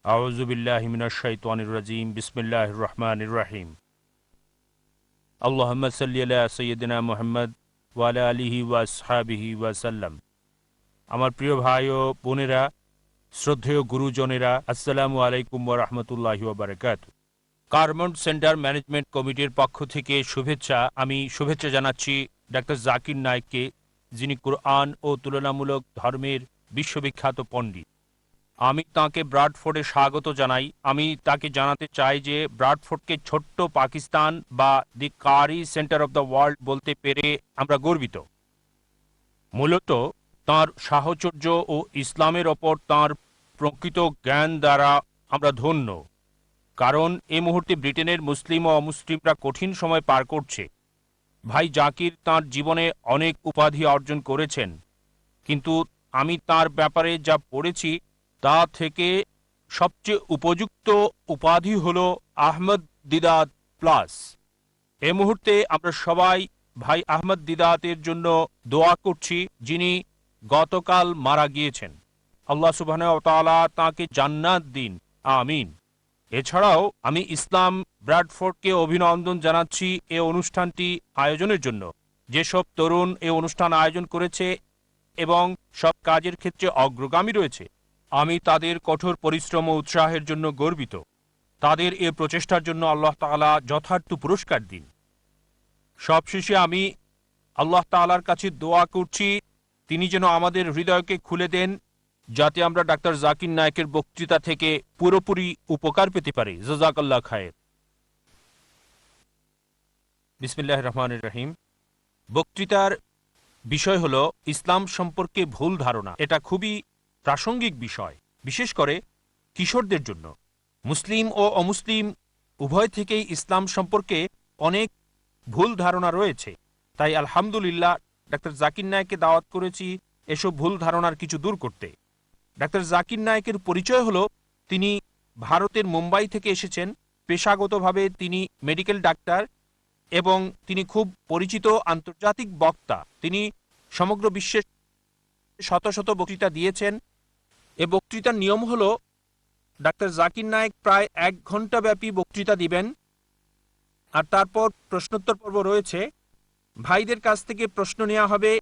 আউযু বিল্লাহি মিনাশ শাইতানির রাজিম। বিসমিল্লাহির রহমানির রহিম। আল্লাহুম্মা সাল্লি আলা সাইয়্যিদিনা মুহাম্মদ ওয়া আলা আলিহি ওয়া আসহাবিহি ওয়া সাল্লাম। আমার প্রিয় ভাই ও বোনেরা, শ্রদ্ধেয় গুরুজনেরা, আসসালামু আলাইকুম ওয়া রাহমাতুল্লাহি ওয়া বারাকাতুহু। কারমন্ড সেন্টার ম্যানেজমেন্ট কমিটির পক্ষ থেকে শুভেচ্ছা জানাচ্ছি ডাক্তার জাকির নায়েককে, যিনি কুরআন ও তুলনামূলক ধর্মের বিশ্ববিখ্যাত পণ্ডিত। আমি তাকে ব্রাডফোর্ডে স্বাগত জানাই। আমি তাকে জানাতে চাই যে ব্রাডফোর্ডকে ছোট্ট পাকিস্তান বা দি কারি সেন্টার অব দ্য ওয়ার্ল্ড বলতে পেরে আমরা গর্বিত। মূলত তাঁর সাহচর্য ও ইসলামের ওপর তাঁর প্রকৃত জ্ঞান দ্বারা আমরা ধন্য। কারণ এ মুহূর্তে ব্রিটেনের মুসলিম ও অমুসলিমরা কঠিন সময় পার করছে। ভাই জাকির তাঁর জীবনে অনেক উপাধি অর্জন করেছেন, কিন্তু আমি তার ব্যাপারে যা পড়েছি তা থেকে সবচেয়ে উপযুক্ত উপাধি হল আহমদ দিদাত প্লাস। এ মুহূর্তে আমরা সবাই ভাই আহমদ দিদাতের জন্য দোয়া করছি, যিনি গতকাল মারা গিয়েছেন। আল্লাহ সুবহানাহু ওয়া তাআলা তাঁকে জান্নাত দিন, আমিন। এছাড়াও আমি ইসলাম ব্র্যাডফোর্ডকে অভিনন্দন জানাচ্ছি এ অনুষ্ঠানটি আয়োজনের জন্য। যেসব তরুণ এ অনুষ্ঠান আয়োজন করেছে এবং সব কাজের ক্ষেত্রে অগ্রগামী রয়েছে, আমি তাদের কঠোর পরিশ্রম ও উৎসাহের জন্য গর্বিত। তাদের এ প্রচেষ্টার জন্য আল্লাহ তাআলা যথার্থ পুরস্কার দিন। সবশেষে আমি আল্লাহ তাআলার কাছে দোয়া করছি, তিনি যেন আমাদের হৃদয়কে খুলে দেন, যাতে আমরা ডাক্তার জাকির নায়েকের বক্তৃতা থেকে পুরোপুরি উপকার পেতে পারি। জাযাকাল্লাহ খায়ের। বিসমিল্লাহির রহমানির রহিম। বক্তৃতার বিষয় হলো ইসলাম সম্পর্কে ভুল ধারণা। এটা খুবই প্রাসঙ্গিক বিষয়, বিশেষ করে কিশোরদের জন্য। মুসলিম ও অমুসলিম উভয় থেকেই ইসলাম সম্পর্কে অনেক ভুল ধারণা রয়েছে। তাই আলহামদুলিল্লাহ ডাক্তার জাকির নায়েককে দাওয়াত করেছি এসব ভুল ধারণার কিছু দূর করতে। ডাক্তার জাকির নায়েকের পরিচয় হলো, তিনি ভারতের মুম্বাই থেকে এসেছেন। পেশাগতভাবে তিনি মেডিকেল ডাক্তার এবং তিনি খুব পরিচিত আন্তর্জাতিক বক্তা। তিনি সমগ্র বিশ্বে শত শত বক্তৃতা দিয়েছেন। এ বক্তৃতার নিয়ম হলো, ডাক্তার জাকির নায়েক প্রায় 1 ঘন্টা ব্যাপী বক্তৃতা দিবেন, আর তারপর প্রশ্নোত্তর পর্ব রয়েছে। ভাইদের কাছ থেকে প্রশ্ন নেওয়া হবে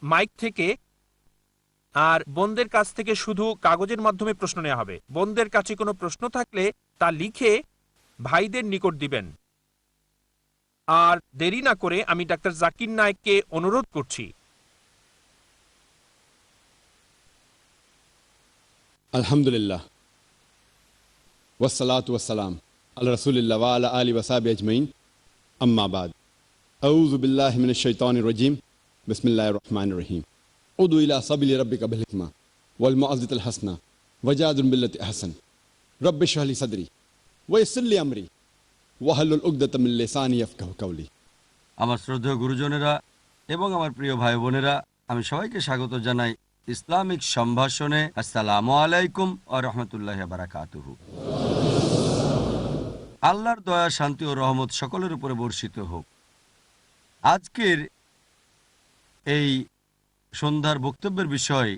মাইক থেকে, আর বোনদের কাছ থেকে শুধু কাগজের মাধ্যমে প্রশ্ন নেওয়া হবে। বোনদের কাছে কোনো প্রশ্ন থাকলে তা লিখে ভাইদের নিকট দিবেন। আর দেরি না করে আমি ডাক্তার জাকির নায়েককে অনুরোধ করছি। আলহামদুলিল্লাহ ওয়াসসালাতু ওয়াসসালাম আলা রাসূলিল্লাহ ওয়া আলা আলিহি ওয়া সাহবিহি আজমাইন, আম্মা বাদ। আউযু বিল্লাহি মিনাশ শাইতানির রাজিম। বিসমিল্লাহির রহমানির রহিম। উদু ইলা সাবিলি রাব্বিকা বিল হিকমা ওয়াল মাউযিজাতিল হাসানা ওয়াজাদিল বিল্লাতি আহসান। রব্বি ইশরাহ লি সাদরি ওয়া ইয়াসসির লি আমরি ওয়াহলুল উকদাতাম মিন লিসানি ইয়াফকাহু কাওলি। আমার শ্রদ্ধেয় গুরুজনেরা এবং আমার প্রিয় ভাই বোনেরা, আমি সবাইকে স্বাগত জানাই ইসলামিক সম্ভাষণে। আসসালামু আলাইকুম ওয়া রাহমাতুল্লাহি ওয়া বারাকাতুহু। আল্লাহর দয়া, শান্তি ও রহমত সকলের উপরে বর্ষিত হোক। আজকের এই সন্ধ্যার বক্তব্যের বিষয়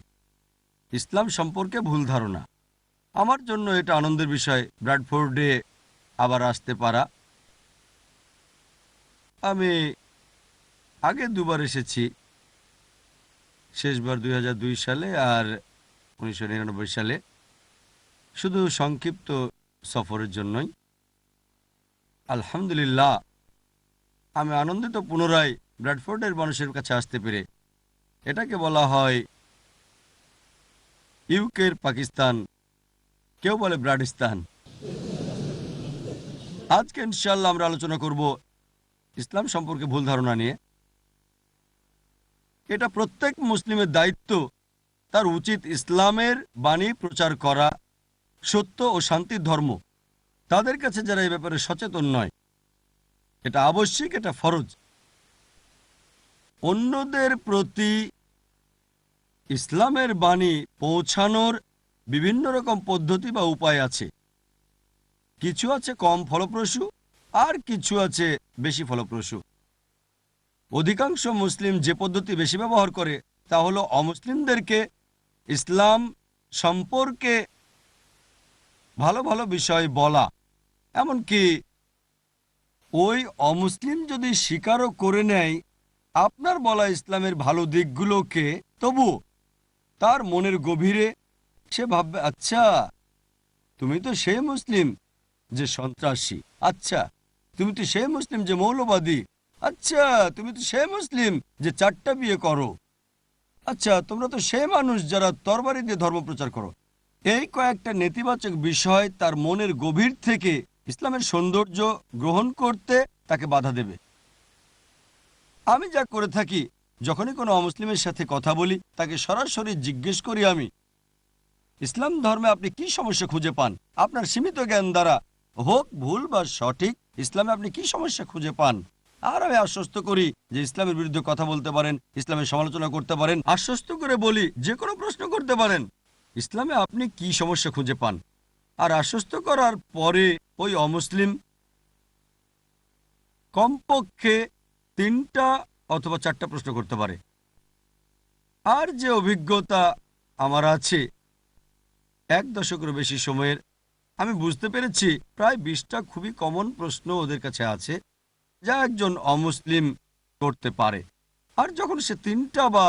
ইসলাম সম্পর্কে ভুল ধারণা। আমার জন্য এটা আনন্দের বিষয় ব্র্যাডফোর্ডে আবার আসতে পারা। আমি আগে দুবার এসেছি, শেষবার 2002 সালে আর 1999 সালে, শুধু সংক্ষিপ্ত সফরের জন্যই। আলহামদুলিল্লাহ, আমি আনন্দিত পুনরায় ব্র্যাডফোর্ডের মানুষের কাছে আসতে পেরে। এটাকে বলা হয় ইউকের পাকিস্তান, কেউ বলে ব্রাডিস্তান। আজকে ইনশাআল্লাহ আমরা আলোচনা করব ইসলাম সম্পর্কে ভুল ধারণা নিয়ে। এটা প্রত্যেক মুসলিমের দায়িত্ব, তার উচিত ইসলামের বাণী প্রচার করা, সত্য ও শান্তির ধর্ম, তাদের কাছে যারা এই ব্যাপারে সচেতন নয়। এটা আবশ্যিক, এটা ফরজ। অন্যদের প্রতি ইসলামের বাণী পৌঁছানোর বিভিন্ন রকম পদ্ধতি বা উপায় আছে। কিছু আছে কম ফলপ্রসূ, আর কিছু আছে বেশি ফলপ্রসূ। অধিকাংশ মুসলিম যে পদ্ধতি বেশি ব্যবহার করে তা হলো অমুসলিমদেরকে ইসলাম সম্পর্কে ভালো ভালো বিষয় বলা, এমনকি ওই অমুসলিম যদি স্বীকারও করে নেয় আপনার বলা ইসলামের ভালো দিকগুলোকে, তবু তার মনের গভীরে সে ভাববে, আচ্ছা তুমি তো সেই মুসলিম যে সন্ত্রাসী, আচ্ছা তুমি তো সেই মুসলিম যে মৌলবাদী, আচ্ছা তুমি তো সেই মুসলিম যে 4টা বিয়ে করো, আচ্ছা তোমরা তো সেই মানুষ যারা তরবারি দিয়ে ধর্ম প্রচার করো। এই কয়েকটা নেতিবাচক বিষয় তার মনের গভীর থেকে ইসলামের সৌন্দর্য গ্রহণ করতে তাকে বাধা দেবে। আমি যা করে থাকি, যখনই কোনো অমুসলিমের সাথে কথা বলি তাকে সরাসরি জিজ্ঞেস করি, আমি ইসলাম ধর্মে আপনি কি সমস্যা খুঁজে পান, আপনার সীমিত জ্ঞান দ্বারা হোক ভুল বা সঠিক, ইসলামে আপনি কি সমস্যা খুঁজে পান। আর আমি আশ্বস্ত করি যে ইসলামের বিরুদ্ধে কথা বলতে পারেন, ইসলামের সমালোচনা করতে পারেন, আশ্বস্ত করে বলি যে কোনো প্রশ্ন করতে পারেন, ইসলামে আপনি কি সমস্যা খুঁজে পান। আর আশ্বস্ত করার পরে ওই অমুসলিম কমপক্ষে 3টা অথবা 4টা প্রশ্ন করতে পারে। আর যে অভিজ্ঞতা আমার আছে 1 দশকেরও বেশি সময়ের, আমি বুঝতে পেরেছি প্রায় 20টা খুবই কমন প্রশ্ন ওদের কাছে আছে যা একজন অমুসলিম করতে পারে। আর যখন সে 3টা বা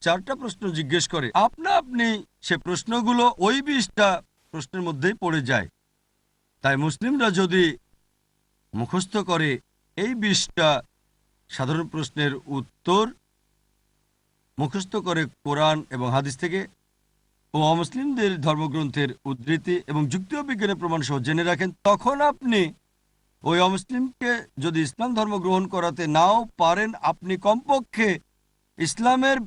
4টা প্রশ্ন জিজ্ঞেস করে, আপনা আপনি সে প্রশ্নগুলো ওই 20টা প্রশ্নের মধ্যেই পড়ে যায়। তাই মুসলিমরা যদি মুখস্থ করে এই 20টা সাধারণ প্রশ্নের উত্তর, মুখস্থ করে কোরআন এবং হাদিস থেকে ও অমুসলিমদের ধর্মগ্রন্থের উদ্ধৃতি এবং যুক্তি ও বিজ্ঞানের প্রমাণ সহ জেনে রাখেন, তখন আপনি ওই অমুসলিমকে যদি ইসলাম ধর্ম গ্রহণ করাতে নাও পারেন, আপনি কমপক্ষে ইসলামের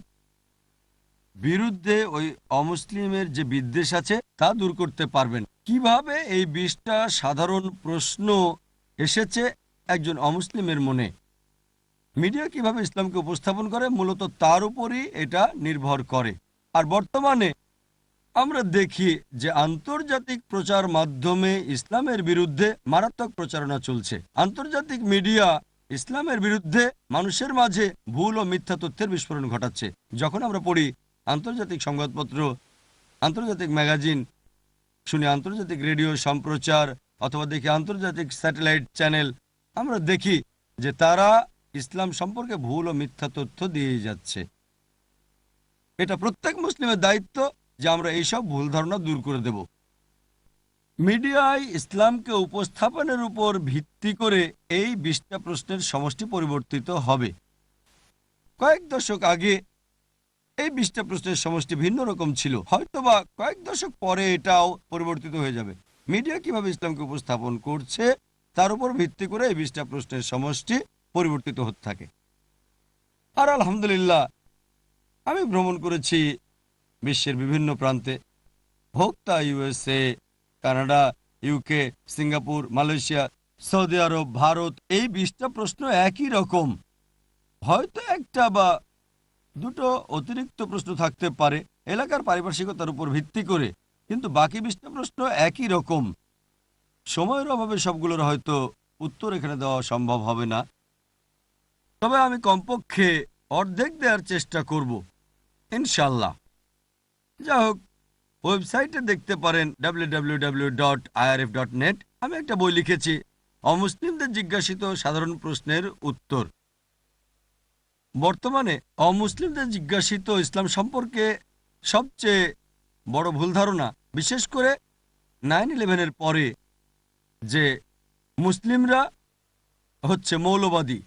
বিরুদ্ধে ওই অমুসলিমের যে বিদ্বেষ আছে তা দূর করতে পারবেন। কিভাবে এই 20টা সাধারণ প্রশ্ন এসেছে একজন অমুসলিমের মনে, মিডিয়া কিভাবে ইসলামকে উপস্থাপন করে, মূলত তার উপরই এটা নির্ভর করে। আর বর্তমানে আমরা দেখি যে আন্তর্জাতিক প্রচার মাধ্যমে ইসলামের বিরুদ্ধে মারাত্মক প্রচারণা চলছে। আন্তর্জাতিক মিডিয়া ইসলামের বিরুদ্ধে মানুষের মাঝে ভুল ও মিথ্যা তথ্যের বিস্ফোরণ ঘটাচ্ছে। যখন আমরা পড়ি আন্তর্জাতিক সংবাদপত্র, আন্তর্জাতিক ম্যাগাজিন, শুনি আন্তর্জাতিক রেডিও সম্প্রচার অথবা দেখি আন্তর্জাতিক স্যাটেলাইট চ্যানেল, আমরা দেখি যে তারা ইসলাম সম্পর্কে ভুল ও মিথ্যা তথ্য দিয়ে যাচ্ছে। এটা প্রত্যেক মুসলিমের দায়িত্ব যে আমরা এইসব ভুল ধারণা দূর করে দেব। মিডিয়ায় ইসলামকে উপস্থাপনের উপর ভিত্তি করে এই 20টা প্রশ্নের সমষ্টি পরিবর্তিত হবে। কয়েক দশক আগে এই 20টা প্রশ্নের সমষ্টি ভিন্ন রকম ছিল, হয়তোবা কয়েক দশক পরে এটাও পরিবর্তিত হয়ে যাবে। মিডিয়া কিভাবে ইসলামকে উপস্থাপন করছে তার উপর ভিত্তি করে এই 20টা প্রশ্নের সমষ্টি পরিবর্তিত হতে থাকে। আর আলহামদুলিল্লাহ, আমি ভ্রমণ করেছি বিশ্বের বিভিন্ন প্রান্তে, হোক তা USA, Canada, UK, Singapore, Malaysia, Saudi আরব, ভারত। এই 20টা প্রশ্ন একই রকম, হয়তো একটা বা দুটো অতিরিক্ত প্রশ্ন থাকতে পারে এলাকার পারিপার্শ্বিকতার উপর ভিত্তি করে, কিন্তু বাকি 20টা প্রশ্ন একই রকম। সময়ের অভাবে সবগুলোর হয়তো উত্তর এখানে দেওয়া সম্ভব হবে না, তবে আমি কমপক্ষে অর্ধেক দেওয়ার চেষ্টা করব ইনশাল্লাহ। যা হোক, ওয়েবসাইটে দেখতে পারেন www.irf.net। আমি একটা বই লিখেছি, অমুসলিমদের জিজ্ঞাসিত সাধারণ প্রশ্নের উত্তর। বর্তমানে অমুসলিমদের জিজ্ঞাসিত ইসলাম সম্পর্কে সবচেয়ে বড় ভুল ধারণা, বিশেষ করে 9/11-এর পরে, যে মুসলিমরা হচ্ছে মৌলবাদী,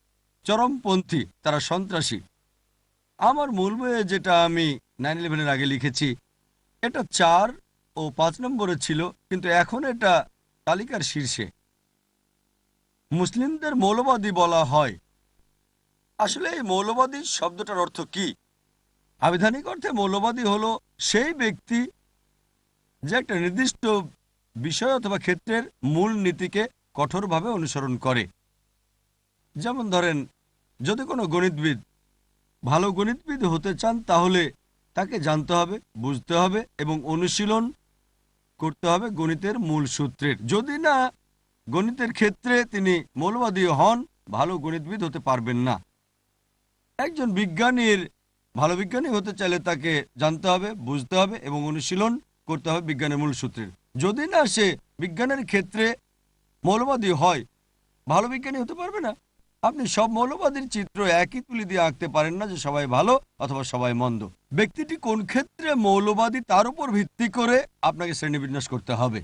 চরমপন্থী, তারা সন্ত্রাসী। আমার মূল বইয়ে যেটা আমি 9/11-এর আগে লিখেছি, এটা 4 ও 5 নম্বরে ছিল, কিন্তু এখন এটা তালিকার শীর্ষে। মুসলিমদের মৌলবাদী বলা হয়। আসলে এই মৌলবাদী শব্দটার অর্থ কি? আবিধানিক অর্থে মৌলবাদী হলো সেই ব্যক্তি যে একটা নির্দিষ্ট বিষয় অথবা ক্ষেত্রের মূল নীতিকে কঠোরভাবে অনুসরণ করে। যেমন ধরেন, যদি কোনো গণিতবিদ ভালো গণিতবিদ হতে চান, তাহলে তাকে জানতে হবে, বুঝতে হবে এবং অনুশীলন করতে হবে গণিতের মূল সূত্রের। যদি না গণিতের ক্ষেত্রে তিনি মৌলবাদী হন, ভালো গণিতবিদ হতে পারবেন না। একজন বিজ্ঞানীর ভালো বিজ্ঞানী হতে চাইলে তাকে জানতে হবে, বুঝতে হবে এবং অনুশীলন করতে হবে বিজ্ঞানের মূল সূত্রের। যদি না সে বিজ্ঞানের ক্ষেত্রে মৌলবাদী হয়, ভালো বিজ্ঞানী হতে পারবে না। আপনি সব মৌলবাদীর চিত্র একই তুলি দিয়ে আঁকতে পারেন না যে সবাই ভালো অথবা সবাই মন্দ। ব্যক্তিটি কোন ক্ষেত্রে মৌলবাদী তার উপর ভিত্তি করে আপনাকে শ্রেণীবিন্যাস করতে হবে।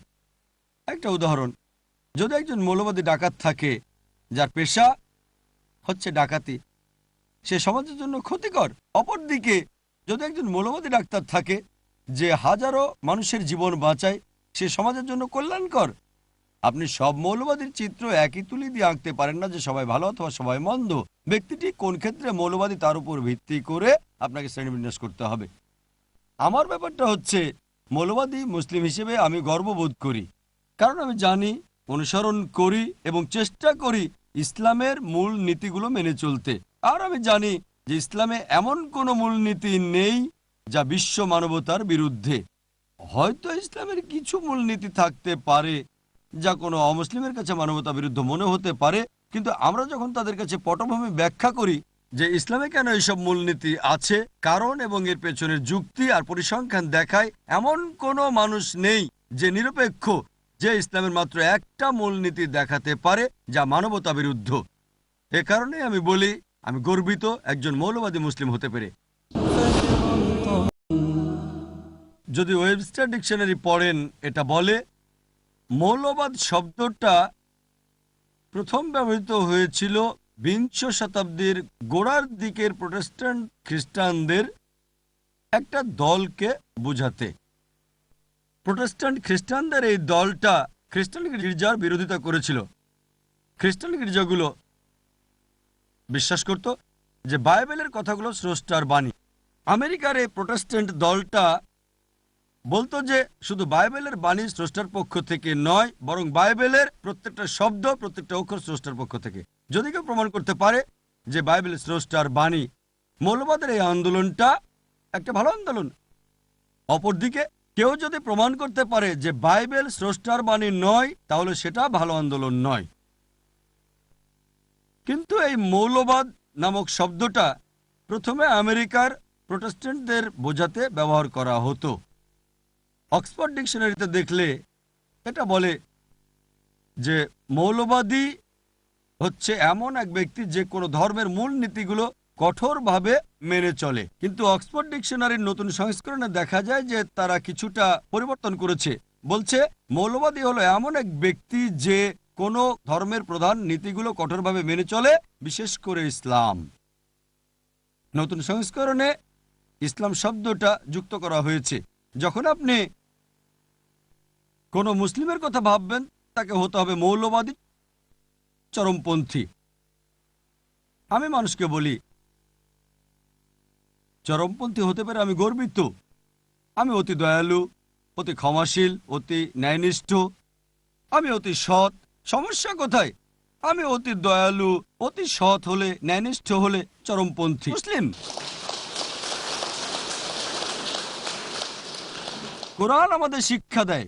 একটা উদাহরণ, যদি একজন মৌলবাদী ডাকাত থাকে যার পেশা হচ্ছে ডাকাতি, সে সমাজের জন্য ক্ষতিকর। অপরদিকে যদি একজন মৌলবাদী ডাক্তার থাকে যে হাজারো মানুষের জীবন বাঁচায়, সে সমাজের জন্য কল্যাণকর। আপনি সব মৌলবাদীর চিত্র একই তুলি দিয়ে আঁকতে পারেন না যে সবাই ভালো অথবা সবাই মন্দ। ব্যক্তিটি কোন ক্ষেত্রে মৌলবাদী তার উপর ভিত্তি করে আপনাকে শ্রেণীবিন্যাস করতে হবে। আমার ব্যাপারটা হচ্ছে, মৌলবাদী মুসলিম হিসেবে আমি গর্ববোধ করি, কারণ আমি জানি, অনুসরণ করি এবং চেষ্টা করি ইসলামের মূল নীতিগুলো মেনে চলতে। আর আমি জানি যে ইসলামে এমন কোনো মূলনীতি নেই যা বিশ্ব মানবতার বিরুদ্ধে। হয়তো ইসলামের কিছু মূলনীতি থাকতে পারে যা কোনো অমুসলিমের কাছে মানবতা বিরুদ্ধ মনে হতে পারে, কিন্তু আমরা যখন তাদের কাছে পটভূমি ব্যাখ্যা করি যে ইসলামে কেন এইসব মূলনীতি আছে, কারণ এবং এর পেছনের যুক্তি আর পরিসংখ্যান দেখায়, এমন কোনো মানুষ নেই যে নিরপেক্ষ যে ইসলামের মাত্র একটা মূলনীতি দেখাতে পারে যা মানবতা বিরুদ্ধ। এ কারণে আমি বলি আমি গর্বিত একজন মৌলবাদী মুসলিম হতে পেরে। যদি ওয়েবস্টার ডিকশনারি পড়েন, এটা বলে মৌলবাদ শব্দটা প্রথম ব্যবহৃত হয়েছিল বিংশ শতাব্দীর গোড়ার দিকের প্রোটেস্ট্যান্ট খ্রিস্টানদের একটা দলকে বোঝাতে। প্রোটেস্ট্যান্ট খ্রিস্টানদের এই দলটা খ্রিস্টান গির্জার বিরোধিতা করেছিল। খ্রিস্টান গির্জাগুলো বিশ্বাস করত যে বাইবেলের কথাগুলো স্রষ্টার বাণী। আমেরিকার এই প্রোটেস্ট্যান্ট দলটা বলতো যে শুধু বাইবেলের বাণী স্রষ্টার পক্ষ থেকে নয়, বরং বাইবেলের প্রত্যেকটা শব্দ, প্রত্যেকটা অক্ষর স্রষ্টার পক্ষ থেকে। যদি কেউ প্রমাণ করতে পারে যে বাইবেল স্রষ্টার বাণী, মৌলবাদের এই আন্দোলনটা একটা ভালো আন্দোলন। অপরদিকে কেউ যদি প্রমাণ করতে পারে যে বাইবেল স্রষ্টার বাণী নয়, তাহলে সেটা ভালো আন্দোলন নয়। কিন্তু এই মৌলবাদ নামক শব্দটা প্রথমে আমেরিকার প্রোটেস্ট্যান্টদের বোঝাতে ব্যবহার করা হতো। অক্সফোর্ড ডিকশনারিতে দেখলে এটা বলে যে মৌলবাদী হচ্ছে এমন এক ব্যক্তি যে কোনো ধর্মের মূল নীতিগুলো কঠোরভাবে মেনে চলে। কিন্তু অক্সফোর্ড ডিকশনারির নতুন সংস্করণে দেখা যায় যে তারা কিছুটা পরিবর্তন করেছে। বলছে মৌলবাদী হলো এমন এক ব্যক্তি যে কোনো ধর্মের প্রধান নীতিগুলো কঠোরভাবে মেনে চলে, বিশেষ করে ইসলাম। নতুন সংস্করণে ইসলাম শব্দটা যুক্ত করা হয়েছে। যখন আপনি কোনো মুসলিমের কথা ভাববেন, তাকে হতে হবে মৌলবাদী, চরমপন্থী। আমি মানুষকে বলি চরমপন্থী হতে পেরে আমি গর্বিত। আমি অতি দয়ালু, অতি ক্ষমাশীল, অতি ন্যায়নিষ্ঠ, আমি অতি সৎ। সমস্যা কোথায়? আমি অতি দয়ালু, অতি সৎ হলে, ন্যায়নিষ্ঠ হলে চরমপন্থী মুসলিম। কোরআন আমাদের শিক্ষা দেয়,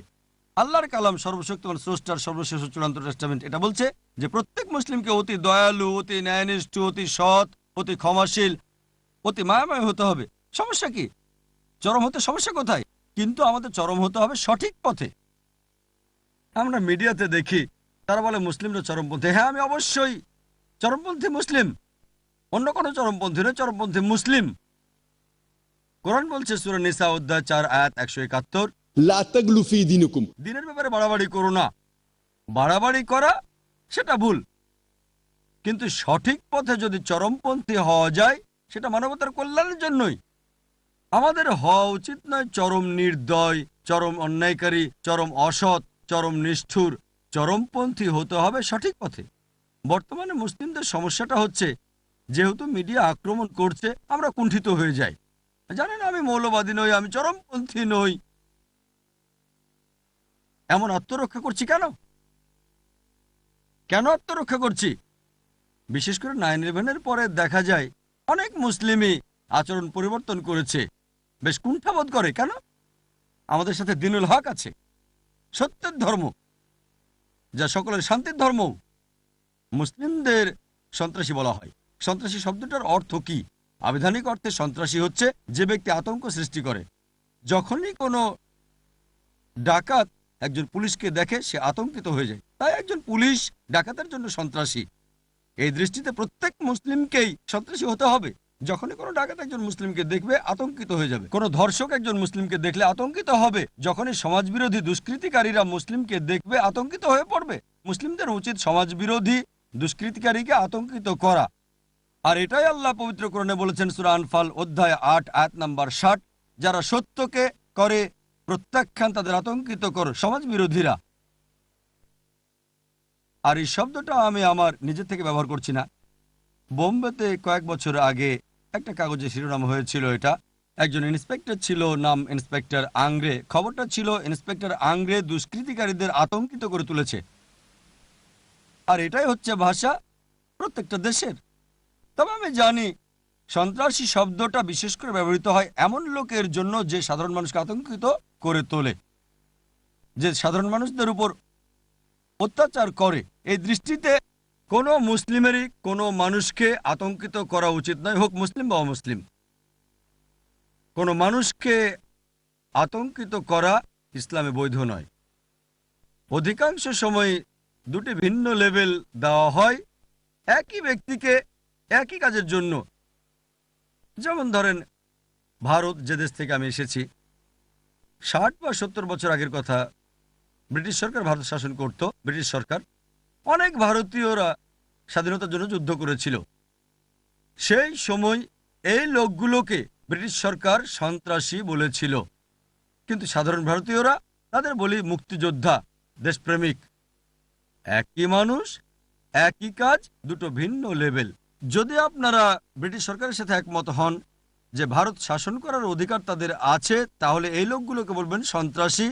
আল্লাহর কালাম সর্বশক্তিমান স্রষ্টার সর্বশেষ চূড়ান্ত টেস্টামেন্ট, এটা বলছে যে প্রত্যেক মুসলিমকে অতি দয়ালু, অতি ন্যায়নিষ্ঠ, অতি সৎ, অতি ক্ষমাশীল, অতি মায়াময় হতে হবে। সমস্যা কি? চরম হতে সমস্যা কোথায়? কিন্তু আমাদের চরম হতে হবে সঠিক পথে। আমরা মিডিয়াতে দেখি তারা বলে মুসলিমরা চরমপন্থী। হ্যাঁ, আমি অবশ্যই চরমপন্থী মুসলিম, অন্য কোনো চরমপন্থী নয়, চরমপন্থী মুসলিম। কোরআন বলছে সূরা নিসা অধ্যায় 4 আয়াত 171, লা তাগলু ফি দীনিকুম। দিনের ব্যাপারে বাড়াবাড়ি করো না। বাড়াবাড়ি করা সেটা ভুল, কিন্তু সঠিক পথে যদি চরমপন্থী হওয়া যায়, সেটা মানবতার কল্যাণের জন্যই। আমাদের হওয়া উচিত নয় চরম নির্দয়, চরম অন্যায়কারী, চরম অসৎ, চরম নিষ্ঠুর। চরমপন্থী হতে হবে সঠিক পথে। বর্তমানে মুসলিমদের সমস্যাটা হচ্ছে, যেহেতু মিডিয়া আক্রমণ করছে, আমরা কুণ্ঠিত হয়ে যাই। জানেন, আমি মৌলবাদী নই, আমি চরমপন্থী নই। এমন আত্মরক্ষা করছি কেন? কেন আত্মরক্ষা করছি? বিশেষ করে 9/11-এর পরে দেখা যায় অনেক মুসলিমই আচরণ পরিবর্তন করেছে, বেশ কুণ্ঠাবোধ করে। কেন? আমাদের সাথে দ্বীনুল হক আছে, সত্যের ধর্ম, যা সকলের শান্তির ধর্ম। মুসলিমদের সন্ত্রাসী বলা হয়। সন্ত্রাসী শব্দটার অর্থ কি? আবিধানিক অর্থে সন্ত্রাসী হচ্ছে যে ব্যক্তি আতঙ্ক সৃষ্টি করে। যখনই কোনো ডাকাত একজন পুলিশকে দেখে সে আতঙ্কিত হয়ে যায়। তাই একজন পুলিশ ডাকাতের জন্য সন্ত্রাসী। এই দৃষ্টিতে প্রত্যেক মুসলিমকেই সন্ত্রাসী হতে হবে। যখনই কোনো ডাকাত একজন মুসলিমকে দেখবে আতঙ্কিত হয়ে যাবে। কোনো ধর্ষক একজন মুসলিমকে দেখলে আতঙ্কিত হবে। যখনই সমাজবিরোধী দুষ্কৃতিকারীরা মুসলিমকে দেখবে আতঙ্কিত হয়ে পড়বে। মুসলিমদের উচিত সমাজবিরোধী দুষ্কৃতিকারীকে আতঙ্কিত করা। আর এটাই আল্লাহ পবিত্র কোরআনে বলেছেন সূরা আনফাল অধ্যায় ৮ আয়াত নাম্বার ৬০, যারা সত্যকে করে প্রত্যাখ্যান তাদের আতঙ্কিত করো সমাজ বিরোধীরা। আর এই শব্দটা আমি আমার নিজের থেকে ব্যবহার করছি না। বোম্বেতে কয়েক বছর আগে একটা কাগজে শিরোনাম হয়েছিল, এটা একজন ইন্সপেক্টর ছিল, নাম ইন্সপেক্টর আংগ্রে। খবরটা ছিল ইন্সপেক্টর আংগ্রে দুষ্কৃতিকারীদের আতঙ্কিত করে তুলেছে। আর এটাই হচ্ছে ভাষা প্রত্যেকটা দেশের। তবে আমি জানি সন্ত্রাসী শব্দটা বিশেষ করে ব্যবহৃত হয় এমন লোকের জন্য যে সাধারণ মানুষকে আতঙ্কিত করে তোলে, যে সাধারণ মানুষদের উপর অত্যাচার করে। এই দৃষ্টিতে কোনো মুসলিমেরই কোনো মানুষকে আতঙ্কিত করা উচিত নয়, হোক মুসলিম বা অমুসলিম। কোনো মানুষকে আতঙ্কিত করা ইসলামে বৈধ নয়। অধিকাংশ সময় দুটি ভিন্ন লেভেল দেওয়া হয় একই ব্যক্তিকে একই কাজের জন্য। যেমন ধরেন ভারত, যে দেশ থেকে আমি এসেছি, ৬০ বা ৭০ বছর আগের কথা, ব্রিটিশ সরকার ভারত শাসন করত। ব্রিটিশ সরকার, অনেক ভারতীয়রা স্বাধীনতার জন্য যুদ্ধ করেছিল। সেই সময় এই লোকগুলোকে ব্রিটিশ সরকার সন্ত্রাসী বলেছিল, কিন্তু সাধারণ ভারতীয়রা তাদের বলি মুক্তিযোদ্ধা, দেশপ্রেমিক। একই মানুষ, একই কাজ, দুটো ভিন্ন লেভেল। যদি আপনারা ব্রিটিশ সরকারের সাথে একমত হন যে ভারত শাসন করার অধিকার তাদের আছে, তাহলে এই লোকগুলোকে বলবেন সন্ত্রাসী।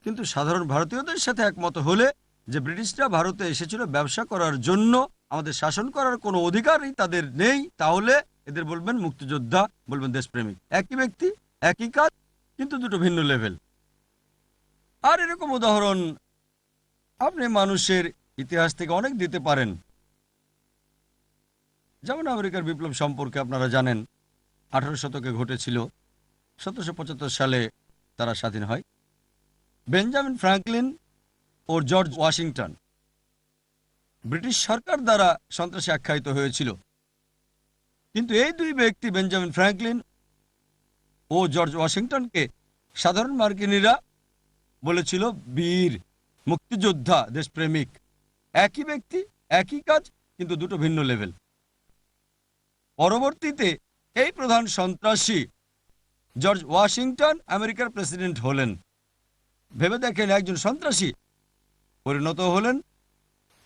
কিন্তু সাধারণ ভারতীয়দের সাথে একমত হলে যে ব্রিটিশরা ভারতে এসেছিল ব্যবসা করার জন্য, আমাদের শাসন করার কোনো অধিকারই তাদের নেই, তাহলে এদের বলবেন মুক্তিযোদ্ধা, বলবেন দেশপ্রেমিক। একই ব্যক্তি, একই কাজ, কিন্তু দুটো ভিন্ন লেভেল। আর এরকম উদাহরণ আপনি মানুষের ইতিহাস থেকে অনেক দিতে পারেন। যেমন আমেরিকার বিপ্লব সম্পর্কে আপনারা জানেন, 18 শতকে ঘটেছিল। 1775 সালে তারা স্বাধীন হয়। বেঞ্জামিন ফ্রাঙ্কলিন ও জর্জ ওয়াশিংটন ব্রিটিশ সরকার দ্বারা সন্ত্রাসী আখ্যায়িত হয়েছিল, কিন্তু এই দুই ব্যক্তি, বেঞ্জামিন ফ্রাঙ্কলিন ও জর্জ ওয়াশিংটনকে সাধারণ মার্কিনীরা বলেছিল বীর, মুক্তিযোদ্ধা, দেশপ্রেমিক। একই ব্যক্তি, একই কাজ, কিন্তু দুটো ভিন্ন লেভেল। পরবর্তীতে এই প্রধান সন্ত্রাসী জর্জ ওয়াশিংটন আমেরিকার প্রেসিডেন্ট হলেন। ভেবে দেখেন, একজন সন্ত্রাসী পরিণত হলেন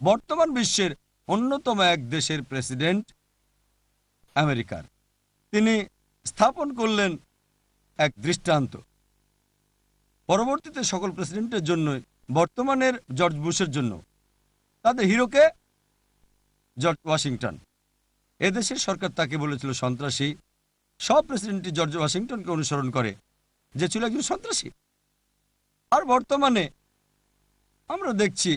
বর্তমান বিশ্বের অন্যতম এক দেশের প্রেসিডেন্ট, আমেরিকার। তিনি স্থাপন করলেন এক দৃষ্টান্ত। পরবর্তীতে সকল প্রেসিডেন্টের জন্য, বর্তমানের জর্জ বুশের জন্য, তাদের হিরোকে জর্জ ওয়াশিংটন। এদেশের সরকার তাকে বলেছিল সন্ত্রাসী। সব প্রেসিডেন্টই জর্জ ওয়াশিংটনকে অনুসরণ করে, যে ছিল একজন সন্ত্রাসী। আর বর্তমানে আমরা দেখছি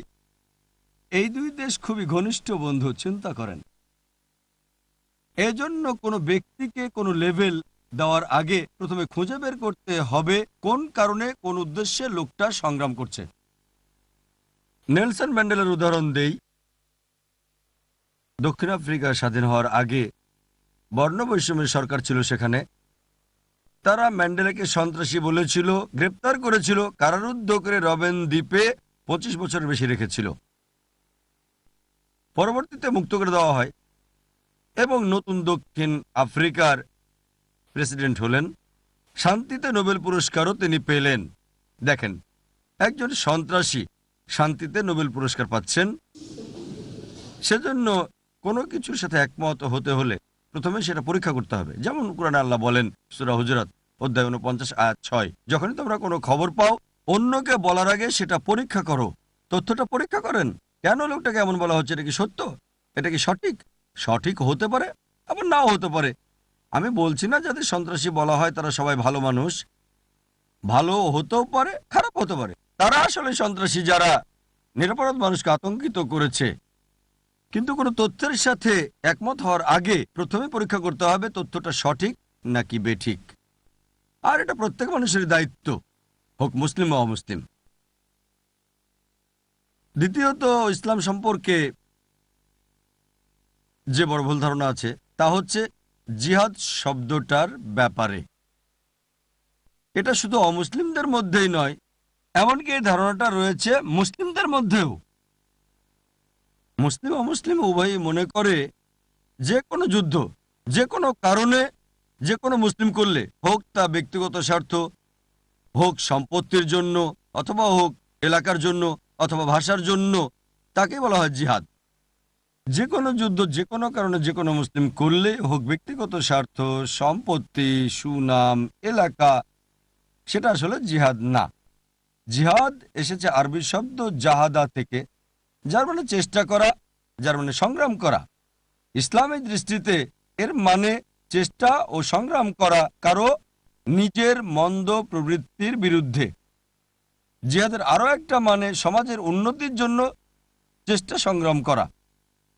এই দুই দেশ খুবই ঘনিষ্ঠ বন্ধু। চিন্তা করেন, এজন্য কোনো ব্যক্তিকে কোনো লেভেল দেওয়ার আগে প্রথমে খুঁজে বের করতে হবে কোন কারণে, কোন উদ্দেশ্যে লোকটা সংগ্রাম করছে। নেলসন ম্যান্ডেলার উদাহরণ দেই। দক্ষিণ আফ্রিকা স্বাধীন হওয়ার আগে বর্ণবৈষম্যের সরকার ছিল সেখানে। তারা ম্যান্ডেলাকে সন্ত্রাসী বলেছিল, গ্রেপ্তার করেছিল, কারারুদ্ধ করে রবেন দ্বীপে 25 বছরের বেশি রেখেছিল। পরবর্তীতে মুক্ত করে দেওয়া হয় এবং নতুন দক্ষিণ আফ্রিকার প্রেসিডেন্ট হলেন। শান্তিতে নোবেল পুরস্কারও তিনি পেলেন। দেখেন, একজন সন্ত্রাসী শান্তিতে নোবেল পুরস্কার পাচ্ছেন। সেজন্য কোনো কিছুর সাথে একমত হতে হলে প্রথমে সেটা পরীক্ষা করতে হবে। যেমন কোরআনে আল্লাহ বলেন সূরা হুজুরাত অধ্যায় 49 আয়াত 6, যখনই তোমরা কোনো খবর পাও অন্যকে বলার আগে সেটা পরীক্ষা করো। তথ্যটা পরীক্ষা করেন, কেন লোকটাকে এমন বলা হচ্ছে, এটা কি সত্য, এটা কি সঠিক? সঠিক হতে পারে, আবার নাও হতে পারে। আমি বলছি না যাদের সন্ত্রাসী বলা হয় তারা সবাই ভালো মানুষ, ভালো হতেও পারে, খারাপ হতে পারে। তারা আসলে সন্ত্রাসী যারা নিরপরাধ মানুষকে আতঙ্কিত করেছে। কিন্তু কোনো তথ্যের সাথে একমত হওয়ার আগে প্রথমে পরীক্ষা করতে হবে তথ্যটা সঠিক নাকি বেঠিক। আর এটা প্রত্যেক মানুষের দায়িত্ব, হোক মুসলিম বা অমুসলিম। দ্বিতীয়ত, ইসলাম সম্পর্কে যে বড় ভুল ধারণা আছে তা হচ্ছে জিহাদ শব্দটার ব্যাপারে। এটা শুধু অমুসলিমদের মধ্যেই নয়, এমনকি এই ধারণাটা রয়েছে মুসলিমদের মধ্যেও। মুসলিম অমুসলিম উভয়ই মনে করে যে কোনো যুদ্ধ যে কোনো কারণে যে কোনো মুসলিম করলে, হোক তা ব্যক্তিগত স্বার্থ, হোক সম্পত্তির জন্য, অথবা হোক এলাকার জন্য, অথবা ভাষার জন্য, তাকেই বলা হয় জিহাদ। যে কোনো যুদ্ধ যে কোনো কারণে যে কোনো মুসলিম করলে, হোক ব্যক্তিগত স্বার্থ, সম্পত্তি, সুনাম, এলাকা, সেটা আসলে জিহাদ না। জিহাদ এসেছে আরবি শব্দ জাহাদা থেকে, যার মানে চেষ্টা করা, যার মানে সংগ্রাম করা। ইসলামের দৃষ্টিতে এর মানে চেষ্টা ও সংগ্রাম করা কারো নিজের মন্দ প্রবৃত্তির বিরুদ্ধে। জিহাদের আরও একটা মানে সমাজের উন্নতির জন্য চেষ্টা সংগ্রাম করা।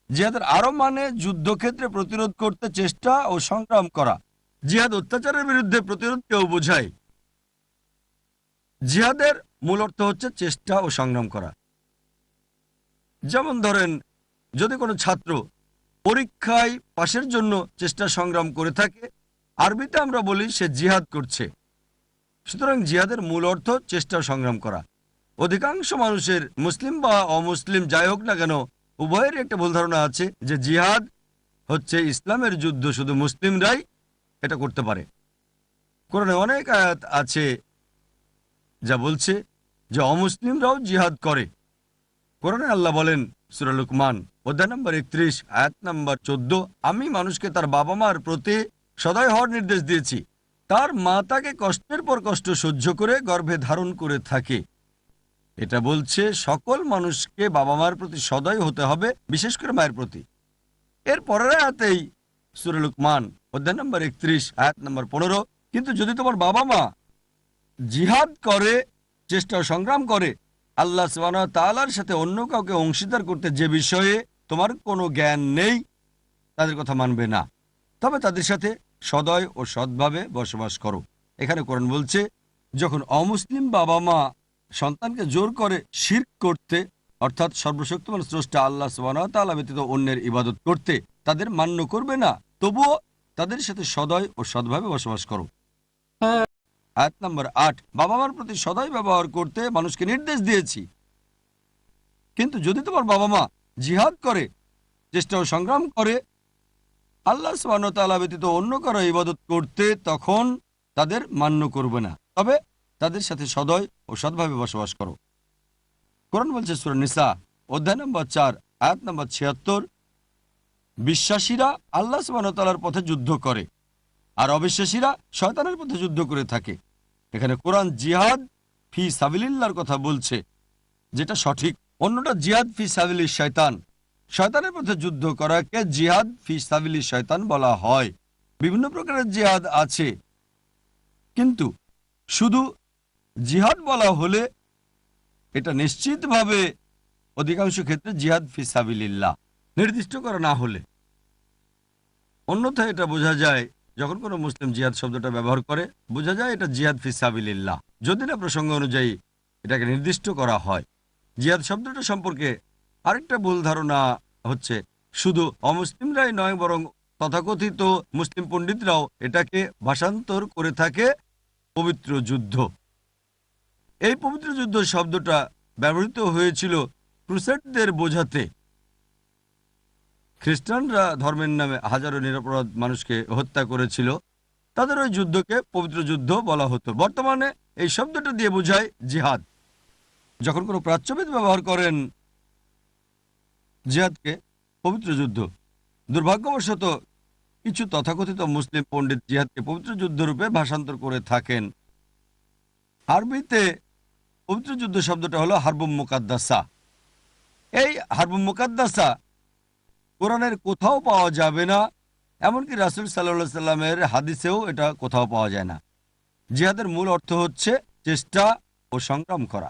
জিহাদের আরও মানে যুদ্ধক্ষেত্রে প্রতিরোধ করতে চেষ্টা ও সংগ্রাম করা। জিহাদ অত্যাচারের বিরুদ্ধে প্রতিরোধকেও বোঝায়। জিহাদের মূল অর্থ হচ্ছে চেষ্টা ও সংগ্রাম করা। যেমন ধরেন, যদি কোনো ছাত্র পরীক্ষায় পাশের জন্য চেষ্টা সংগ্রাম করে থাকে, আরবিতে আমরা বলি সে জিহাদ করছে। সুতরাং জিহাদের মূল অর্থ চেষ্টা ও সংগ্রাম করা। অধিকাংশ মানুষের, মুসলিম বা অমুসলিম যাই হোক না কেন, উভয়েরই একটা ভুল ধারণা আছে যে জিহাদ হচ্ছে ইসলামের যুদ্ধ, শুধু মুসলিমরাই এটা করতে পারে। কোরআনে অনেক আয়াত আছে যা বলছে যে অমুসলিমরাও জিহাদ করে। কোরআনে আল্লাহ বলেন, সূরা লুকমান অধ্যায় নম্বর 31 আয়াত নম্বর 14, আমি মানুষকে তার বাবা মার প্রতি সদয় হওয়ার নির্দেশ দিয়েছি। তার মা তাকে কষ্টের পর কষ্ট সহ্য করে গর্ভে ধারণ করে থাকে। এটা বলছে সকল মানুষকে বাবা মার প্রতি সদয় হতে হবে, বিশেষ করে মায়ের প্রতি। এর পরের আয়াতেই সূরা লুকমান অধ্যায় নম্বর 31 আয়াত নম্বর 15, কিন্তু যদি তোমার বাবা মা জিহাদ করে, চেষ্টা ও সংগ্রাম করে, আল্লাহ সুবহানাহু ওয়া তাআলার সাথে অন্য কাউকে অংশীদার করতে যে বিষয়ে তোমার কোনো জ্ঞান নেই, তাদের কথা মানবে না, তবে তাদের সাথে সদয় ও সৎভাবে বসবাস করো। এখানে কোরআন বলছে, যখন অমুসলিম বাবা মা সন্তানকে জোর করে শিরক করতে, অর্থাৎ সর্বশক্তিমান স্রষ্টা আল্লাহ সুবহানাহু ওয়া তাআলা ব্যতীত অন্যের ইবাদত করতে তাদের মান্য করবে না, তবুও তাদের সাথে সদয় ও সৎভাবে বসবাস করো। আয়াত নম্বর 8, বাবা মার প্রতি সদয় ব্যবহার করতে মানুষকে নির্দেশ দিয়েছি। কিন্তু যদি তোমার বাবা মা জিহাদ করে, চেষ্টা ও সংগ্রাম করে, আল্লাহ সুবহানাহু ওয়া তাআলা ব্যতীত অন্য কারো ইবাদত করতে, তখন তাদের মান্য করবে না, তবে তাদের সাথে সদয় ও সৎভাবে বসবাস করো। কোরআন বলছে সূরা নিসা অধ্যায় নম্বর 4 আয়াত নম্বর 76, বিশ্বাসীরা আল্লাহ সুবহানাহু ওয়া তাআলার পথে যুদ্ধ করে, আর অবিশ্বাসীরা শয়তানের পথে যুদ্ধ করে থাকে। এখানে কোরআন জিহাদ ফি সাবিলিল্লাহর কথা বলছে, যেটা সঠিক। অন্যটা জিহাদ ফি সাবিলিশ শয়তান। শয়তানের পথে যুদ্ধ করাকে জিহাদ ফি সাবিলিশ শয়তান বলা হয়। বিভিন্ন প্রকারের জিহাদ আছে, কিন্তু শুধু জিহাদ বলা হলে এটা নিশ্চিতভাবে অধিকাংশ ক্ষেত্রে জিহাদ ফি সাবিলিল্লাহ, নির্দিষ্ট করা না হলে। অন্যথায় এটা বোঝা যায়, যখন কোনো মুসলিম জিহাদ শব্দটা ব্যবহার করে, বোঝা যায় এটা জিহাদ ফি সাবিলিল্লাহ, যদি না প্রসঙ্গ অনুযায়ী এটাকে নির্দিষ্ট করা হয়। জিহাদ শব্দটা সম্পর্কে আরেকটা ভুল ধারণা হচ্ছে, শুধু অমুসলিমরাই নয়, বরং তথাকথিত মুসলিম পণ্ডিতরাও এটাকে ভাষান্তর করে থাকে পবিত্র যুদ্ধ। এই পবিত্র যুদ্ধ শব্দটা ব্যবহৃত হয়েছিল ক্রুসেডদের বোঝাতে। খ্রিস্টানরা ধর্মের নামে হাজারো নিরপরাধ মানুষকে হত্যা করেছিল, তাদের ওই যুদ্ধকে পবিত্র যুদ্ধ বলা হতো। বর্তমানে এই শব্দটা দিয়ে বোঝায় জিহাদ। যখন কোনো প্রাচ্যবিদ ব্যবহার করেন জিহাদকে পবিত্র যুদ্ধ, দুর্ভাগ্যবশত কিছু তথাকথিত মুসলিম পণ্ডিত জিহাদকে পবিত্র যুদ্ধ রূপে ভাষান্তর করে থাকেন। আরবিতে পবিত্র যুদ্ধ শব্দটা হলো হারবুম মুকাদ্দাসা। এই হারবুম মুকাদ্দাসা কোরআনের কোথাও পাওয়া যাবে না, এমনকি রাসূল সাল্লাল্লাহু আলাইহি সাল্লামের হাদিসেও এটা কোথাও পাওয়া যায় না। জিহাদের মূল অর্থ হচ্ছে চেষ্টা ও সংগ্রাম করা।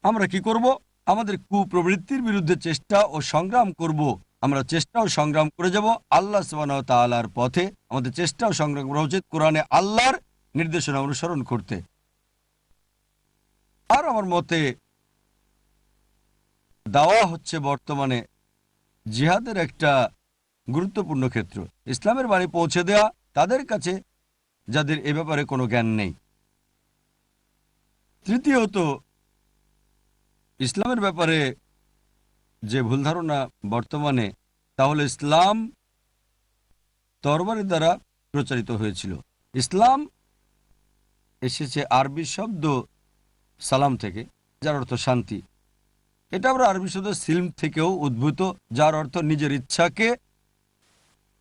আমরা কি করব? আমাদের কুপ্রবৃত্তির বিরুদ্ধে চেষ্টা ও সংগ্রাম করব। আমরা চেষ্টা ও সংগ্রাম করে যাব আল্লাহ সুবহানাহু ওয়া তাআলার পথে। আমাদের চেষ্টা ও সংগ্রাম করা উচিত কোরআনে আল্লাহর নির্দেশনা অনুসরণ করতে। আর আমার মতে দাওয়া হচ্ছে বর্তমানে জিহাদের একটা গুরুত্বপূর্ণ ক্ষেত্র। ইসলামের বাণী পৌঁছে দেওয়া তাদের কাছে যাদের এ ব্যাপারে কোনো জ্ঞান নেই। তৃতীয়ত, ইসলামের ব্যাপারে যে ভুল ধারণা বর্তমানে, তাহলে ইসলাম তরবারি দ্বারা প্রচারিত হয়েছিল। ইসলাম এসেছে আরবি শব্দ সালাম থেকে, যার অর্থ শান্তি। এটা আমরা আরবি শব্দ সিলম থেকেও উদ্ভূত, যার অর্থ নিজের ইচ্ছাকে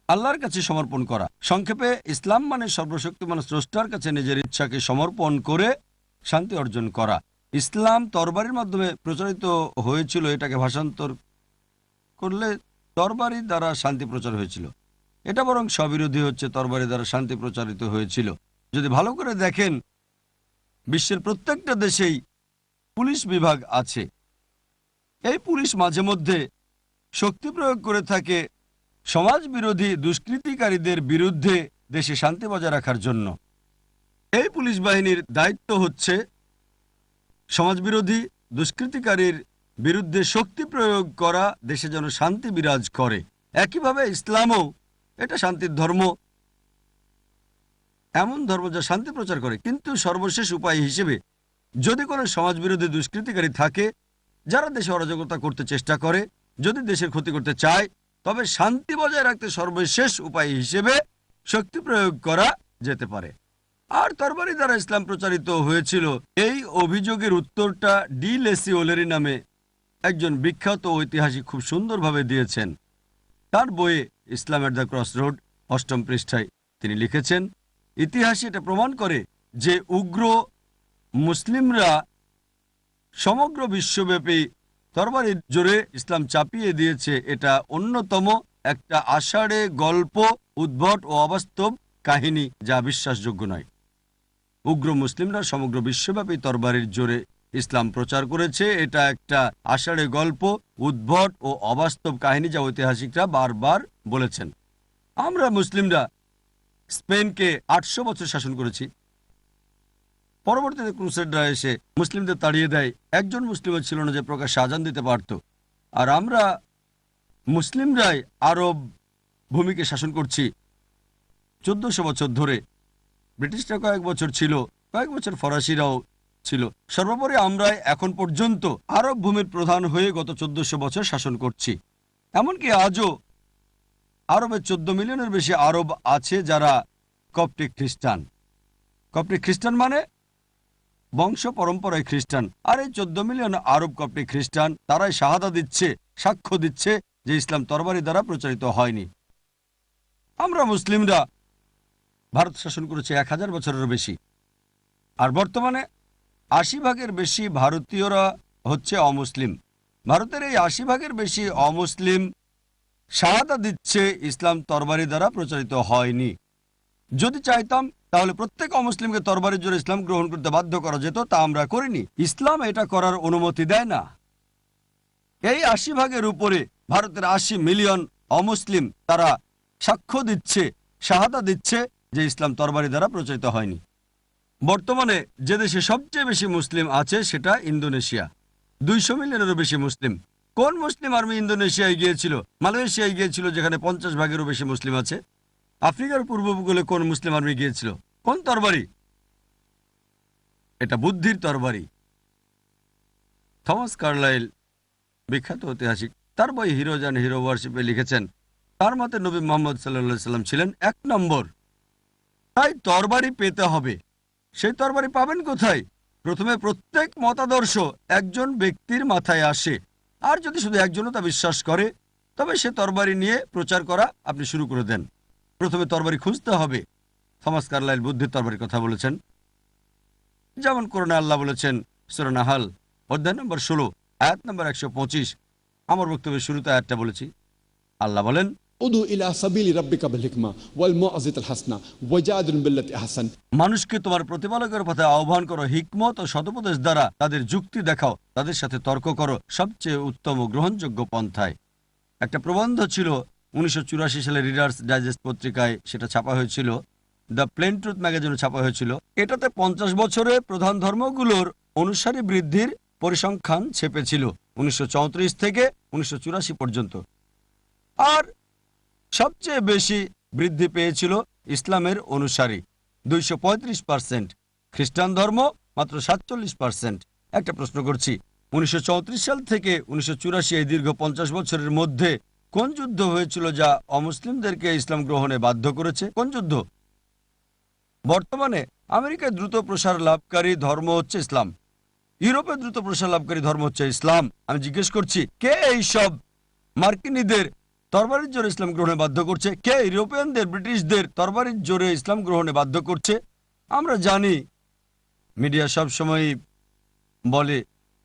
আল্লাহর কাছে সমর্পণ করা। সংক্ষেপে ইসলাম মানে সর্বশক্তিমান স্রষ্টার কাছে নিজের ইচ্ছাকে সমর্পণ করে শান্তি অর্জন করা। ইসলাম তরবারির মাধ্যমে প্রচারিত হয়েছিল, এটাকে ভাষান্তর করলে তরবারি দ্বারা শান্তি প্রচার হয়েছিল। এটা বরং স্ববিরোধী হচ্ছে, তরবারি দ্বারা শান্তি প্রচারিত হয়েছিল। যদি ভালো করে দেখেন, বিশ্বের প্রত্যেকটা দেশেই পুলিশ বিভাগ আছে। এই পুলিশ মাঝে মধ্যে শক্তি প্রয়োগ করে থাকে সমাজ বিরোধী দুষ্কৃতিকারীদের বিরুদ্ধে দেশে শান্তি বজায় রাখার জন্য। এই পুলিশ বাহিনীর দায়িত্ব হচ্ছে সমাজবিরোধী দুষ্কৃতিকারীর বিরুদ্ধে শক্তি প্রয়োগ করা, দেশে যেন শান্তি বিরাজ করে। একইভাবে ইসলামও এটা শান্তির ধর্ম, এমন ধর্ম যা শান্তি প্রচার করে। কিন্তু সর্বশেষ উপায় হিসেবে যদি কোনো সমাজবিরোধী দুষ্কৃতিকারী থাকে যারা দেশে অরাজকতা করতে চেষ্টা করে, যদি দেশের ক্ষতি করতে চায়, তবে শান্তি বজায় রাখতে সর্বশেষ উপায় হিসেবে শক্তি প্রয়োগ করা যেতে পারে। আর তরবারি দ্বারা ইসলাম প্রচারিত হয়েছিল, এই অভিযোগের উত্তরটা ডি লেসি ওলেরি নামে একজন বিখ্যাত ঐতিহাসিক খুব সুন্দরভাবে দিয়েছেন। তার বইয়ে ইসলাম এট দ্য ক্রস রোড ৮ম পৃষ্ঠায় তিনি লিখেছেন, ইতিহাসে এটা প্রমাণ করে যে উগ্র মুসলিমরা সমগ্র বিশ্বব্যাপী তরবারির জোরে ইসলাম চাপিয়ে দিয়েছে। এটা অন্যতম একটা আষাঢ়ে গল্প, উদ্ভট ও অবাস্তব কাহিনী, যা বিশ্বাসযোগ্য নয়। উগ্র মুসলিমরা সমগ্র বিশ্বব্যাপী তরবারির জোরে ইসলাম প্রচার করেছে। এটা একটা আষাঢ়ে গল্প, উদ্ভট ও অবাস্তব কাহিনী, যা ঐতিহাসিকরা বারবার বলেছেন। আমরা মুসলিমরা স্পেনকে ৮০০ বছর শাসন করেছি। পরবর্তীতে ক্রুসেডরা এসে মুসলিমদের তাড়িয়ে দেয়। একজন মুসলিমও ছিল না যে প্রকাশ্যে আজান দিতে পারত। আর আমরা মুসলিমরাই আরব ভূমিকে শাসন করছি ১৪০০ বছর ধরে। ব্রিটিশরা কয়েক বছর ছিল, কয়েক বছর ফরাসিরাও ছিল। সর্বোপরি আমরা এখন পর্যন্ত আরব ভূমির প্রধান হয়ে গত ১৪০০ বছর শাসন করছি। এমনকি আজও আরবে ১৪ মিলিয়নের বেশি আরব আছে যারা কপ্টিক খ্রিস্টান। কপ্টিক খ্রিস্টান মানে বংশ পরম্পরায় খ্রিস্টান। আর এই ১৪ মিলিয়ন আরব কপ্টিক খ্রিস্টান, তারাই শাহাদা দিচ্ছে, সাক্ষ্য দিচ্ছে যে ইসলাম তরবারি দ্বারা প্রচারিত হয়নি। আমরা মুসলিমরা ভারত শাসন করেছে ১০০০ বছরেরও বেশি। আর বর্তমানে ৮০% বেশি ভারতীয়রা হচ্ছে অমুসলিম। ভারতের এই ৮০% বেশি অমুসলিম শাহাদা দিচ্ছে ইসলাম তরবারি দ্বারা প্রচারিত হয়নি। যদি চাইতাম তাহলে প্রত্যেক অমুসলিমকে তরবারির জোরে ইসলাম গ্রহণ করতে বাধ্য করা যেত, তা আমরা করিনি। ইসলাম এটা করার অনুমতি দেয় না। এই ৮০% উপরে ভারতের ৮০ মিলিয়ন অমুসলিম, তারা সাক্ষ্য দিচ্ছে, শাহাদা দিচ্ছে যে ইসলাম তরবারি দ্বারা প্রচারিত হয়নি। বর্তমানে যে দেশে সবচেয়ে বেশি মুসলিম আছে সেটা ইন্দোনেশিয়া। ২০০ মিলিয়নেরও বেশি মুসলিম। কোন মুসলিম আর্মি ইন্দোনেশিয়ায় গিয়েছিল? মালয়েশিয়ায় গিয়েছিল, যেখানে ৫০%-এরও বেশি মুসলিম আছে। আফ্রিকার পূর্ব উপকূলে কোন মুসলিম আর্মি গিয়েছিল? কোন তরবারি? এটা বুদ্ধির তরবারি। থমাস কার্লাইল, বিখ্যাত ঐতিহাসিক, তার বই হিরোজ অ্যান্ড হিরো ওয়ারশিপে লিখেছেন, তার মতে নবী মুহাম্মদ সাল্লাল্লাহু আলাইহি সাল্লাম ছিলেন ১ নম্বর। তাই তরবারি পেতে হবে। সেই তরবারি পাবেন কোথায়? প্রথমে প্রত্যেক মতাদর্শ একজন ব্যক্তির মাথায় আসে, আর যদি শুধু একজনও তা বিশ্বাস করে, তবে সে তরবারি নিয়ে প্রচার করা আপনি শুরু করে দেন। প্রথমে তরবারি খুঁজতে হবে। থমাস কার্লাইল বুদ্ধির তরবারির কথা বলেছেন। যেমন কোরআনে আল্লাহ বলেছেন, সূরা নাহাল অধ্যায় নম্বর ১৬ আয়াত নম্বর ১২৫। আমার বক্তব্যের শুরুতে আয়াতটা বলেছি। আল্লাহ বলেন, উদু ইলা সাবিলি রাব্বিকা বিল হিকমা ওয়াল মুআযিতাল হাসানা ওয়াজাদিল বিল্লাতি আহসান। মানুষকে তোমার প্রতিপালকের পথে আহ্বান করো, হিকমত ও সদুপদেশ দ্বারা তাদের যুক্তি দেখাও, তাদের সাথে তর্ক করো সবচেয়ে উত্তম ও গ্রহণযোগ্য পন্থায়। একটা প্রবন্ধ ছিল ১৯৮৪ সালে রিডার্স ডাইজেস্ট পত্রিকায়, সেটা ছাপা হয়েছিল। দ্য প্লেন ট্রুথ ম্যাগাজিনে ছাপা হয়েছিল। এটাতে ৫০ বছরে প্রধান ধর্মগুলোর অনুসারী বৃদ্ধির পরিসংখ্যান ছেপেছিল 1934 থেকে 1984 পর্যন্ত। আর সবচেয়ে বেশি বৃদ্ধি পেয়েছিল ইসলামের অনুসারী 235%, খ্রিস্টান ধর্ম মাত্র 47%। একটা প্রশ্ন করছি, 1934 সাল থেকে 1984 এই দীর্ঘ 50 বছরের মধ্যে কোন যুদ্ধ হয়েছিল যা অমুসলিমদেরকে ইসলাম গ্রহণে বাধ্য করেছে? কোন যুদ্ধ? বর্তমানে আমেরিকায় দ্রুত প্রসার লাভকারী ধর্ম হচ্ছে ইসলাম, ইউরোপে দ্রুত প্রসার লাভকারী ধর্ম হচ্ছে ইসলাম। আমি জিজ্ঞেস করছি, কে এই সব মার্কিনীদের তরবারির জোরে ইসলাম গ্রহণে বাধ্য করছে? কে ইউরোপিয়ানদের, ব্রিটিশদের তরবারির জোরে ইসলাম গ্রহণে বাধ্য করছে? আমরা জানি মিডিয়া সব সময় বলে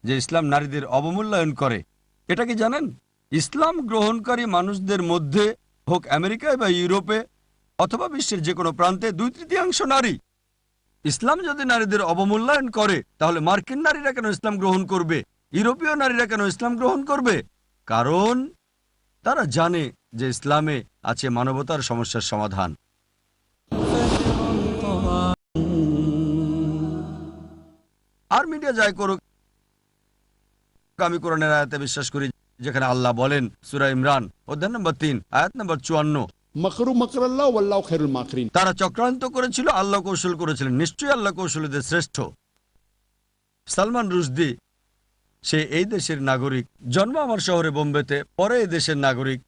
যে ইসলাম নারীদের অবমূল্যায়ন করে। এটা কি জানেন? ইসলাম গ্রহণকারী মানুষদের মধ্যে, হোক আমেরিকায় বা ইউরোপে অথবা বিশ্বের যে কোনো প্রান্তে, 2/3 নারী। ইসলাম যদি নারীদের অবমূল্যায়ন করে, তাহলে মার্কিন নারীরা কেন ইসলাম গ্রহণ করবে? ইউরোপীয় নারীরা কেন ইসলাম গ্রহণ করবে? কারণ তারা জানে যে ইসলামে আছে মানবতার সমস্যার সমাধান। আর মিডিয়া যাই করুক, আমি কোরআনের আয়াতে বিশ্বাস করি যেখানে আল্লাহ বলেন, সূরা ইমরান অধ্যায় নম্বর 3 আয়াত নম্বর 54, মকরু মকরাল্লাহ ওয়াল্লাহু খায়রুল মাকিরিন। তারা চক্রান্ত করেছিল, আল্লাহ কৌশল করেছিলেন, নিশ্চয়ই আল্লাহ কৌশলীদের শ্রেষ্ঠ। সালমান রুশদি, সে এই দেশের নাগরিক, জন্ম আমার শহরে বোম্বেতে, পরে এই দেশের নাগরিক।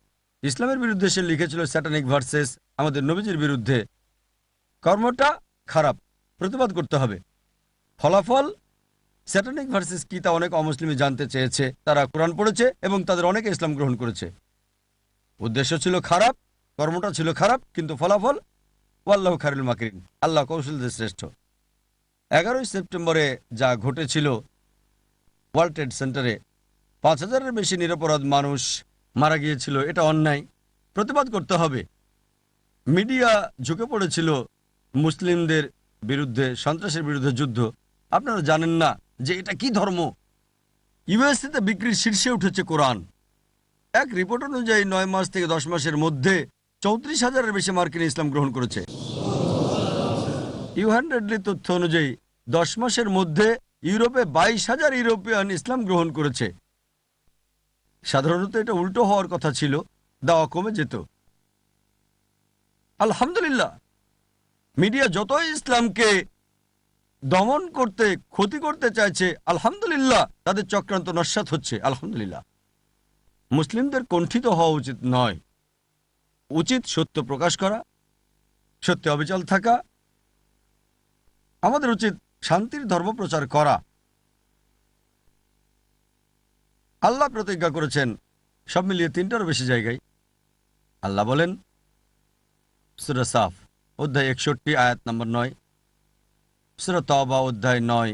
ইসলামের বিরুদ্ধে সে লিখেছিল স্যাটানিক ভার্সেস, আমাদের নবীজির বিরুদ্ধে। কর্মটা খারাপ, প্রতিবাদ করতে হবে। ফলাফল, স্যাটানিক ভার্সেস কি তা অনেক অমুসলিমই জানতে চেয়েছে। তারা কোরআন পড়েছে এবং তাদের অনেকে ইসলাম গ্রহণ করেছে। উদ্দেশ্য ছিল খারাপ, কর্মটা ছিল খারাপ, কিন্তু ফলাফল ওয়াল্লাহু খায়রুল মাকিরিন, আল্লাহ কৌশলদের শ্রেষ্ঠ। 11ই সেপ্টেম্বরে যা ঘটেছিল ওয়ার্ল্ড ট্রেড সেন্টারে, 5000-এর বেশি নিরপরাধ মানুষ মারা গিয়েছিল, এটা অন্যায়, প্রতিবাদ করতে হবে। মিডিয়া ঝুঁকে পড়েছিল মুসলিমদের বিরুদ্ধে, সন্ত্রাসের বিরুদ্ধে যুদ্ধ। আপনারা জানেন না যে এটা কি ধর্ম। ইউএসএতে বিক্রির শীর্ষে উঠেছে কোরআন। এক রিপোর্ট অনুযায়ী 9 মাস থেকে 10 মাসের মধ্যে 34,000-এর বেশি মার্কিন ইসলাম গ্রহণ করেছে। ইউ100 তথ্য অনুযায়ী 10 মাসের মধ্যে ইউরোপে 22,000 ইউরোপিয়ান ইসলাম গ্রহণ করেছে। সাধারণত এটা উল্টো হওয়ার কথা ছিল, দাওয়া কমে যেত। আলহামদুলিল্লাহ, মিডিয়া যতই ইসলামকে দমন করতে, ক্ষতি করতে চাইছে, আলহামদুলিল্লাহ তাদের চক্রান্ত নস্যাৎ হচ্ছে। আলহামদুলিল্লাহ, মুসলিমদের কণ্ঠিত হওয়া উচিত নয়, উচিত সত্য প্রকাশ করা, সত্যে অবিচল থাকা। আমাদের উচিত শান্তির ধর্ম প্রচার করা। আল্লাহ প্রতিজ্ঞা করেছেন সব মিলিয়ে 3টারও বেশি জায়গায়। আল্লাহ বলেন সূরা সাফ অধ্যায় 61 আয়াত নম্বর 9, সূরা তাওবা অধ্যায় 9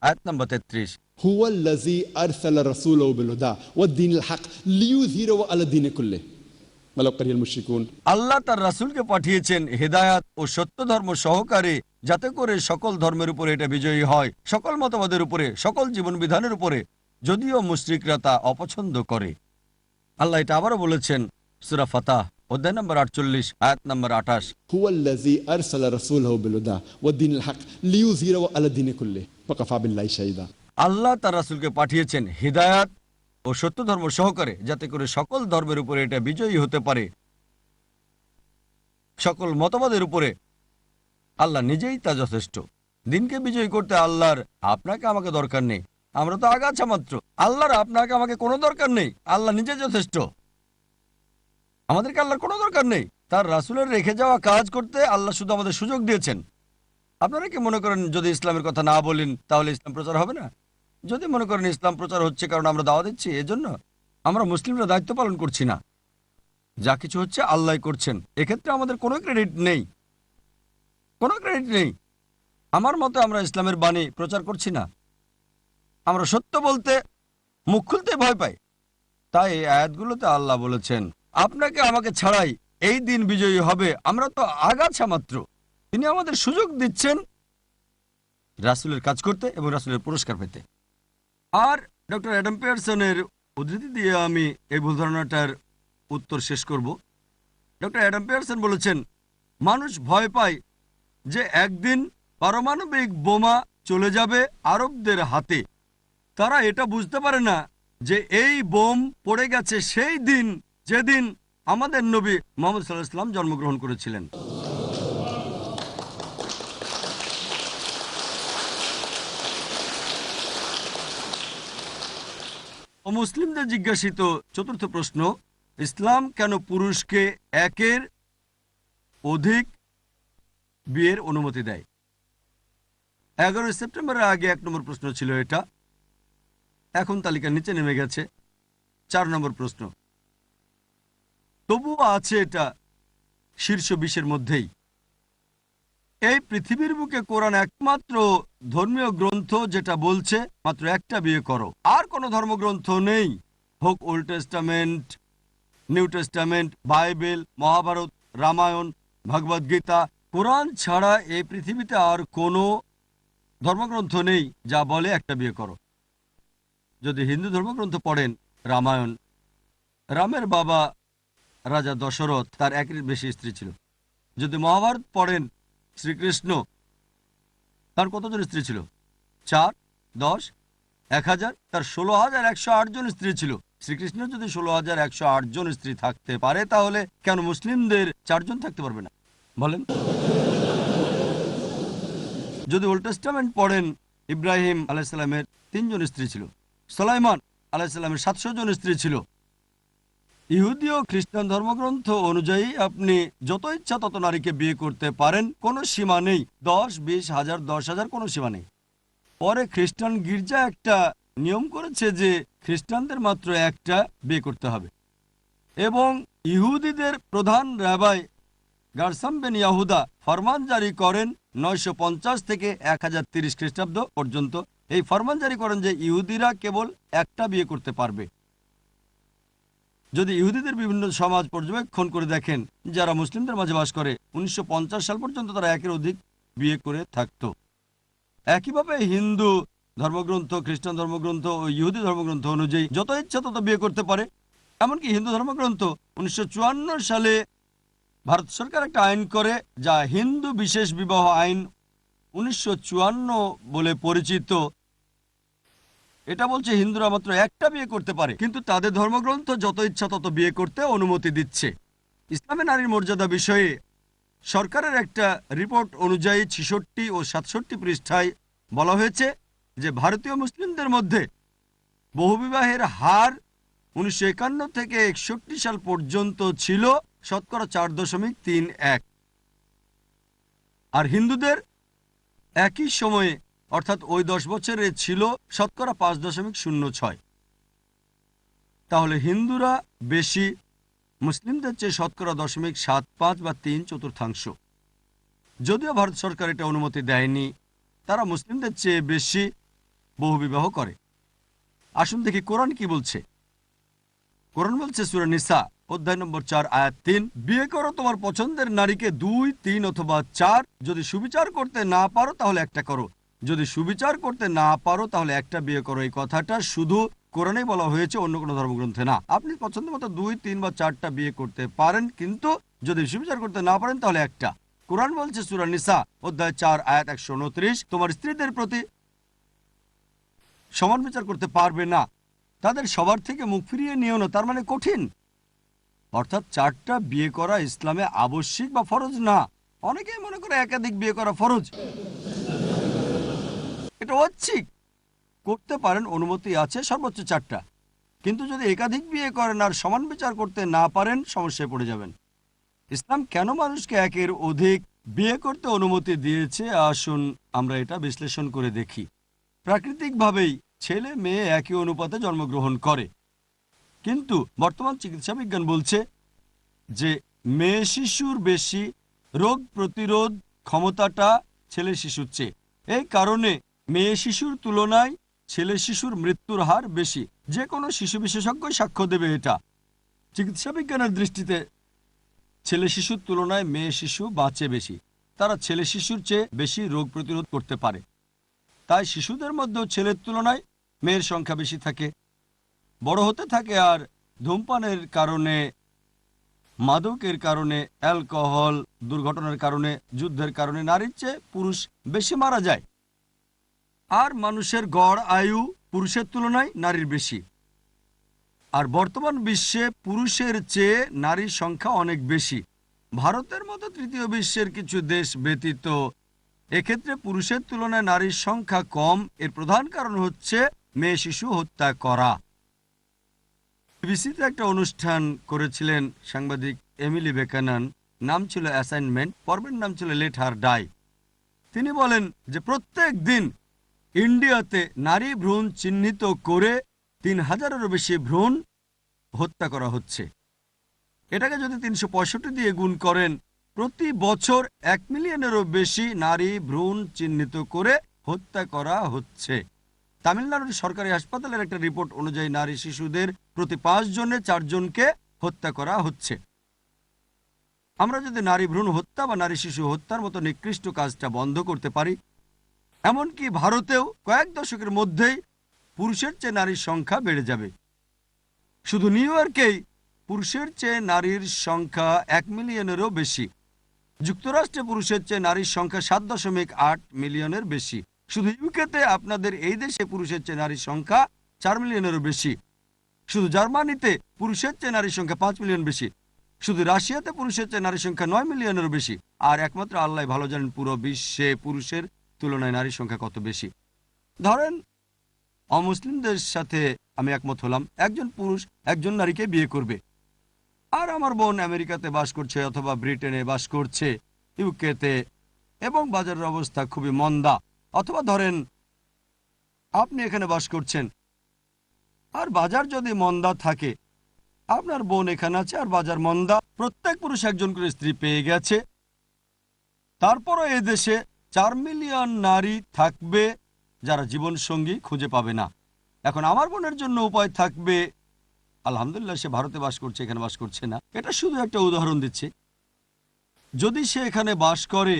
আয়াত নম্বর 33, হুয়াল্লাযী আরসালা রাসূলাহু বিল হুদা ওয়াদ-দীনিল হক লিইয়ুযহিরাহু আলা দীনি কুল্লিহি ওয়ালাউ কারিহাল মুশরিকুন। আল্লাহ তার রাসূলকে পাঠিয়েছেন হেদায়াত ও সত্য ধর্ম সহকারে, যাতে করে সকল ধর্মের উপরে এটা বিজয়ী হয়, সকল মতবাদের উপরে, সকল জীবন বিধানের উপরে, যদিও মুশরিকরা তা অপছন্দ করে। আল্লাহ এটা আবারও বলেছেন সূরা ফাতাহ অধ্যায় নম্বর 48 আয়াত নম্বর 28, হুয়াল্লাযী আরসালা রাসূলাহু বিল হুদা ওয়াদ-দীনিল হক লিইয়ুযহিরাহু আলা দীনি কুল্লিহি ওয়া কাফা বিল্লাহি শাহীদা। আল্লাহ তার রাসূলকে পাঠিয়েছেন হিদায়াত ও সত্য ধর্ম সহকারে, যাতে করে সকল ধর্মের উপরে এটা বিজয়ী হতে পারে, সকল মতবাদের উপরে। আল্লাহ নিজেই তা যথেষ্ট। দিনকে বিজয়ী করতে আল্লাহর আপনাকে আমাকে দরকার নেই, আমরা তো আগাছা মাত্র। আল্লাহর আপনাকে আমাকে কোনো দরকার নেই, আল্লাহ নিজে যথেষ্ট। আমাদেরকে আল্লাহর কোনো দরকার নেই। তার রাসূলের রেখে যাওয়া কাজ করতে আল্লাহ শুধু আমাদের সুযোগ দিয়েছেন। আপনারা কি মনে করেন যদি ইসলামের কথা না বলেন তাহলে ইসলাম প্রচার হবে না? যদি মনে করেন ইসলাম প্রচার হচ্ছে কারণ আমরা দাওয়া দিচ্ছি, এজন্য আমরা মুসলিমরা দায়িত্ব পালন করছি না। যা কিছু হচ্ছে আল্লাহ করছেন, এক্ষেত্রে আমাদের কোনো ক্রেডিট নেই, কোনো ক্রেডিট নেই। আমার মতে আমরা ইসলামের বাণী প্রচার করছি না, আমরা সত্য বলতে মুখ খুলতে ভয় পাই। তাই এই আয়াতগুলোতে আল্লাহ বলেছেন আপনাকে আমাকে ছাড়াই এই দিন বিজয়ী হবে, আমরা তো আগাছা মাত্র। তিনি আমাদের সুযোগ দিচ্ছেন রাসূলের কাজ করতে এবং রাসূলের পুরস্কার পেতে। আর ডক্টর অ্যাডাম পিয়ারসনের উদ্ধৃতি দিয়ে আমি এই ভুল ধারণাটার উত্তর শেষ করব। ডক্টর অ্যাডাম পিয়ারসন বলেছেন মানুষ ভয় পায় যে একদিন পারমাণবিক বোমা চলে যাবে আরবদের হাতে, তারা এটা বুঝতে পারে না যে এই বোম পড়ে গেছে সেই দিন যেদিন আমাদের নবী মুহাম্মদ সাল্লাল্লাহু আলাইহি ওয়াসাল্লাম জন্মগ্রহণ করেছিলেন। অমুসলিমদের জিজ্ঞাসিত চতুর্থ প্রশ্ন, ইসলাম কেন পুরুষকে একের অধিক বিয়ের অনুমতি দেয়? 11 সেপ্টেম্বরের আগে 1 নম্বর প্রশ্ন ছিল এটা, এখন তালিকার নিচে নেমে গেছে 4 নম্বর প্রশ্ন। তবুও আছে এটা শীর্ষ 20-এর মধ্যেই। এই পৃথিবীর বুকে কোরআন একমাত্র ধর্মীয় গ্রন্থ যেটা বলছে মাত্র একটা বিয়ে করো, আর কোনো ধর্মগ্রন্থ নেই, হোক Old Testament, New Testament, Bible, Mahabharata, Ramayana, Bhagavad Gita, Quran ছাড়া এই পৃথিবীতে আর কোনো ধর্মগ্রন্থ নেই যা বলে একটা বিয়ে করো। যদি হিন্দু ধর্মগ্রন্থ পড়েন রামায়ণ, রামের বাবা রাজা দশরথ, তার একের বেশি স্ত্রী ছিল। যদি মহাভারত পড়েন শ্রীকৃষ্ণ, তার কতজন স্ত্রী ছিল? 4, 10, 1000, তার 16,108 জন স্ত্রী ছিল। শ্রীকৃষ্ণের যদি 16,108 জন স্ত্রী থাকতে পারে, তাহলে কেন মুসলিমদের 4 জন থাকতে পারবে না বলেন? যদি ওল্ড টেস্টামেন্ট পড়েন, ইব্রাহিম আলাইহিসসালামের 3 জন স্ত্রী ছিল, সুলাইমান আলাইহিসসালামের 700 জন স্ত্রী ছিল। ইহুদি ও খ্রিস্টান ধর্মগ্রন্থ অনুযায়ী আপনি যত ইচ্ছা তত নারীকে বিয়ে করতে পারেন, কোনো সীমা নেই। 10, 20, 1000, 10,000 কোনো সীমা নেই। পরে খ্রিস্টান গির্জা একটা নিয়ম করেছে যে খ্রিস্টানদের মাত্র একটা বিয়ে করতে হবে, এবং ইহুদিদের প্রধান রাবাই গারসাম বেন ইয়াহুদা ফরমান জারি করেন 950 থেকে 1030 খ্রিস্টাব্দ পর্যন্ত। এই ফরমান জারি করেন যে ইহুদিরা কেবল একটা বিয়ে করতে পারবে। যদি ইহুদিদের বিভিন্ন সমাজ পর্যবেক্ষণ করে দেখেন, যারা মুসলিমদের মাঝে বাস করে, 1950 সাল পর্যন্ত তারা একের অধিক বিয়ে করে থাকত। একইভাবে হিন্দু ধর্মগ্রন্থ, খ্রিস্টান ধর্মগ্রন্থ ও ইহুদি ধর্মগ্রন্থ অনুযায়ী যত ইচ্ছা তত বিয়ে করতে পারে। এমনকি হিন্দু ধর্মগ্রন্থ 1954 সালে ভারত সরকার একটা আইন করে, যা হিন্দু বিশেষ বিবাহ আইন 1954 বলে পরিচিত। এটা বলছে হিন্দুরা মাত্র একটা বিয়ে করতে পারে, কিন্তু তাদের ধর্মগ্রন্থ যত ইচ্ছা তত বিয়ে করতে অনুমতি দিচ্ছে। ইসলামে নারীর মর্যাদা বিষয়ে সরকারের একটা রিপোর্ট অনুযায়ী 66 ও 67 পৃষ্ঠায় বলা হয়েছে যে ভারতীয় মুসলিমদের মধ্যে বহুবিবাহের হার 1951 থেকে 61 সাল পর্যন্ত ছিল 4.31%, আর হিন্দুদের একই সময়ে অর্থাৎ ওই 10 বছরে ছিল 5.06%। তাহলে হিন্দুরা বেশি মুসলিমদের চেয়ে 0.75 বা 3/4। যদিও ভারত সরকার এটা অনুমতি দেয়নি, তারা মুসলিমদের চেয়ে বেশি বহুবিবাহ করে। আসুন দেখি কোরআন কি বলছে। কোরআন বলছে সূরা নিসা অধ্যায় নম্বর 4 আয়াত 3, বিয়ে করো তোমার পছন্দের নারীকে 2, 3 অথবা 4। যদি সুবিচার করতে না পারো তাহলে একটা করো। যদি সুবিচার করতে না পারো তাহলে একটা বিয়ে করো। এই কথাটা শুধু কোরআনেই বলা হয়েছে, অন্য কোনো ধর্মগ্রন্থে না। আপনি পছন্দ মতো 2, 3 বা 4টা বিয়ে করতে পারেন, কিন্তু যদি সুবিচার করতে না পারেন তাহলে একটা। কোরআন বলছে সূরা নিসা অধ্যায় 4 আয়াত 129, তোমার স্ত্রীদের প্রতি সমান বিচার করতে পারবে না, তাদের সবার থেকে মুখ ফিরিয়ে নিও না। তার মানে কঠিন, অর্থাৎ 4টা বিয়ে করা ইসলামে আবশ্যিক বা ফরজ না। অনেকেই মনে করে একাধিক বিয়ে করা ফরজ। এটা ঐচ্ছিক, করতে পারেন, অনুমতি আছে সর্বোচ্চ 4টা। কিন্তু যদি একাধিক বিয়ে করেন আর সমান বিচার করতে না পারেন, সমস্যায় পড়ে যাবেন। ইসলাম কেন মানুষকে একের অধিক বিয়ে করতে অনুমতি দিয়েছে, আসুন আমরা এটা বিশ্লেষণ করে দেখি। প্রাকৃতিকভাবেই ছেলে মেয়ে একই অনুপাতে জন্মগ্রহণ করে, কিন্তু বর্তমান চিকিৎসা বিজ্ঞান বলছে যে মেয়ে শিশুর বেশি রোগ প্রতিরোধ ক্ষমতাটা ছেলে শিশুর চেয়ে। এই কারণে মেয়ে শিশুর তুলনায় ছেলে শিশুর মৃত্যুর হার বেশি। যে কোনো শিশু বিশেষজ্ঞই সাক্ষ্য দেবে এটা। চিকিৎসা বিজ্ঞানের দৃষ্টিতে ছেলে শিশুর তুলনায় মেয়ে শিশু বাঁচে বেশি। তারা ছেলে শিশুর চেয়ে বেশি রোগ প্রতিরোধ করতে পারে। তাই শিশুদের মধ্যেও ছেলের তুলনায় মেয়ের সংখ্যা বেশি থাকে, বড় হতে থাকে। আর ধূমপানের কারণে, মাদকের কারণে, অ্যালকোহল, দুর্ঘটনার কারণে, যুদ্ধের কারণে নারীর চেয়ে পুরুষ বেশি মারা যায়। আর মানুষের গড় আয়ু পুরুষের তুলনায় নারীর বেশি। আর বর্তমান বিশ্বে পুরুষের চেয়ে নারীর সংখ্যা অনেক বেশি। ভারতের মতো তৃতীয় বিশ্বের কিছু দেশ ব্যতীত এক্ষেত্রে পুরুষের তুলনায় নারীর সংখ্যা কম। এর প্রধান কারণ হচ্ছে মেয়ে শিশু হত্যা করা। বিবিসিতে একটা অনুষ্ঠান করেছিলেন সাংবাদিক এমিলি বেকানান, নাম ছিল অ্যাসাইনমেন্ট, পর্বের নাম ছিল লেট হার ডাই। তিনি বলেন যে প্রত্যেক দিন ইন্ডিয়াতে নারী ভ্রূণ চিহ্নিত করে ৩,০০০-এরও বেশি ভ্রূণ হত্যা করা হচ্ছে। এটাকে যদি ৩৬৫ দিয়ে গুণ করেন, প্রতি বছর ১ মিলিয়নেরও বেশি নারী ভ্রূণ চিহ্নিত করে হত্যা করা হচ্ছে। তামিলনাড়ুর সরকারি হাসপাতালের একটা রিপোর্ট অনুযায়ী নারী শিশুদের প্রতি ৫ জনে ৪ জনকে হত্যা করা হচ্ছে। আমরা যদি নারী ভ্রূণ হত্যা বা নারী শিশু হত্যার মতো নিকৃষ্ট কাজটা বন্ধ করতে পারি, এমনকি ভারতেও কয়েক দশকের মধ্যেই পুরুষের চেয়ে নারীর সংখ্যা বেড়ে যাবে। শুধু নিউ ইয়র্কেই পুরুষের চেয়ে নারীর সংখ্যা ১ মিলিয়নেরও বেশি। যুক্তরাষ্ট্রে পুরুষের চেয়ে নারীর সংখ্যা ৭.৮ মিলিয়নের বেশি। শুধু ইউকেতে, আপনাদের এই দেশে পুরুষের চেয়ে নারীর সংখ্যা ৪ মিলিয়নেরও বেশি। শুধু জার্মানিতে পুরুষের চেয়ে নারীর সংখ্যা ৫ মিলিয়ন বেশি। শুধু রাশিয়াতে পুরুষের চেয়ে নারীর সংখ্যা ৯ মিলিয়নেরও বেশি। আর একমাত্র আল্লাহ ভালো জানেন পুরো বিশ্বে পুরুষের তুলনায় নারীর সংখ্যা কত বেশি। ধরেন অমুসলিমদের সাথে আমি একমত হলাম, একজন পুরুষ একজন নারীকে বিয়ে করবে, আর আমার বোন আমেরিকাতে বাস করছে অথবা ব্রিটেনে বাস করছে, ইউকেতে, এবং বাজারের অবস্থা খুবই মন্দা। অথবা ধরেন আপনি এখানে বাস করছেন, আর বাজার যদি মন্দা থাকে, আপনার বোন এখানে আছে আর বাজার মন্দা, প্রত্যেক পুরুষ একজন করে স্ত্রী পেয়ে গেছে, তারপরও এই দেশে ৪ মিলিয়ন নারী থাকবে যারা জীবনসঙ্গী খুঁজে পাবে না। এখন আমার বোনের জন্য উপায় থাকবে, আলহামদুলিল্লাহ সে ভারতে বাস করছে, এখানে বাস করছে না, এটা শুধু একটা উদাহরণ দিচ্ছি। যদি সে এখানে বাস করে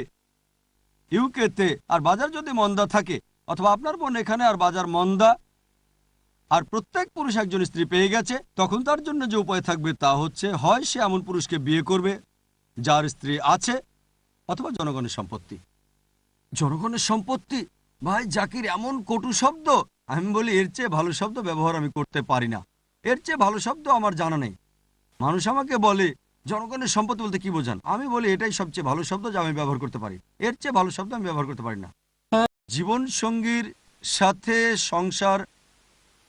ইউকেতে আর বাজার যদি মন্দা থাকে, অথবা আপনার বোন এখানে আর বাজার মন্দা, আর প্রত্যেক পুরুষ একজন স্ত্রী পেয়ে গেছে, তখন তার জন্য যে উপায় থাকবে তা হচ্ছে হয় সে এমন পুরুষকে বিয়ে করবে যার স্ত্রী আছে, অথবা জনগণের সম্পত্তি। জনগণের সম্পত্তি, ভাই জাকির, এমন কটু শব্দ! আমি বলি এর চেয়ে ভালো শব্দ ব্যবহার আমি করতে পারি না, এর চেয়ে ভালো শব্দ আমার জানা নেই। মানুষ আমাকে বলে জনগণের সম্পত্তি বলতে কি বোঝান, আমি বলি এটাই সবচেয়ে ভালো শব্দ যা আমি ব্যবহার করতে পারি, এর চেয়ে ভালো শব্দ আমি ব্যবহার করতে পারি না। জীবন সঙ্গীর সাথে সংসার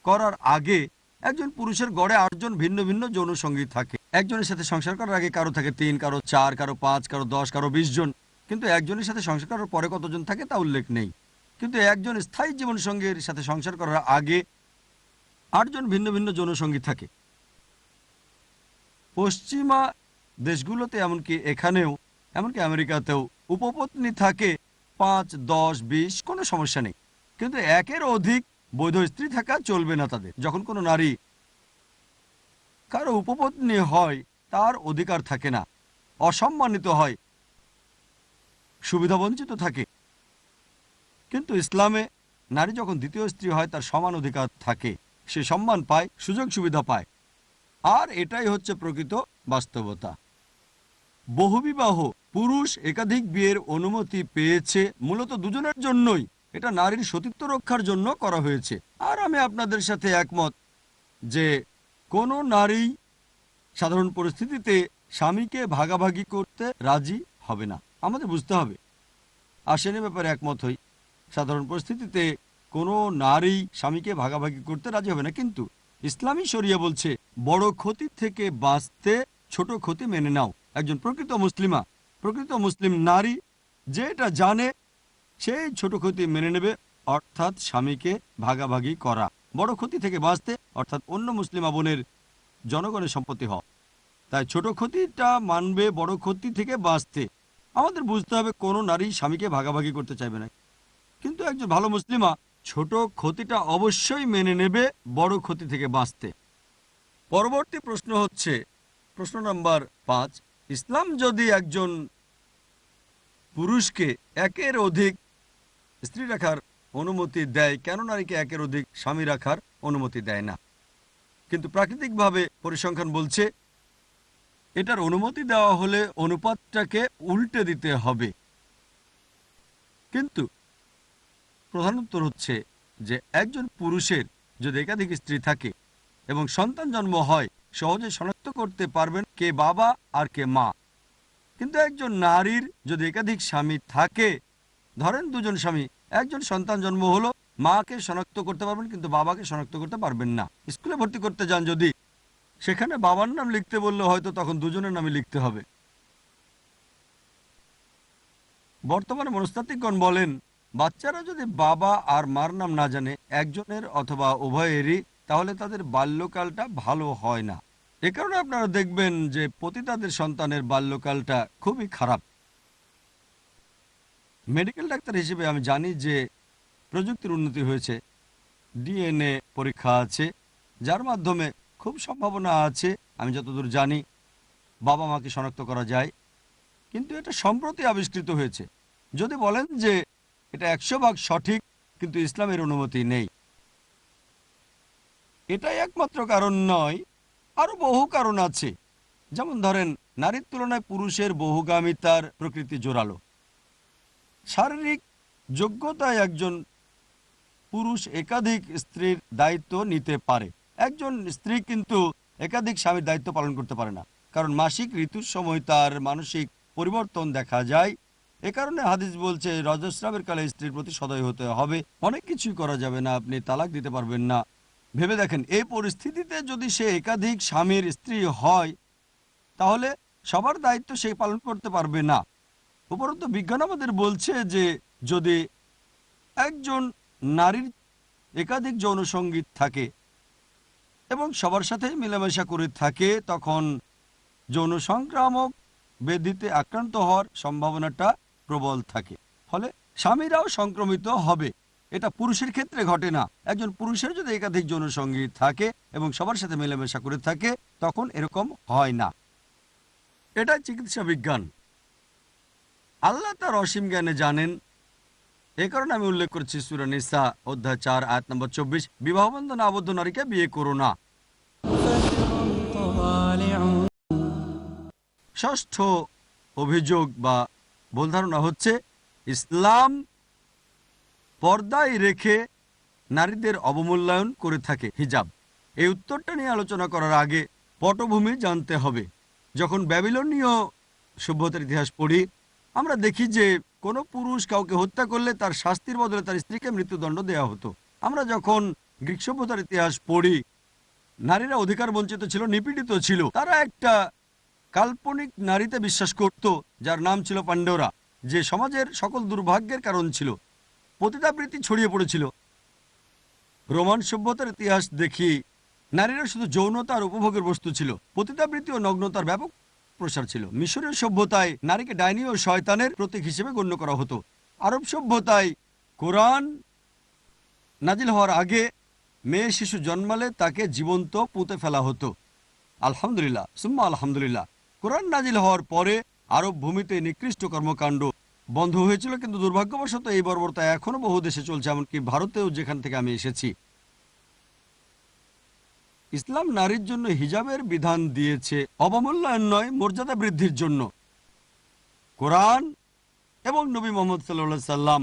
করার আগে একজন পুরুষের গড়ে ৮ জন ভিন্ন ভিন্ন যৌন সঙ্গী থাকে। একজনের সাথে সংসার করার আগে কারো থাকে ৩, কারো ৪, কারো ৫, কারো ১০, কারো ২০ জন। কিন্তু একজনের সাথে সংসার করার পরে কতজন থাকে তা উল্লেখ নেই। কিন্তু একজন স্থায়ী জীবন সঙ্গীর সাথে সংসার করার আগে ৮ জন ভিন্ন ভিন্ন যৌন সঙ্গী থাকে। পশ্চিমা দেশগুলোতে, এমনকি এখানেও, এমনকি আমেরিকাতেও উপপত্নী থাকে ৫, ১০, ২০, কোনো সমস্যা নেই। কিন্তু একের অধিক বৈধ স্ত্রী থাকা চলবে না তাদের। যখন কোনো নারী কারো উপপত্নী হয়, তার অধিকার থাকে না, অসম্মানিত হয়, সুবিধাবঞ্চিত থাকে। কিন্তু ইসলামে নারী যখন দ্বিতীয় স্ত্রী হয় তার সমান অধিকার থাকে, সে সম্মান পায়, সুযোগ সুবিধা পায়। আর এটাই হচ্ছে প্রকৃত বাস্তবতা। বহুবিবাহ, পুরুষ একাধিক বিয়ের অনুমতি পেয়েছে মূলত দুজনের জন্যই। এটা নারীর সতীত্ব রক্ষার জন্য করা হয়েছে। আর আমি আপনাদের সাথে একমত যে কোনো নারী সাধারণ পরিস্থিতিতে স্বামীকে ভাগাভাগি করতে রাজি হবে না। আমাদের বুঝতে হবে, আসেন ব্যাপারে একমত হই, সাধারণ পরিস্থিতিতে কোনো নারী স্বামীকে ভাগাভাগি করতে রাজি হবে না। কিন্তু ইসলামী শরিয়া বলছে বড় ক্ষতি থেকে বাঁচতে ছোট ক্ষতি মেনে নাও। একজন প্রকৃত মুসলিমা, প্রকৃত মুসলিম নারী যে এটা জানে, সেই ছোট ক্ষতি মেনে নেবে, অর্থাৎ স্বামীকে ভাগাভাগি করা। বড় ক্ষতি থেকে বাঁচতে, অর্থাৎ অন্য মুসলিমা বোনের জনগণের সম্পত্তি হওয়া। তাই ছোট ক্ষতিটা মানবে বড় ক্ষতি থেকে বাঁচতে। আমাদের বুঝতে হবে কোনো নারী স্বামীকে ভাগাভাগি করতে চাইবে না। কিন্তু একজন ভালো মুসলিমা ছোট ক্ষতিটা অবশ্যই মেনে নেবে বড় ক্ষতি থেকে বাঁচতে। পরবর্তী প্রশ্ন হচ্ছে প্রশ্ন নাম্বার ৫। ইসলাম যদি একজন পুরুষকে একের অধিক স্ত্রী রাখার অনুমতি দেয়, কেন নারীকে একের অধিক স্বামী রাখার অনুমতি দেয় না? কিন্তু প্রাকৃতিকভাবে পরিসংখ্যান বলছে এটার অনুমতি দেওয়া হলে অনুপাতটাকে উল্টে দিতে হবে। কিন্তু প্রধান উত্তর হচ্ছে যে একজন পুরুষের যদি একাধিক স্ত্রী থাকে এবং সন্তান জন্ম হয়, সহজে শনাক্ত করতে পারবেন কে বাবা আর কে মা। কিন্তু একজন নারীর যদি একাধিক স্বামী থাকে, ধরেন দুজন স্বামী, একজন সন্তান জন্ম হলো, মাকে শনাক্ত করতে পারবেন কিন্তু বাবাকে শনাক্ত করতে পারবেন না। স্কুলে ভর্তি করতে যান যদি, সেখানে বাবার নাম লিখতে বললে হয়তো তখন দুজনের নামে লিখতে হবে। বর্তমানে মনস্তাত্ত্বিকগণ বলেন বাচ্চারা যদি বাবা আর মার নাম না জানে, একজনের অথবা উভয়েরই, তাহলে তাদের বাল্যকালটা ভালো হয় না। এ কারণে আপনারা দেখবেন যে পতিতাদের সন্তানের বাল্যকালটা খুবই খারাপ। মেডিকেল ডাক্তার হিসেবে আমি জানি যে প্রযুক্তির উন্নতি হয়েছে, ডিএনএ পরীক্ষা আছে, যার মাধ্যমে খুব সম্ভাবনা আছে, আমি যতদূর জানি, বাবা মাকে শনাক্ত করা যায়। কিন্তু এটা সম্প্রতি আবিষ্কৃত হয়েছে। যদি বলেন যে এটা 100% সঠিক, কিন্তু ইসলামের অনুমতি নেই। এটাই একমাত্র কারণ নয়, আরো বহু কারণ আছে। যেমন ধরেন, নারীর তুলনায় পুরুষের বহুগামিতার প্রকৃতি জোরালো। শারীরিক যোগ্যতায় একজন পুরুষ একাধিক স্ত্রীর দায়িত্ব নিতে পারে। একজন স্ত্রী কিন্তু একাধিক স্বামীর দায়িত্ব পালন করতে পারে না, কারণ মাসিক ঋতুর সময় তার মানসিক পরিবর্তন দেখা যায়। এ কারণে হাদিস বলছে রজস্রাবের কালে স্ত্রীর প্রতি সদয় হতে হবে। অনেক কিছুই করা যাবে না, আপনি তালাক দিতে পারবেন না। ভেবে দেখেন, এই পরিস্থিতিতে যদি সে একাধিক স্বামীর স্ত্রী হয়, তাহলে সবার দায়িত্ব সে পালন করতে পারবে না। উপরন্তু বিজ্ঞান আমাদের বলছে যে যদি একজন নারীর একাধিক যৌন সঙ্গীত থাকে এবং সবার সাথে মেলামেশা করে থাকে, তখন যৌন সংক্রামক ব্যাধিতে আক্রান্ত হওয়ার সম্ভাবনাটা প্রবল থাকে। ফলে স্বামীরাও সংক্রমিত হবে। এটা পুরুষের ক্ষেত্রে ঘটে না। একজন পুরুষের যদি একাধিক যৌন সঙ্গী থাকে এবং সবার সাথে মেলামেশা করে থাকে, তখন এরকম হয় না। এটা চিকিৎসা বিজ্ঞান। আল্লাহ তার অসীম জ্ঞানে জানেন। এ কারণে আমি উল্লেখ করছি সূরা নিসা অধ্যায় 4 আয়াত নম্বর 24, বিবাহ বন্ধনে আবদ্ধ নারীকে বিয়ে করো না। ষষ্ঠ অভিযোগ বা ভুল ধারণা হচ্ছে ইসলাম পর্দায় রেখে নারীদের অবমূল্যায়ন করে থাকে, হিজাব। এই উত্তরটা নিয়ে আলোচনা করার আগে পটভূমি জানতে হবে। যখন ব্যাবিলনীয় সভ্যতার ইতিহাস পড়ি, আমরা দেখি যে কোনো পুরুষ কাউকে হত্যা করলে তার শাস্তির বদলে তার স্ত্রীকে মৃত্যুদণ্ড দেওয়া হতো। আমরা যখন গ্রিক সভ্যতার ইতিহাস পড়ি, নারীরা অধিকার বঞ্চিত ছিল, নিপীড়িত ছিল। তারা একটা কাল্পনিক নারীতে বিশ্বাস করত, যার নাম ছিল পান্ডোরা, যে সমাজের সকল দুর্ভাগ্যের কারণ ছিল। পতিতাবৃত্তি ছড়িয়ে পড়েছিল। রোমান সভ্যতার ইতিহাস দেখি, নারীরা শুধু যৌনতা আর উপভোগের বস্তু ছিল। পতিতাবৃত্তি ও নগ্নতার ব্যাপক প্রসার ছিল। মিশরীয় সভ্যতায় নারীকে ডাইনি ও শয়তানের প্রতীক হিসেবে গণ্য করা হতো। আরব সভ্যতায় কোরআন নাজিল হওয়ার আগে মেয়ে শিশু জন্মালে তাকে জীবন্ত পুঁতে ফেলা হতো। আলহামদুলিল্লাহ সুম্মা আলহামদুলিল্লাহ, কোরআন নাজিল হওয়ার পরে আরব ভূমিতে নিকৃষ্ট কর্মকাণ্ড বন্ধ হয়েছিল, কিন্তু দুর্ভাগ্যবশত এই বর্বরতা এখনো বহু দেশে চলছে, এমনকি ভারতেও, যেখান থেকে আমি এসেছি। ইসলাম নারীর জন্য হিজাবের বিধান দিয়েছে অবমূল্যায়ন নয়, মর্যাদা বৃদ্ধির জন্য। কোরআন এবং নবী মুহাম্মদ সাল্লাল্লাহু আলাইহি সাল্লাম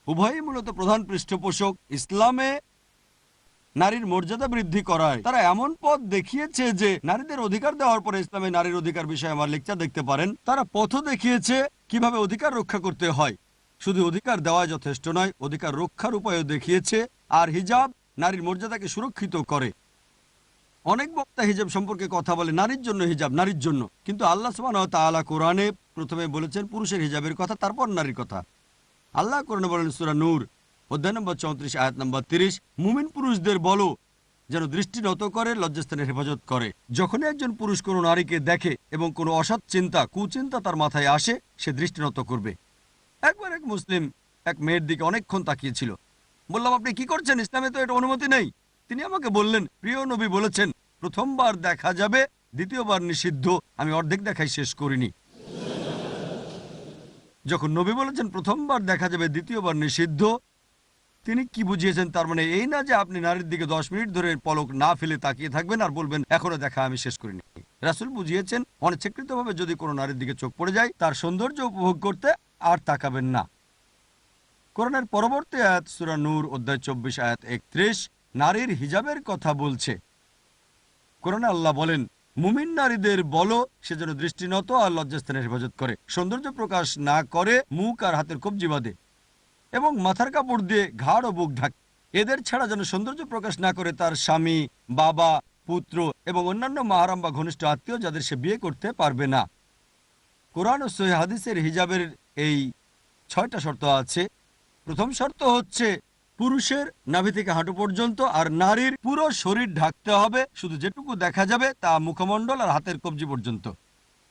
উভয়ই মূলত প্রধান পৃষ্ঠপোষক ইসলামে নারীর মর্যাদা বৃদ্ধি করায়। তারা এমন পথ দেখিয়েছে যে নারীদের অধিকার দেওয়ার পরে, ইসলামে নারীর অধিকার বিষয়ে আমার লেকচার দেখতে পারেন, তারা পথও দেখিয়েছে কিভাবে অধিকার রক্ষা করতে হয়। শুধু অধিকার দেওয়া যথেষ্ট নয়, অধিকার রক্ষার উপায়ও দেখিয়েছে। আর হিজাব নারীর মর্যাদাকে সুরক্ষিত করে। অনেক বক্তা হিজাব সম্পর্কে কথা বলে, নারীর জন্য হিজাব, নারীর জন্য। কিন্তু আল্লাহ সুবহানাহু ওয়া তাআলা কোরআনে প্রথমে বলেছেন পুরুষের হিজাবের কথা, তারপর নারীর কথা। আল্লাহ কোরআনে বলেন সূরা নূর অধ্যায় নম্বর 34 আয়াত নম্বর 30, মুমিন পুরুষদের বলো যেন দৃষ্টি নত করে, লজ্জাস্থানের হেফাজত করে। যখনই একজন পুরুষ কোনো নারীকে দেখে এবং কোনো অসৎ চিন্তা, কুচিন্তা তার মাথায় আসে, সে দৃষ্টি নত করবে। একবার এক মুসলিম এক মেয়ের দিকে অনেকক্ষণ তাকিয়েছিল। বললাম, আপনি কি করছেন? ইসলামে তো এটা অনুমতি নেই। তিনি আমাকে বললেন, প্রিয় নবী বলেছেন প্রথমবার দেখা যাবে, দ্বিতীয়বার নিষিদ্ধ। আমি অর্ধেক দেখাই শেষ করিনি। যখন নবী বলেছেন প্রথমবার দেখা যাবে, দ্বিতীয়বার নিষিদ্ধ, তিনি কি বুঝিয়েছেন? তার মানে এই না যে আপনি নারীর দিকে 10 মিনিট ধরে পলক না ফেলে তাকিয়ে থাকবেন আর বলবেন এখনো দেখা আমি শেষ করিনি। রাসূল বুঝিয়েছেন অনিচ্ছাকৃতভাবে যদি কোনো নারীর দিকে চোখ পড়ে যায়, তার সৌন্দর্য উপভোগ করতে আর তাকাবেন না। কোরআনের পরবর্তী আয়াত সূরা নূর অধ্যায় 24 আয়াত 31, নারীর হিজাবের কথা বলছে। কোরআনে আল্লাহ বলেন, মুমিন নারীদের বলো সে যেন দৃষ্টিনত আর লজ্জাস্থানের হেফাজত করে, সৌন্দর্য প্রকাশ না করে, মুখ আর হাতের কবজি বাঁধে এবং মাথার কাপড় দিয়ে ঘাড় ও বুক ঢাকে। এদের ছাড়া যেন সৌন্দর্য প্রকাশ না করে তার স্বামী, বাবা, পুত্র এবং অন্যান্য মাহারাম বা ঘনিষ্ঠ আত্মীয় যাদের সে বিয়ে করতে পারবে না। কোরআন ও সহিহ হাদিসের হিজাবের এই 6টা শর্ত আছে। প্রথম শর্ত হচ্ছে পুরুষের নাভি থেকে হাঁটু পর্যন্ত, আর নারীর পুরো শরীর ঢাকতে হবে, শুধু যেটুকু দেখা যাবে তা মুখমণ্ডল আর হাতের কবজি পর্যন্ত।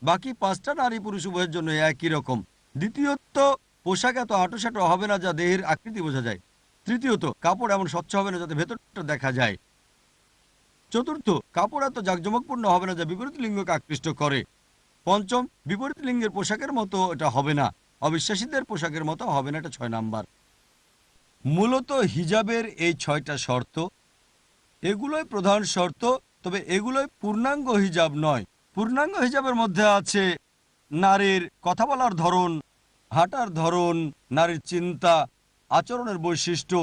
বাকি 5টা নারী পুরুষ উভয়ের জন্য একই রকম। দ্বিতীয়ত, পোশাক এত আঁটোসাঁটো হবে না যা দেহের আকৃতি বোঝা যায়। তৃতীয়ত, কাপড় এমন স্বচ্ছ হবে না যাতে ভেতরটা দেখা যায়। চতুর্থ, কাপড় এত জাঁকজমকপূর্ণ হবে না যা বিপরীত লিঙ্গকে আকৃষ্ট করে। পঞ্চম, বিপরীত লিঙ্গের পোশাকের মতো এটা হবে না, অবিশ্বাসীদের পোশাকের মতো হবে না। এটা 6 নাম্বার। মূলত হিজাবের এই 6টা শর্ত, এগুলোই প্রধান শর্ত, তবে এগুলোই পূর্ণাঙ্গ হিজাব নয়। পূর্ণাঙ্গ হিজাবের মধ্যে আছে নারীর কথা বলার ধরন, হাঁটার ধরন, নারীর চিন্তা, আচরণের বৈশিষ্ট্য,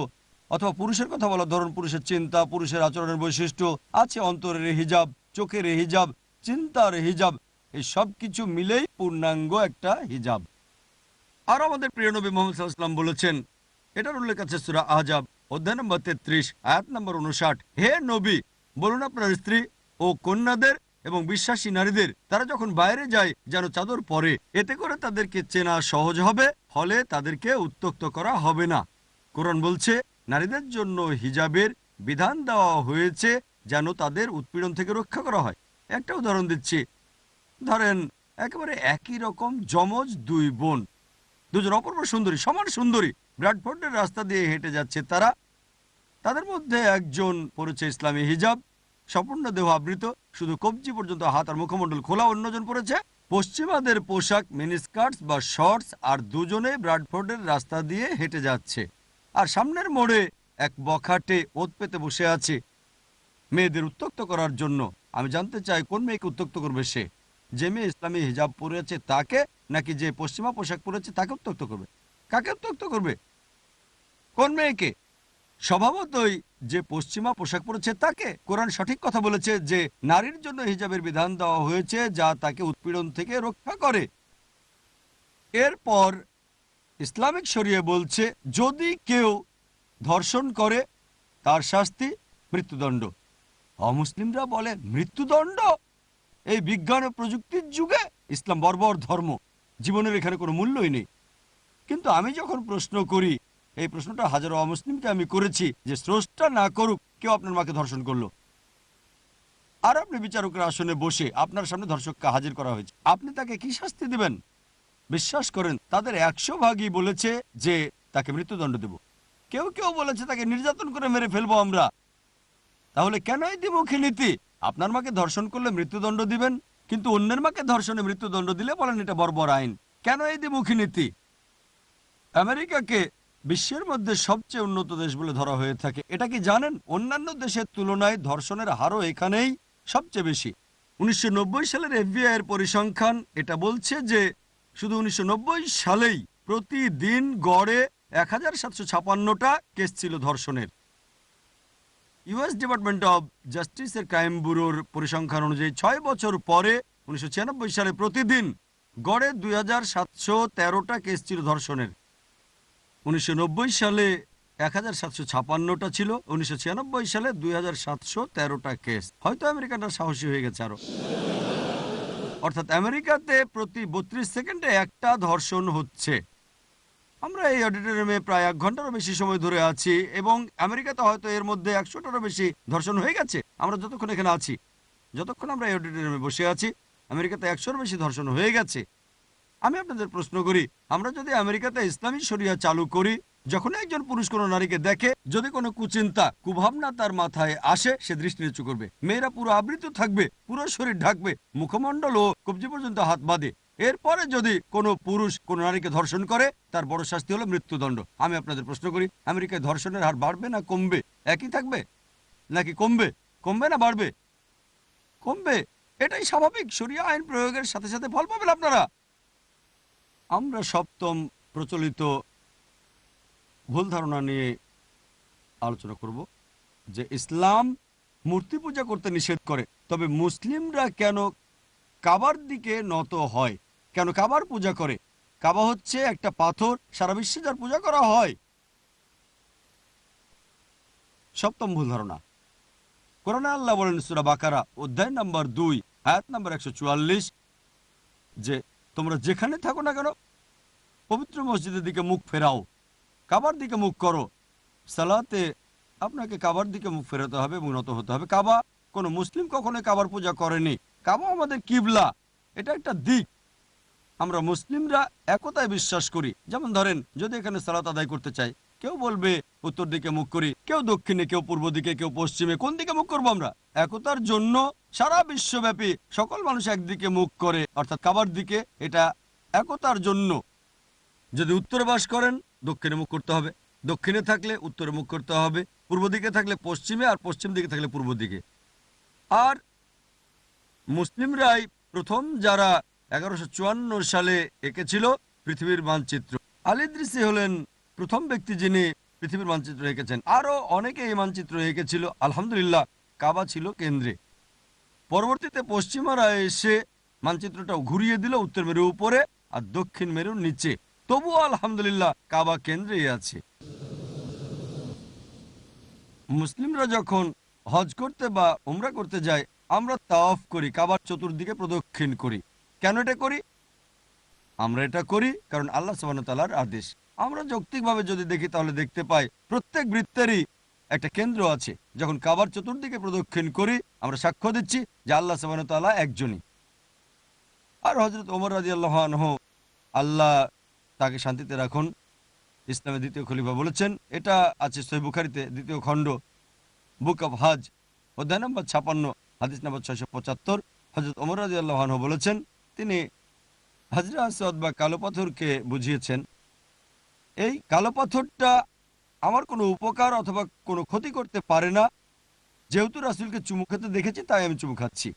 অথবা পুরুষের কথা বলার ধরন, পুরুষের চিন্তা, পুরুষের আচরণের বৈশিষ্ট্য, আছে অন্তরের হিজাব, চোখের হিজাব, চিন্তার হিজাব। এই সব কিছু মিলেই পূর্ণাঙ্গ একটা হিজাব। আর আমাদের প্রিয় নবী মুহাম্মদ সাল্লাল্লাহু আলাইহি ওয়াসাল্লাম বলেছেন, এটার উল্লেখ আছে সূরা আহজাব অধ্যায় নম্বর 33 আয়াত নম্বর 59, হে নবী, বলুন আপনার স্ত্রী ও কন্যাদের এবং বিশ্বাসী নারীদের তারা যখন বাইরে যায় যেন চাদর পরে, এতে করে তাদেরকে চেনা সহজ হবে, ফলে তাদেরকে উত্ত্যক্ত করা হবে না। কোরআন বলছে নারীদের জন্য হিজাবের বিধান দেওয়া হয়েছে যেন তাদের উৎপীড়ন থেকে রক্ষা করা হয়। একটা উদাহরণ দিচ্ছি। ধরেন একেবারে একই রকম জমজ 2 বোন, দুজন অপূর্ব সুন্দরী, সমান সুন্দরী, ব্র্যাডফোর্ডের রাস্তা দিয়ে হেঁটে যাচ্ছে তারা। তাদের মধ্যে একজন পরেছে ইসলামী হিজাব, সম্পূর্ণ দেহ আবৃত, শুধু কবজি পর্যন্ত হাত আর মুখমণ্ডল খোলা। অন্যজন পরেছে পশ্চিমাদের পোশাক, মিনিস্কার্টস বা শর্টস, আর দুজনে ব্র্যাডফোর্ডের রাস্তা দিয়ে হেঁটে যাচ্ছে। আর সামনের মোড়ে এক বখাটে ওত পেতে বসে আছে মেয়েদের উত্ত্যক্ত করার জন্য। আমি জানতে চাই কোন মেয়েকে উত্ত্যক্ত করবে সে? যে মেয়ে ইসলামী হিজাব পরেছে তাকে, নাকি যে পশ্চিমা পোশাক পরেছে তাকে উত্ত্যক্ত করবে? কাকে উত্ত্যক্ত করবে? কোন মেয়েকে? স্বভাবতই যে পশ্চিমা পোশাক পরেছে তাকে। কোরআন সঠিক কথা বলেছে যে নারীর জন্য হিজাবের বিধান দেওয়া হয়েছে যা তাকে উৎপীড়ন থেকে রক্ষা করে। এরপর ইসলামিক শরিয়া বলছে যদি কেউ ধর্ষণ করে তার শাস্তি মৃত্যুদণ্ড। অমুসলিমরা বলে মৃত্যুদণ্ড? এই বিজ্ঞান ও প্রযুক্তির যুগে ইসলাম বর্বর ধর্ম, জীবনের এখানে কোনো মূল্যই নেই। কিন্তু আমি যখন প্রশ্ন করি, এই প্রশ্নটা হাজারো অমুসলিমকে আমি করেছি, যে স্রষ্টা না করুক কেউ আপনার মাকে ধর্ষণ করলো, আর আপনি বিচারকের আসনে বসে আপনার সামনে ধর্ষককে হাজির করা হয়েছে, আপনি তাকে কি শাস্তি দিবেন? বিশ্বাস করেন তাদের 100 ভাগই বলেছে যে তাকে মৃত্যুদণ্ড দেব। কেউ কেউ বলেছে তাকে নির্যাতন করে মেরে ফেলবো আমরা। তাহলে কেন এই দ্বিমুখী নীতি? আপনার মাকে ধর্ষণ করলে মৃত্যুদণ্ড দিবেন, কিন্তু অন্যের মাকে ধর্ষণে মৃত্যুদণ্ড দিলে বলেন এটা বর্বর আইন। কেন এই দ্বিমুখী নীতি? আমেরিকাকে বিশ্বের মধ্যে সবচেয়ে উন্নত দেশ বলে ধরা হয়ে থাকে। এটা কি জানেন? অন্যান্য দেশের তুলনায় ধর্ষণের হারও এখানেই সবচেয়ে বেশি। 1990 সালের FBI এর পরিসংখ্যান এটা বলছে যে শুধু 1990 সালেই প্রতিদিন গড়ে 1756টা কেস ছিল ধর্ষণের। ইউএস ডিপার্টমেন্ট অব জাস্টিসের ক্রাইম ব্যুরোর পরিসংখ্যান অনুযায়ী 6 বছর পরে 1996 সালে প্রতিদিন গড়ে 2713টা কেস ছিল ধর্ষণের। 1990 সালে 1756টা ছিল, 1996 সালে 2713টা কেস। হয়তো আমেরিকানরা সাহসী হয়ে গেছে আরো। অর্থাৎ আমেরিকাতে প্রতি 32 সেকেন্ডে একটা ধর্ষণ হচ্ছে। আমরা এই অডিটোরিয়ামে প্রায় 1 ঘন্টারও বেশি সময় ধরে আছি এবং আমেরিকাতে হয়তো এর মধ্যে 100টারও বেশি ধর্ষণ হয়ে গেছে। আমরা যতক্ষণ এখানে আছি, যতক্ষণ আমরা এই অডিটোরিয়ামে বসে আছি, আমেরিকাতে 100-র বেশি ধর্ষণ হয়ে গেছে। আমি আপনাদের প্রশ্ন করি, আমরা যদি আমেরিকাতে ইসলামী শরিয়া চালু করি, যখন একজন পুরুষ কোনো নারীকে দেখে, যদি কোনো কুচিন্তা, কুভাবনা তার মাথায় আসে, সে দৃষ্টি নিচু করবে। মেয়েরা পুরো আবৃত থাকবে, পুরো শরীর ঢাকবে, মুখমণ্ডল ও কবজি পর্যন্ত হাত বাঁধে। এরপরে যদি কোনো পুরুষ কোনো নারীকে ধর্ষণ করে, তার বড় শাস্তি হলো মৃত্যুদণ্ড। আমি আপনাদের প্রশ্ন করি, আমেরিকায় ধর্ষণের হার বাড়বে না কমবে? একই থাকবে নাকি কমবে? কমবে না বাড়বে? কমবে। এটাই স্বাভাবিক। শরিয়া আইন প্রয়োগের সাথে সাথে ফল পাবেন আপনারা। আমরা সপ্তম প্রচলিত ভুল ধারণা নিয়ে আলোচনা করব। যে ইসলাম মূর্তি পূজা করতে নিষেধ করে, তবে মুসলিমরা কেন কাবার দিকে নত হয়, কেন কাবার পূজা করে? কাবা হচ্ছে একটা পাথর, সারা বিশ্বে যার পূজা করা হয়। সপ্তম ভুল ধারণা। কোরআনে আল্লাহ বলেন সূরা বাকারা অধ্যায় নম্বর 2 আয়াত নম্বর 144 যে তোমরা যেখানে থাকো না কেন পবিত্র মসজিদের দিকে মুখ ফেরাও, কাবার দিকে মুখ করো। সালাতে আপনাকে কাবার দিকে মুখ ফেরাতে হবে এবং নত হতে হবে। কাবা, কোনো মুসলিম কখনো কাবার পূজা করেনি। কাবা আমাদের কিবলা, এটা একটা দিক। আমরা মুসলিমরা একতায় বিশ্বাস করি। যেমন ধরেন, যদি এখানে সালাত আদায় করতে চাই, কেউ বলবে উত্তর দিকে মুখ করি, কেউ দক্ষিণে, কেউ পূর্ব দিকে, কেউ পশ্চিমে। কোন দিকে মুখ করবো আমরা? একতার জন্য সারা বিশ্বব্যাপী সকল মানুষ একদিকে মুখ করে, অর্থাৎ কাবার দিকে। এটা একতার জন্য। যদি উত্তরে বাস করেন দক্ষিণে মুখ করতে হবে, দক্ষিণে থাকলে উত্তরে মুখ করতে হবে, পূর্ব দিকে থাকলে পশ্চিমে, আর পশ্চিম দিকে থাকলে পূর্ব দিকে। আর মুসলিমরাই প্রথম যারা 1154 সালে এঁকেছিল পৃথিবীর মানচিত্র। আল ইদ্রিসি হলেন প্রথম ব্যক্তি যিনি পৃথিবীর মানচিত্র এঁকেছেন। আরও অনেকে এই মানচিত্র এঁকেছিল। আলহামদুলিল্লাহ, কাবা ছিল কেন্দ্রে। পরবর্তীতে পশ্চিমারা এসে মানচিত্রটা ঘুরিয়ে দিল উত্তর মেরুর উপরে আর দক্ষিণ মেরুর নিচে। তবুও আলহামদুলিল্লাহ কাবা কেন্দ্রেই আছে। মুসলিমরা যখন হজ করতে বা উমরা করতে যায়, আমরা তাওয়াফ করি, কাবার চতুর্দিকে প্রদক্ষিণ করি। কেন এটা করি? আমরা এটা করি কারণ আল্লাহ সুবহানাহু ওয়া তাআলার আদেশ। আমরা যৌক্তিকভাবে যদি দেখি তাহলে দেখতে পাই প্রত্যেক বৃত্তেরই একটা কেন্দ্র আছে। যখন কাবার চতুর্দিকে প্রদক্ষিণ করি, আমরা সাক্ষ্য দিচ্ছি যে আল্লাহ সুবহানাহু ওয়া তাআলা একজনই। আর হযরত ওমর রাদিয়াল্লাহু আনহু, আল্লাহ তাকে শান্তিতে রাখুন, ইসলামের দ্বিতীয় খলিফা, বলেছেন, এটা আছে সহিহ বুখারীতে দ্বিতীয় খণ্ড বুক অফ হজ অধ্যায় নম্বর 56 হাদিস নম্বর 675। হযরত ওমর রাদিয়াল্লাহু আনহু বলেছেন, তিনি হাজরা আসওয়াদ বা কালো পাথরকে বুঝিয়েছেন, এই কালো পাথরটা আমার কোনো উপকার অথবা কোনো ক্ষতি করতে পারে না। যেহেতু রাসূলকে চুমু খেতে দেখেছি তাই আমি চুমু খাচ্ছি।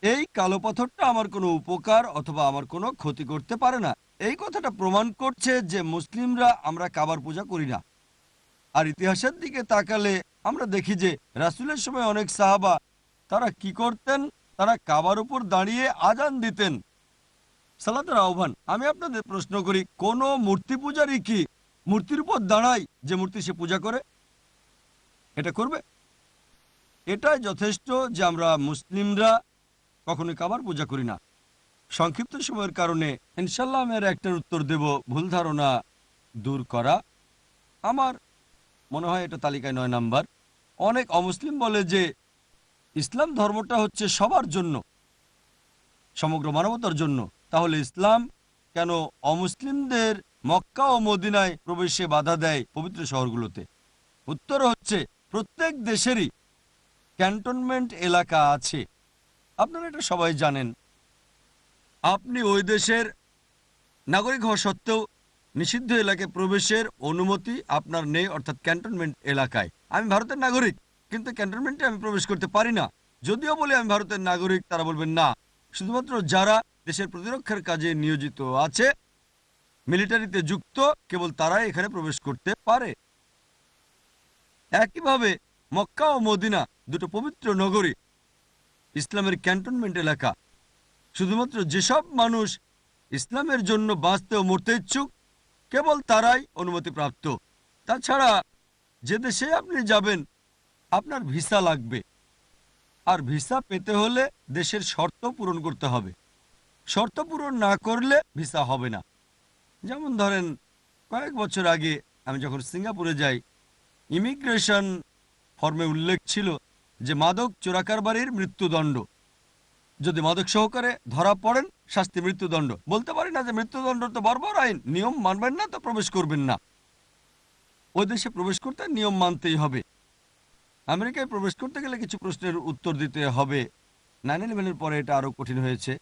এই কালো পাথরটা আমার কোনো উপকার অথবা আমার কোনো ক্ষতি করতে পারে না। এই কথাটা প্রমাণ করছে যে মুসলিমরা আমরা কাবার পূজা করি না। আর ইতিহাসের দিকে তাকালে আমরা দেখি যে রাসূলের সময় অনেক সাহাবা তারা কি করতেন, তারা কাবার উপর দাঁড়িয়ে আজান দিতেন, সালাতের আহ্বান। আমি আপনাদের প্রশ্ন করি, কোন মূর্তি পূজারী কি মূর্তির উপর দাঁড়ায় যে মূর্তি সে পূজা করে? এটা করবে? এটাই যথেষ্ট যে আমরা মুসলিমরা কখনোই কাবার পূজা করি না। সংক্ষিপ্ত সময়ের কারণে ইনশাল্লাহ আমি একটার উত্তর দেব, ভুল ধারণা দূর করা। আমার মনে হয় এটা তালিকায় 9 নাম্বার। অনেক অমুসলিম বলে যে ইসলাম ধর্মটা হচ্ছে সবার জন্য, সমগ্র মানবতার জন্য। তাহলে ইসলাম কেন অমুসলিমদের মক্কা ও মদিনায় প্রবেশে বাধা দেয় পবিত্র শহরগুলোতে? উত্তর হচ্ছে প্রত্যেক দেশেরই ক্যান্টনমেন্ট এলাকা আছে। আপনারা এটা সবাই জানেন। আপনি ওই দেশের নাগরিক হওয়া সত্ত্বেও নিষিদ্ধ এলাকায় প্রবেশের অনুমতি আপনার নেই, অর্থাৎ ক্যান্টনমেন্ট এলাকায়। আমি ভারতের নাগরিক, কিন্তু ক্যান্টনমেন্টে আমি প্রবেশ করতে পারি না। যদিও বলি আমি ভারতের নাগরিক, তারা বলবেন না, শুধুমাত্র যারা দেশের প্রতিরক্ষার কাজে নিয়োজিত আছে, মিলিটারিতে যুক্ত, কেবল তারাই এখানে প্রবেশ করতে পারে। একইভাবে মক্কা ও মদিনা দুটো পবিত্র নগরী, ইসলামের ক্যান্টনমেন্ট এলাকা। শুধুমাত্র যেসব মানুষ ইসলামের জন্য বাঁচতে ও মরতে ইচ্ছুক, কেবল তারাই অনুমতিপ্রাপ্ত। তাছাড়া যে দেশে আপনি যাবেন আপনার ভিসা লাগবে, আর ভিসা পেতে হলে দেশের শর্ত পূরণ করতে হবে। শর্ত পূরণ না করলে ভিসা হবে না। যেমন ধরেন, কয়েক বছর আগে আমি যখন সিঙ্গাপুরে যাই, ইমিগ্রেশন ফর্মে উল্লেখ ছিল যে মাদক চোরাকারবারির মৃত্যুদণ্ড। যদি মাদক সহকারে ধরা পড়েন শাস্তি মৃত্যুদণ্ড। বলতে পারি না যে মৃত্যুদণ্ড তো বর্বর আইন, নিয়ম মানবেন না তো প্রবেশ করবেন না। ওই দেশে প্রবেশ করতে নিয়ম মানতেই হবে। আমেরিকায় প্রবেশ করতে গেলে কিছু প্রশ্নের উত্তর দিতে হবে। 9/11-এর পরে এটা আরও কঠিন হয়েছে।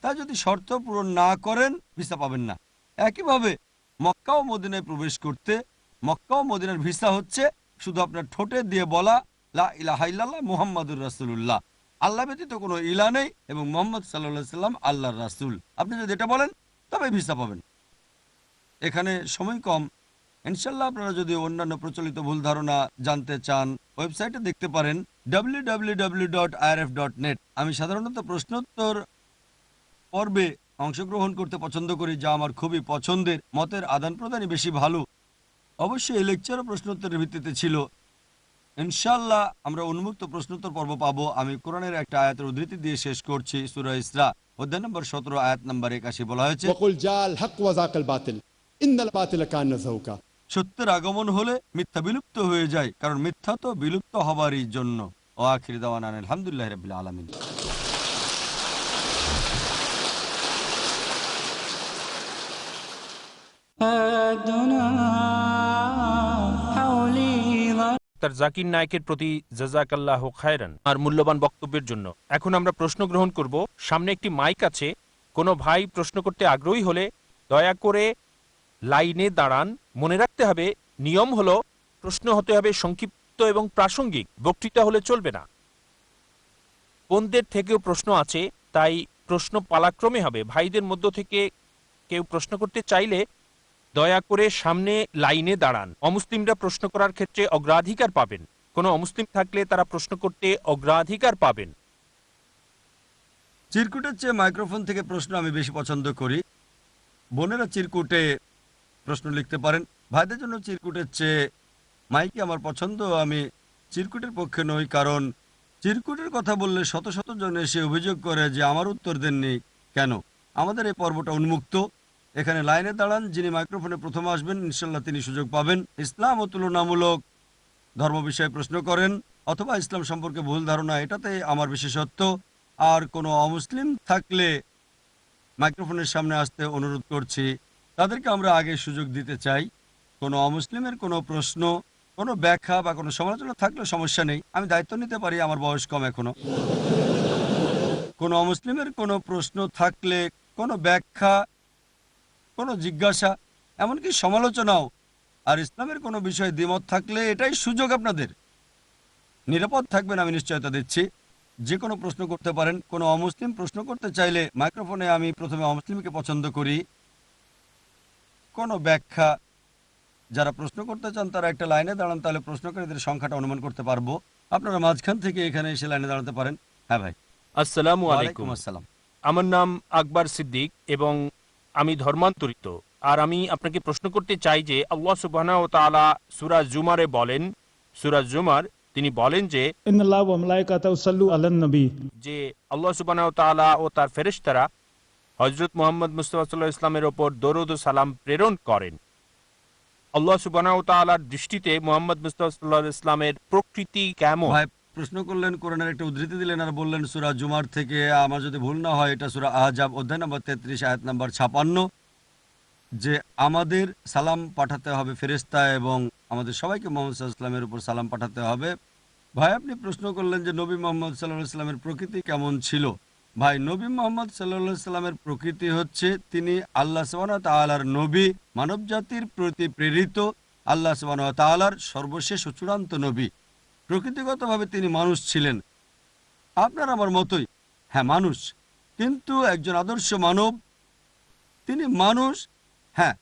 তা যদি শর্ত পূরণ না করেন ভিসা পাবেন না। একইভাবে মক্কা ও মদিনায় প্রবেশ করতে, মক্কা ও মদিনার ভিসা হচ্ছে শুধু আপনার ঠোঁটে দিয়ে বলা লা ইলাহা ইল্লাল্লাহ মুহাম্মাদুর রাসূলুল্লাহ, আল্লাহ ব্যতীত কোনো ইলা নেই এবং মুহাম্মদ সাল্লাল্লাহু আলাইহি সাল্লাম আল্লাহর রাসূল। আপনি যদি এটা বলেন তবে ভিসা পাবেন। এখানে সময় কম, ইনশাল্লাহ আপনারা যদি অন্যান্য প্রচলিত ভুল ধারণা জানতে চান ওয়েবসাইটে দেখতে পারেন www.irf.net। আমি সাধারণত প্রশ্নোত্তর পর্বে অংশগ্রহণ করতে পছন্দ করি, যা আমার খুবই পছন্দের। মতের আদান প্রদানই বেশি ভালো। অবশ্যই এই লেকচারও প্রশ্নোত্তরের ভিত্তিতে ছিল। ইনশাল্লাহ আমরা উন্মুক্ত প্রশ্নোত্তর পর্ব পাবো। আমি কোরআনের একটা আয়াতের উদ্ধৃতি দিয়ে শেষ করছি। সূরা ইসরা অধ্যায় নম্বর 17 আয়াত নম্বর 81 বলা হয়েছে, वकुल जाल हक वजाकल बातिल इन्नल बातिल कान ज़हूका। সত্যের আগমন হলে মিথ্যা বিলুপ্ত হয়ে যায়, কারণ মিথ্যা তো বিলুপ্ত হবারই জন্য। ও আখির দাওয়ানা আলহামদুলিল্লাহ রাব্বিল আলামিন। ডাক্তার জাকির নায়েকের প্রতি জাযাকাল্লাহু খায়রান আর মূল্যবান বক্তব্যের জন্য। এখন আমরা প্রশ্ন গ্রহণ করব। সামনে একটি মাইক আছে। কোনো ভাই প্রশ্ন করতে আগ্রহী হলে দয়া করে লাইনে দাঁড়ান। মনে রাখতে হবে, নিয়ম হলো প্রশ্ন হতে হবে সংক্ষিপ্ত এবং প্রাসঙ্গিক, বক্তৃতা হলে চলবে না। বোনদের থেকেও প্রশ্ন আছে, তাই প্রশ্ন পালাক্রমে হবে। ভাইদের মধ্য থেকে কেউ প্রশ্ন করতে চাইলে দয়া করে সামনে লাইনে দাঁড়ান। অমুসলিমরা প্রশ্ন করার ক্ষেত্রে অগ্রাধিকার পাবেন। কোনো অমুসলিম থাকলে তারা প্রশ্ন করতে অগ্রাধিকার পাবেন। চিরকুটের চেয়ে মাইক্রোফোন থেকে প্রশ্ন আমি বেশি পছন্দ করি। বোনেরা চিরকুটে প্রশ্ন লিখতে পারেন। ভাইদের জন্য চিরকুটের চেয়ে মাইকে আমার পছন্দ। আমি চিরকুটের পক্ষে নই, কারণ চিরকুটের কথা বললে শত শত জন এসে অভিযোগ করে যে আমার উত্তর দেননি কেন। আমাদের এই পর্বটা উন্মুক্ত। এখানে লাইনে দাঁড়ান, যিনি মাইক্রোফোনে প্রথম আসবেন ইনশাল্লাহ তিনি সুযোগ পাবেন। ইসলাম ও তুলনামূলক ধর্ম বিষয়ে প্রশ্ন করেন অথবা ইসলাম সম্পর্কে ভুল ধারণা, এটাতে আমার বিশেষত্ব। আর কোনো অমুসলিম থাকলে মাইক্রোফোনের সামনে আসতে অনুরোধ করছি। তাদেরকে আমরা আগে সুযোগ দিতে চাই। কোনো অমুসলিমের কোনো প্রশ্ন, কোনো ব্যাখ্যা বা কোনো সমালোচনা থাকলে সমস্যা নেই, আমি দায়িত্ব নিতে পারি, আমার বয়স কম এখনো। কোনো অমুসলিমের কোনো প্রশ্ন থাকলে, কোনো ব্যাখ্যা, কোনো জিজ্ঞাসা, এমনকি সমালোচনাও, আর ইসলামের কোনো বিষয়ে দ্বিমত থাকলে এটাই সুযোগ আপনাদের। নিরাপদ থাকবেন, আমি নিশ্চয়তা দিচ্ছি। যে কোনো প্রশ্ন করতে পারেন। কোনো অমুসলিম প্রশ্ন করতে চাইলে মাইক্রোফোনে আমি প্রথমে অমুসলিমকে পছন্দ করি। কোনো ব্যাখ্যা, যারা প্রশ্ন করতে চান তারা একটা লাইনে দাঁড়ান, তাহলে প্রশ্নকারীদের সংখ্যাটা অনুমান করতে পারবো। আপনারা মাঝখান থেকে এখানে এসে লাইনে দাঁড়াতে পারেন। হ্যাঁ ভাই। আসসালামু আলাইকুম। ওয়ালাইকুম আসসালাম। আমার নাম আকবর সিদ্দিক এবং আমি ধর্মান্তরিত। আর আমি আপনাকে প্রশ্ন করতে চাই যে আল্লাহ সুবহানাহু ওয়া তাআলা সূরা জুমারে বলেন, সূরা জুমার তিনি বলেন যে ইন্নাল্লাহা ওয়া মালাইকাতাহু সাল্লু আলান নবী, যে আল্লাহ সুবহানাহু ওয়া তাআলা ও তার ফেরেশতারা হযরত মুহাম্মদ মুস্তাফা সাল্লাল্লাহু আলাইহি ওয়াসাল্লামের উপর দরুদ ও সালাম প্রেরণ করেন। আল্লাহ সুবহানাহু ওয়া তাআলার দৃষ্টিতে মুহাম্মদ মুস্তাফা সাল্লাল্লাহু আলাইহি ওয়াসাল্লামের প্রকৃতি কেমন? ভাই প্রশ্ন করলেন, কোরআনের একটা উদ্ধৃতি দিলেন আর বললেন সূরা জুমার থেকে। আমার যদি ভুল না হয় এটা সূরা আহজাব অধ্যায় নম্বর 33 আয়াত নম্বর 56, যে আমাদের সালাম পাঠাতে হবে ফেরেশতা এবং আমাদের সবাইকে মুহাম্মদ সাল্লাল্লাহু আলাইহি ওয়াসাল্লামের উপর সালাম পাঠাতে হবে। ভাই আপনি প্রশ্ন করলেন যে নবী মুহাম্মদ সাল্লাল্লাহু আলাইহি ওয়াসাল্লামের প্রকৃতি কেমন ছিল। ভাই নবী মুহাম্মদ সাল্লাল্লাহু আলাইহি ওয়াসাল্লামের প্রকৃতি হচ্ছে তিনি আল্লাহ সুবহানাহু ওয়া তাআলার নবী, মানব জাতির প্রতি প্রেরিত আল্লাহ সুবহানাহু ওয়া তাআলার সর্বশেষ ও চূড়ান্ত নবী। প্রকৃতিগতভাবে তিনি মানুষ ছিলেন, আপনার আমার মতোই। হ্যাঁ মানুষ, কিন্তু একজন আদর্শ মানব। তিনি মানুষ, হ্যাঁ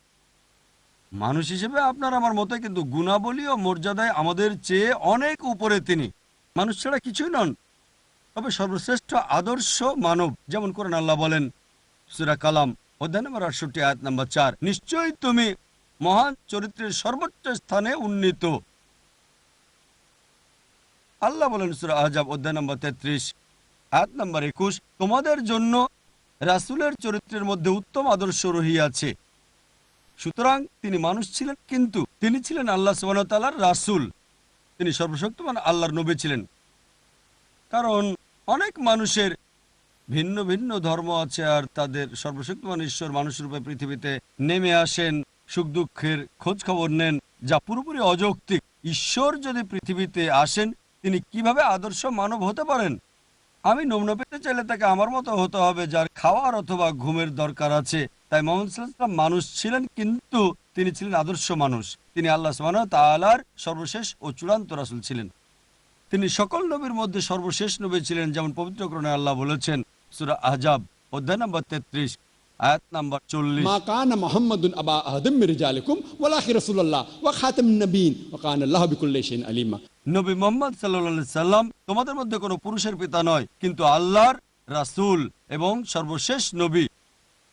মানুষ হিসেবে আপনার আমার মতোই, কিন্তু গুণাবলী ও মর্যাদায় আমাদের চেয়ে অনেক উপরে তিনি। মানুষ ছাড়া কিছুই নন, তবে সর্বশ্রেষ্ঠ আদর্শ মানব। যেমন কোরআন আল্লাহ বলেন সূরা কালাম অধ্যায় নম্বর 68 আয়াত নম্বর 4, নিশ্চয়ই তুমি মহান চরিত্রের সর্বোচ্চ স্থানে উন্নীত। আল্লাহ বলেন সূরা আহজাব অধ্যায় নম্বর 33 আয়াত নম্বর 21, তোমাদের জন্য রাসূলের চরিত্রের মধ্যে উত্তম আদর্শ রহিয়াছে। সুতরাং তিনি মানুষ ছিলেন, কিন্তু তিনি ছিলেন আল্লাহ সুবহানাহু ওয়া তাআলার রাসূল। তিনি সর্বশক্তিমান আল্লাহর নবী ছিলেন। কারণ অনেক মানুষের ভিন্ন ভিন্ন ধর্ম আছে, আর তাদের সর্বশক্তিমান ঈশ্বর মানুষরূপে পৃথিবীতে নেমে আসেন, সুখ দুঃখের খোঁজ খবর নেন, যা পুরোপুরি অযৌক্তিক। ঈশ্বর যদি পৃথিবীতে আসেন, তিনি কিভাবে আদর্শ মানব হতে পারেন? আমি নমুনা পেতে চাইলে তাকে আমার মতো হতে হবে, যার খাওয়ার অথবা ঘুমের দরকার আছে। তাই মুহাম্মদ সাল্লাল্লাহু আলাইহি ওয়াসাল্লাম মানুষ ছিলেন, কিন্তু তিনি ছিলেন আদর্শ মানুষ। তিনি আল্লাহ সুবহানাহু ওয়া তাআলার সর্বশেষ ও চূড়ান্ত রাসূল ছিলেন। তিনি সকল নবীর মধ্যে সর্বশেষ নবী ছিলেন, যেমন পবিত্র কোরআনে আল্লাহ বলেছেন সূরা আহজাব অধ্যায় নম্বর 33, আয়াত নাম্বার 40। মা কানা মুহাম্মাদুন আবা আহাদিম মির রিজালিকুম ওয়ালাকি রাসূলুল্লাহ ওয়া খাতামুন নবিয়্যিন ওয়া কানা আল্লাহু বিকুল্লি শাইইন আলিমা। নবী মুহাম্মদ সাল্লাল্লাহু আলাইহি সাল্লাম তোমাদের মধ্যে কোনো পুরুষের পিতা নয়, কিন্তু আল্লাহর রাসূল এবং সর্বশেষ নবী।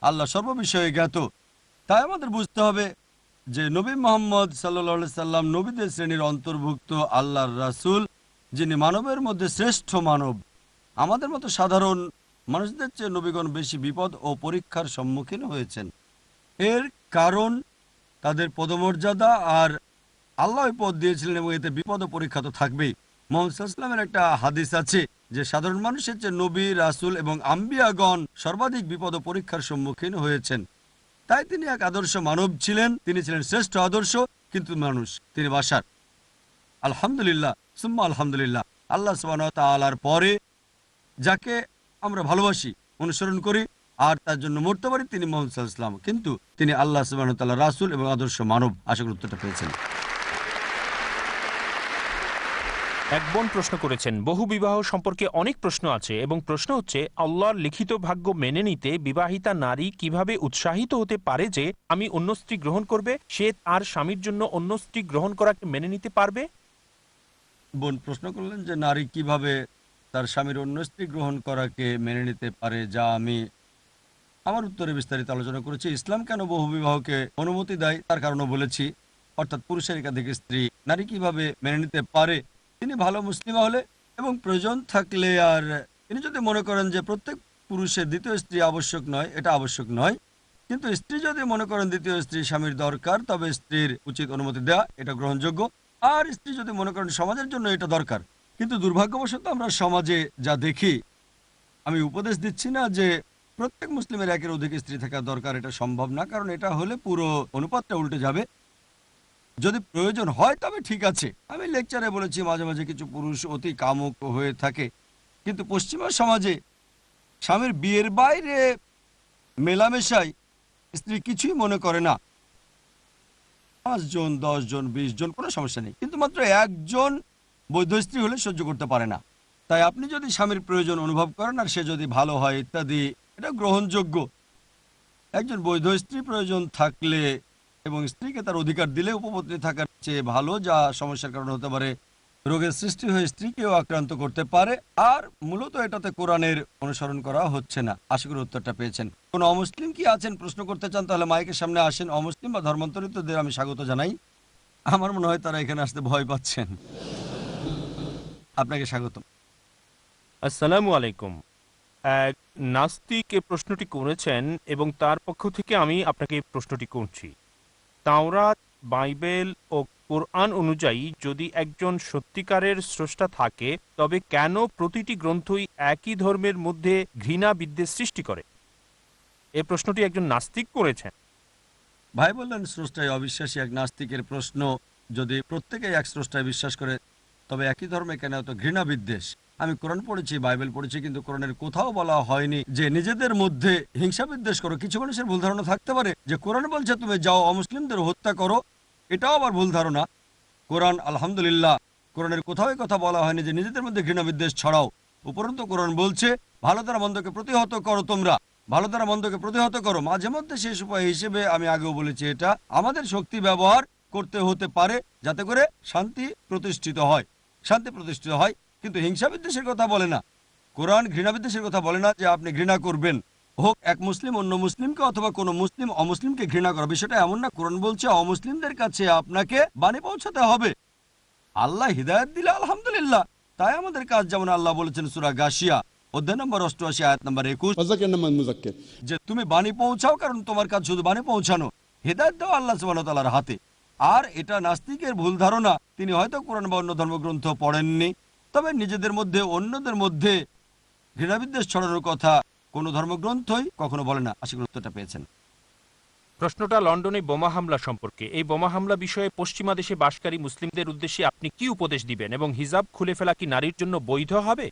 আল্লাহ সর্ববিষয়ে জ্ঞাত। তাই আমাদের বুঝতে হবে যে নবী মুহাম্মদ সাল্লাল্লাহু আলাইহি সাল্লাম নবীদের শ্রেণীর অন্তর্ভুক্ত আল্লাহর রাসূল, যিনি মানবের মধ্যে শ্রেষ্ঠ মানব। আমাদের মতো সাধারণ মানুষদের চেয়ে নবীগণ বেশি বিপদ ও পরীক্ষার সম্মুখীন হয়েছেন। এর কারণ তাদের পদমর্যাদা, আর আল্লাহ পদ দিয়েছিলেন এবং এতে বিপদ ও পরীক্ষা তো থাকবেই। মুহাম্মদ সাল্লাল্লাহু আলাইহি ওয়াসাল্লামের একটা হাদিস আছে যে সাধারণ মানুষের চেয়ে নবী, রাসূল এবং আম্বিয়াগণ সর্বাধিক বিপদ ও পরীক্ষার সম্মুখীন হয়েছেন। তাই তিনি এক আদর্শ মানব ছিলেন, তিনি ছিলেন শ্রেষ্ঠ আদর্শ, কিন্তু মানুষ তিনি বাশার। আলহামদুলিল্লাহ সুম্মা আলহামদুলিল্লাহ, আল্লাহ সুবহানাহু ওয়া তাআলার পরে যাকে আমরা ভালোবাসি, অনুসরণ করি আর তার জন্য মরতে পারি, তিনি মুহাম্মদ সাল্লাল্লাহু আলাইহি ওয়াসাল্লাম। কিন্তু তিনি আল্লাহ সুবহানাহু ওয়া তাআলার রাসূল এবং আদর্শ মানব। আশা করি উত্তরটা পেয়েছেন। এক বোন প্রশ্ন করেছেন, বহু বিবাহ সম্পর্কে অনেক প্রশ্ন আছে এবং প্রশ্ন হচ্ছে আল্লাহর লিখিত ভাগ্য মেনে নিতে বিবাহিতা নারী কিভাবে উৎসাহিত হতে পারে যে আমি অন্য স্ত্রী গ্রহণ করবে, সে তার স্বামীর জন্য অন্য স্ত্রী গ্রহণ করাকে মেনে নিতে পারবে? বোন প্রশ্ন করলেন যে নারী কিভাবে তার স্বামীর অন্য স্ত্রী গ্রহণ করাকে মেনে নিতে পারে, যা আমি আমার উত্তরে বিস্তারিত আলোচনা করেছি। ইসলাম কেন বহু বিবাহকে অনুমতি দেয় তার কারণও বলেছি, অর্থাৎ পুরুষের একাধিক স্ত্রী নারী কিভাবে মেনে নিতে পারে। তিনি ভালো মুসলিমা হলে এবং প্রয়োজন থাকলে, আর তিনি যদি মনে করেন যে প্রত্যেক পুরুষের দ্বিতীয় স্ত্রী আবশ্যক নয়, এটা আবশ্যক নয়, কিন্তু স্ত্রী যদি মনে করেন দ্বিতীয় স্ত্রী স্বামীর দরকার, তবে স্ত্রীর উচিত অনুমতি দেওয়া, এটা গ্রহণযোগ্য। আর স্ত্রী যদি মনে করেন সমাজের জন্য এটা দরকার। কিন্তু দুর্ভাগ্যবশত আমরা সমাজে যা দেখি, আমি উপদেশ দিচ্ছি না যে প্রত্যেক মুসলিমের একের অধিক স্ত্রী থাকা দরকার, এটা সম্ভব না, কারণ এটা হলে পুরো অনুপাতটা উল্টে যাবে। যদি প্রয়োজন হয় তবে ঠিক আছে। আমি লেকচারে বলেছি মাঝে মাঝে কিছু পুরুষ অতি কামুক হয়ে থাকে, কিন্তু পশ্চিমা সমাজে স্বামীর বিয়ের বাইরে মেলামেশায় স্ত্রী কিছুই মনে করে না। 5 জন 10 জন 20 জন কোনো সমস্যা নেই, কিন্তু মাত্র একজন বৈধ স্ত্রী হলে সহ্য করতে পারে না। তাই আপনি যদি স্বামীর প্রয়োজন অনুভব করেন আর সে যদি ভালো হয় ইত্যাদি, এটা গ্রহণযোগ্য। একজন বৈধ স্ত্রী প্রয়োজন থাকলে এবং স্ত্রীকে তার অধিকার দিলে উপপত্নী থাকার চেয়ে ভালো, যা সমস্যার কারণ হতে পারে, রোগের সৃষ্টি হয়ে স্ত্রীকেও আক্রান্ত করতে পারে। আর মূলত এটাতে কোরআনের অনুসরণ করা হচ্ছে না। আশা করি উত্তরটা পেয়েছেন। কোন অমুসলিম কি আছেন প্রশ্ন করতে চান, তাহলে মাইকের সামনে আসেন। অমুসলিম বা ধর্মান্তরিতদের আমি স্বাগত জানাই। আমার মনে হয় তারা এখানে আসতে ভয় পাচ্ছেন। আপনাকে স্বাগত। আসসালামু আলাইকুম। এক নাস্তিক এ প্রশ্নটি করেছেন এবং তার পক্ষ থেকে আমি আপনাকে এই প্রশ্নটি করছি। তাওরাত, বাইবেল ও কোরআন অনুযায়ী যদি একজন সত্যিকারের স্রষ্টা থাকে, তবে কেন প্রতিটি গ্রন্থই একই ধর্মের মধ্যে ঘৃণা বিদ্বেষ সৃষ্টি করে? এই প্রশ্নটি একজন নাস্তিক করেছেন। ভাই বললেন স্রষ্টায় অবিশ্বাসী এক নাস্তিকের প্রশ্ন, যদি প্রত্যেকেই এক স্রষ্টায় বিশ্বাস করে তবে একই ধর্মে কেন এত ঘৃণা বিদ্বেষ? আমি কোরআন পড়েছি, বাইবেল পড়েছি, কিন্তু কোরআনের কোথাও বলা হয়নি যে নিজেদের মধ্যে হিংসা বিদ্বেষ করো। কিছু মানুষের ভুল ধারণা থাকতে পারে যে কোরআন বলছে তুমি যাও অমুসলিমদের হত্যা করো, এটাও আবার ভুল ধারণা। কোরআন আলহামদুলিল্লাহ, কোরআনের কোথাও কথা বলা হয়নি যে নিজেদের মধ্যে ঘৃণা বিদ্বেষ ছড়াও। উপরন্তু কোরআন বলছে ভালো দ্বারা মন্দকে প্রতিহত করো, তোমরা ভালো দ্বারা মন্দকে প্রতিহত করো। মাঝে মধ্যে শেষ উপায় হিসেবে আমি আগেও বলেছি, এটা আমাদের শক্তি ব্যবহার করতে হতে পারে যাতে করে শান্তি প্রতিষ্ঠিত হয়, শান্তি প্রতিষ্ঠিত হয়। কিন্তু হিংসা বিদ্বেষের কথা বলে না। কোরআন ঘৃণা বিদ্বেষের কথা বলে না যে আপনি ঘৃণা করবেন, হোক এক মুসলিম অন্য মুসলিমকে অথবা কোনো মুসলিম অমুসলিমকে ঘৃণা করা। বিষয়টা এমন না। কোরআন বলছে অমুসলিমদের কাছে আপনাকে বাণী পৌঁছাতে হবে। আল্লাহ হিদায়াত দিলে আলহামদুলিল্লাহ। তাই আমাদের কাজ, যেমন আল্লাহ বলেছেন সূরা গাশিয়া অধ্যায় নম্বর 88 আয়াত নম্বর 21, ওয়াযাক্কির নামান মুযাক্কির, যে তুমি বাণী পৌঁছাও, কারণ তোমার কাজ শুধু বাণী পৌঁছানো। হিদায়াত দেওয়া আল্লাহ সুবহানাহু ওয়া তাআলার হাতে। আর এটা নাস্তিকের ভুল ধারণা। তিনি হয়তো কোরআন বা অন্য ধর্মগ্রন্থ পড়েননি, তবে নিজেদের মধ্যে অন্যদের মধ্যে ঘৃণাবিদ্বেষ ছড়ানোর কথা কোনো ধর্মগ্রন্থই কখনো বলে না। আশা করি উত্তরটা পেয়েছেন। প্রশ্নটা লন্ডনে বোমা হামলা সম্পর্কে। এই বোমা হামলা বিষয়ে পশ্চিমা দেশে বাসকারী মুসলিমদের উদ্দেশ্যে আপনি কি উপদেশ দিবেন, এবং হিজাব খুলে ফেলা কি নারীর জন্য বৈধ হবে?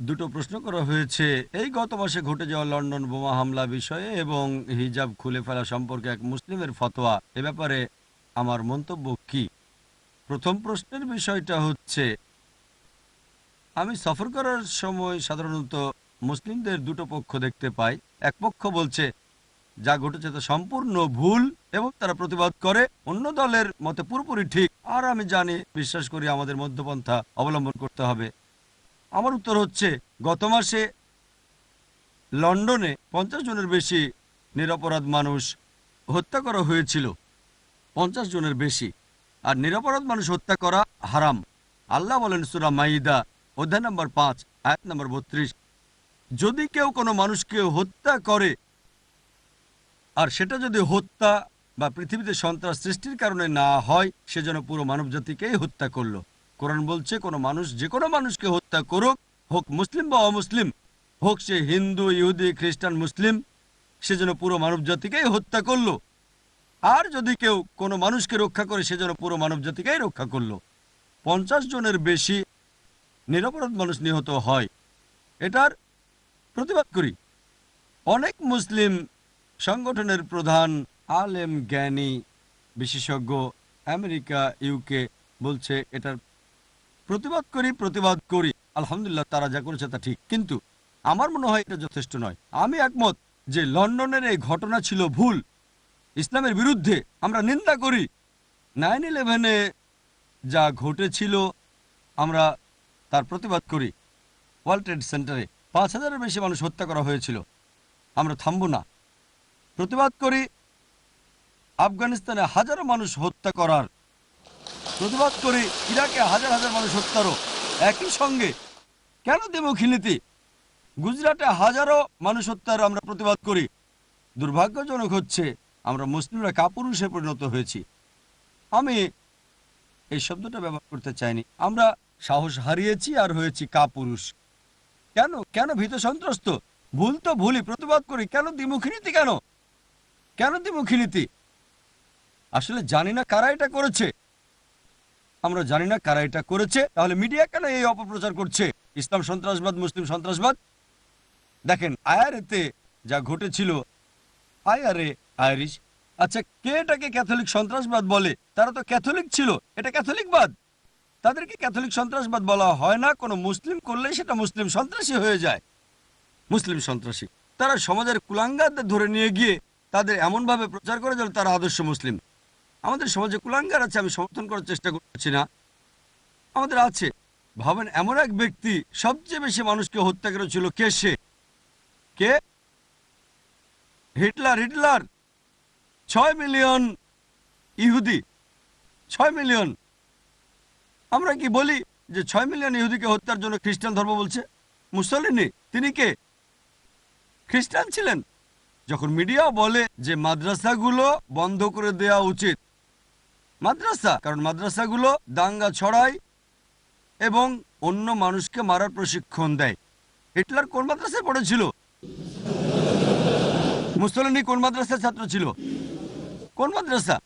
দুটো প্রশ্ন করা হয়েছে এই গত মাসে ঘটে যাওয়া লন্ডন বোমা হামলা বিষয়ে এবং হিজাব খুলে ফেলা সম্পর্কে এক মুসলিমের ফতোয়া। এ ব্যাপারে আমার মন্তব্য কি? প্রথম প্রশ্নের বিষয়টা হচ্ছে, আমি সফর করার সময় সাধারণত মুসলিমদের দুটো পক্ষ দেখতে পাই। এক পক্ষ বলছে যা ঘটেছে তা সম্পূর্ণ ভুল এবং তারা প্রতিবাদ করে অন্য দলের মতে পুরোপুরি ঠিক। আর আমি জানি, বিশ্বাস করি আমাদের মধ্যপন্থা অবলম্বন করতে হবে। আমার উত্তর হচ্ছে, গত মাসে লন্ডনে 50 জনের বেশি নিরপরাধ মানুষ হত্যা করা হয়েছিল। 50 জনের বেশি। আর নিরপরাধ মানুষ হত্যা করা হারাম। আল্লাহ বলেন সূরা মাইদা অধ্যায় নম্বর 5 আয়াত নম্বর 32, যদি কেউ কোনো মানুষকে হত্যা করে, আর সেটা যদি হত্যা বা পৃথিবীতে সন্ত্রাস সৃষ্টির কারণে না হয়, সে যেন পুরো মানবজাতিকেই হত্যা করলো। কোরআন বলছে কোনো মানুষ যে কোনো মানুষকে হত্যা করুক, হোক মুসলিম বা অমুসলিম, হোক সে হিন্দু, ইহুদি, খ্রিস্টান, মুসলিম, সে যেন পুরো মানবজাতিকেই হত্যা করলো। আর যদি কেউ কোনো মানুষকে রক্ষা করে, সে যেন পুরো মানবজাতিকেই রক্ষা করলো। 50 জনের বেশি নিরপরাধ মানুষ নিহত হয়, এটার প্রতিবাদ করি। অনেক মুসলিম সংগঠনের প্রধান, আলেম, জ্ঞানী, বিশেষজ্ঞ আমেরিকা, ইউকে বলছে এটার প্রতিবাদ করি। আলহামদুলিল্লাহ, তারা যা করেছে তা ঠিক, কিন্তু আমার মনে হয় এটা যথেষ্ট নয়। আমি একমত যে লন্ডনের এই ঘটনা ছিল ভুল, ইসলামের বিরুদ্ধে। আমরা নিন্দা করি। 9/11-এ যা ঘটেছিল আমরা তার প্রতিবাদ করি। ওয়ার্ল্ড ট্রেড সেন্টারে 5,000-এর বেশি মানুষ হত্যা করা হয়েছিল। আমরা থামব না, প্রতিবাদ করি। আফগানিস্তানে হাজারো মানুষ হত্যা করার প্রতিবাদ করি। ইরাকে হাজার হাজার মানুষ হত্যারও। একই সঙ্গে কেন দ্বিমুখী নীতি? গুজরাটে হাজারো মানুষ হত্যার আমরা প্রতিবাদ করি। দুর্ভাগ্যজনক হচ্ছে আমরা মুসলিমরা কাপুরুষে পরিণত হয়েছি। আমি এই শব্দটা ব্যবহার করতে চাইনি। আমরা সাহস হারিয়েছি আর হয়েছি কাপুরুষ। কেন কেন ভীত সন্ত্রস্ত? ভুল তো ভুলই, প্রতিবাদ করি। কেন দ্বিমুখী নীতি? কেন দ্বিমুখী নীতি? আসলে জানি না কারা এটা করেছে। আমরা জানি না কারা এটা করেছে। তাহলে মিডিয়া কেন এই অপপ্রচার করছে? ইসলাম সন্ত্রাসবাদ, মুসলিম সন্ত্রাসবাদ। দেখেন আইআরএতে যা ঘটেছিল, আইআরএ আইরিশ, আচ্ছা কে এটাকে ক্যাথলিক সন্ত্রাসবাদ বলে? তারা তো ক্যাথলিক ছিল, এটা ক্যাথলিকবাদ। তাদেরকে ক্যাথলিক সন্ত্রাসবাদ বলা হয় না। কোনো মুসলিম করলেই সেটা মুসলিম সন্ত্রাসী হয়ে যায়। মুসলিম সন্ত্রাসী তারা সমাজের কুলাঙ্গারদের ধরে নিয়ে গিয়ে তাদের এমনভাবে প্রচার করে যেন তারা আদর্শ মুসলিম। আমাদের সমাজে কুলাঙ্গার আছে, আমি সমর্থন করার চেষ্টা করছি না, আমাদের আছে। ভাবেন এমন এক ব্যক্তি সবচেয়ে বেশি মানুষকে হত্যা করেছিল, কে সে? কে? হিটলার। 6 মিলিয়ন ইহুদি, 6 মিলিয়ন। আমরা কি বলি যে 6 মিলিয়ন ইহুদিকে হত্যার জন্য খ্রিস্টান ধর্ম বলছে? মুসলিনি তিনি কে? খ্রিস্টান ছিলেন। যখন মিডিয়া বলে যে মাদ্রাসাগুলো বন্ধ করে দেওয়া উচিত, কারণ মাদ্রাসাগুলো দাঙ্গা ছড়ায় এবং অন্য মানুষকে মারার প্রশিক্ষণ দেয়। হিটলার কোন মাদ্রাসায় পড়েছিল? মুসলিনি কোন মাদ্রাসার ছাত্র ছিল? কোন মাদ্রাসা?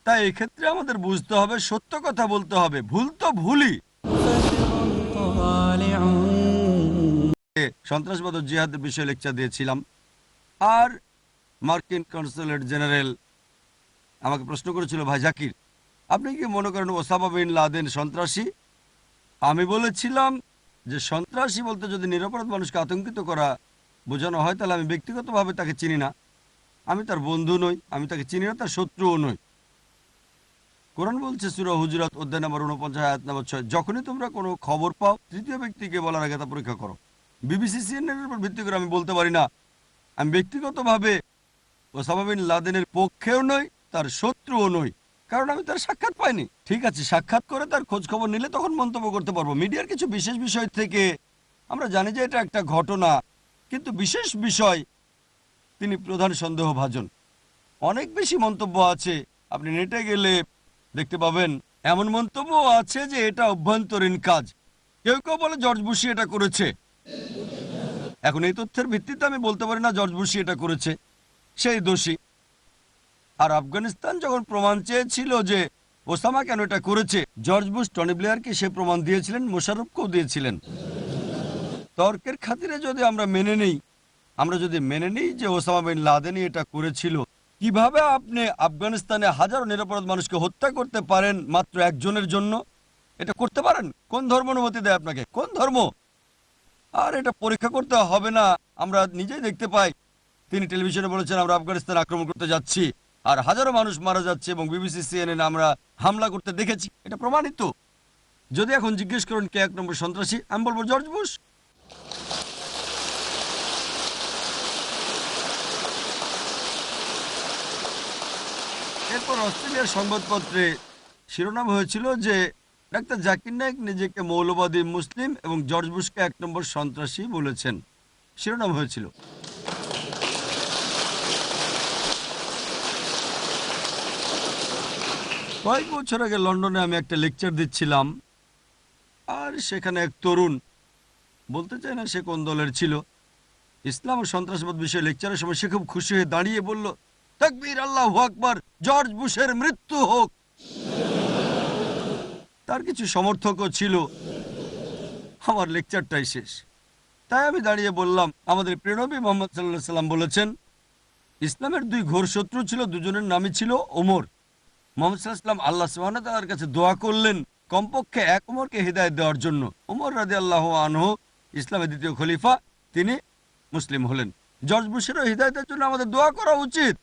তাই এই ক্ষেত্রে আমাদের বুঝতে হবে, সত্য কথা বলতে হবে। ভুল তো ভুলই। সন্ত্রাসবাদ ও জিহাদের বিষয়ে লেকচার দিয়েছিলাম, আর মার্কিন কনসুলেট জেনারেল আমাকে প্রশ্ন করেছিল, ভাই জাকির, আপনি কি মনে করেন ওসামা বিন লাদেন সন্ত্রাসী? আমি বলেছিলাম যে সন্ত্রাসী বলতে যদি নিরপরাধ মানুষকে আতঙ্কিত করা বোঝানো হয়, তাহলে আমি ব্যক্তিগতভাবে তাকে চিনি না। আমি তার বন্ধু নই, আমি তাকে চিনি না, তার শত্রুও নই। কোরআন বলছে সূরা হুজুরাত অধ্যায় নম্বর 49 আয়াত নম্বর 6, যখনই তোমরা কোনো খবর পাও তৃতীয় ব্যক্তিকে বলার আগে তা পরীক্ষা করো। বিবিসি, সিএনএনের উপর ভিত্তি করে আমি বলতে পারি না। আমি ব্যক্তিগতভাবে ওসামা বিন লাদেনের পক্ষেও নই, তার শত্রুও নই, কারণ আমি তার সাক্ষাৎ পাইনি। ঠিক আছে, সাক্ষাৎ করে তার খোঁজ খবর নিলে তখন মন্তব্য করতে পারবো। মিডিয়ার কিছু বিশেষ বিষয় থেকে আমরা জানি যে এটা একটা ঘটনা, কিন্তু বিশেষ বিষয় তিনি প্রধান সন্দেহভাজন। অনেক বেশি মন্তব্য আছে, আপনি নেটে গেলে দেখতে পাবেন। এমন মন্তব্য আছে যে এটা অভ্যন্তরীণ কাজ। কেউ কেউ বলে জর্জ বুশি এটা করেছে। এখন এই তথ্যের ভিত্তিতে আমি বলতে পারি না জর্জ বুশি এটা করেছে, সেই দোষী। আর আফগানিস্তান যখন প্রমাণ চেয়েছিল যে ওসামা কেন এটা করেছে, জর্জ বুশ টনি ব্লেয়ারকে সে প্রমাণ দিয়েছিলেন, মোশাররফকেও দিয়েছিলেন। তর্কের খাতিরে যদি আমরা মেনে নিই যে ওসামা বিন লাদেনই এটা করেছিল, কিভাবে আপনি আফগানিস্তানে হাজারো নিরপরাধ মানুষকে হত্যা করতে পারেন মাত্র একজনের জন্য? এটা করতে পারেন? কোন ধর্ম অনুমতি দেয় আপনাকে? কোন ধর্ম? আর এটা পরীক্ষা করতে হবে না, আমরা নিজেই দেখতে পাই তিনি টেলিভিশনে বলেছেন আমরা আফগানিস্তান আক্রমণ করতে যাচ্ছি, আর হাজারো মানুষ মারা যাচ্ছে, এবং বিবিসি সিএনএন আমরা হামলা করতে দেখেছি, এটা প্রমাণিত। যদি এখন জিজ্ঞেস করেন কে 1 নম্বর সন্ত্রাসী, আমি বলবো জর্জ বুশ। এরপর অস্ট্রেলিয়ার সংবাদপত্রে শিরোনাম হয়েছিল যে ডাক্তার জাকির নায়েক নিজেকে মৌলবাদী মুসলিম এবং জর্জ বুশকে 1 নম্বর সন্ত্রাসী বলেছেন, শিরোনাম হয়েছিল। কয়েক বছর আগে লন্ডনে আমি একটা লেকচার দিচ্ছিলাম, আর সেখানে এক তরুণ, বলতে চাই না সে কোন দলের ছিল, ইসলাম ও সন্ত্রাসবাদ বিষয়ে লেকচারের সময় সে খুব খুশি হয়ে দাঁড়িয়ে বলল, তাকবীর, আল্লাহু আকবার, জর্জ বুশের মৃত্যু হোক। তার কিছু সমর্থকও ছিল। আমার লেকচারটাই শেষ। তাই আমি দাঁড়িয়ে বললাম, আমাদের প্রিয় নবী মুহাম্মদ সাল্লাল্লাহু আলাইহি সাল্লাম বলেছেন ইসলামের 2 ঘোর শত্রু ছিল, দুজনের নামই ছিল ওমর। মুহাম্মদ সাল্লাল্লাহু আলাইহি সাল্লাম আল্লাহ সুবহানাহু ওয়া তাআলার কাছে দোয়া করলেন কমপক্ষে এক ওমরকে হিদায়াত দেওয়ার জন্য। ওমর রাদিয়াল্লাহু আনহু ইসলামের 2য় খলিফা, তিনি মুসলিম হলেন। জর্জ বুশেরও হিদায়াতের জন্য আমাদের দোয়া করা উচিত।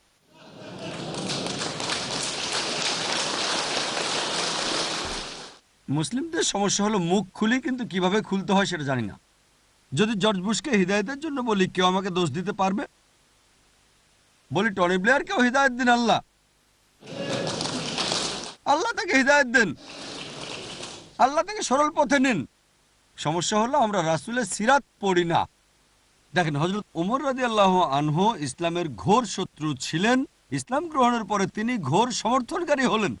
মুসলিমদের সমস্যা হলো মুখ খুলি, কিন্তু কিভাবে খুলতে হয় সেটা জানি না। যদি জর্জ বুশকে হিদায়াতের জন্য বলি, কেউ আমাকে দোষ দিতে পারবে? বলি টনি ব্লেয়ারকেও হিদায়াত দিন, আল্লাহ আল্লাহ তাকে হিদায়াত দেন, আল্লাহ তাকে সরল পথে নিন। সমস্যা হলো আমরা রাসূলের সিরাত পড়ি না। দেখেন, হযরত ওমর রাদিয়াল্লাহু আনহু ইসলামের ঘোর শত্রু ছিলেন। ইসলাম গ্রহণের পরে তিনি ঘোর সমর্থনকারী হলেন,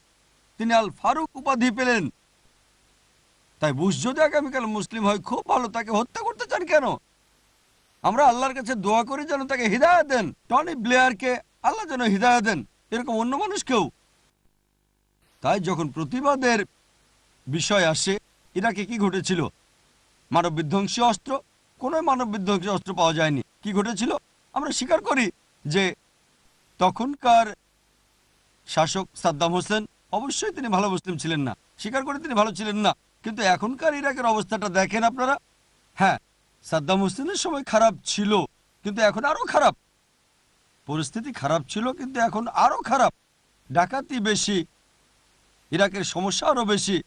তিনি আল ফারুক উপাধি পেলেন। তাই বুশ যদি আগামীকাল মুসলিম হয় খুব ভালো, তাকে হত্যা করতে চান কেন? আমরা আল্লাহর কাছে দোয়া করি যেন তাকে হিদায়াত দেন। টনি ব্লেয়ারকে আল্লাহ যেন হিদায়াত দেন, এরকম অন্য মানুষকেও। তাই যখন প্রতিবাদের বিষয় আসে, ইরাকে কি ঘটেছিল? মানব বিধ্বংসী অস্ত্র, কোনো মানব বিধ্বংসী অস্ত্র পাওয়া যায়নি। কি ঘটেছিল? আমরা স্বীকার করি যে তখনকার শাসক সাদ্দাম হোসেন, অবশ্যই তিনি ভালো মুসলিম ছিলেন না, স্বীকার করে তিনি ভালো ছিলেন না, কিন্তু এখনকার ইরাকের অবস্থাটা দেখেন আপনারা। হ্যাঁ, সাদ্দাম হোসেনের সময় খারাপ ছিল, কিন্তু এখন আরো খারাপ। পরিস্থিতি খারাপ ছিল, কিন্তু এখন আরো খারাপ। ডাকাতি বেশি, ইরাকের সমস্যা আরো বেশি,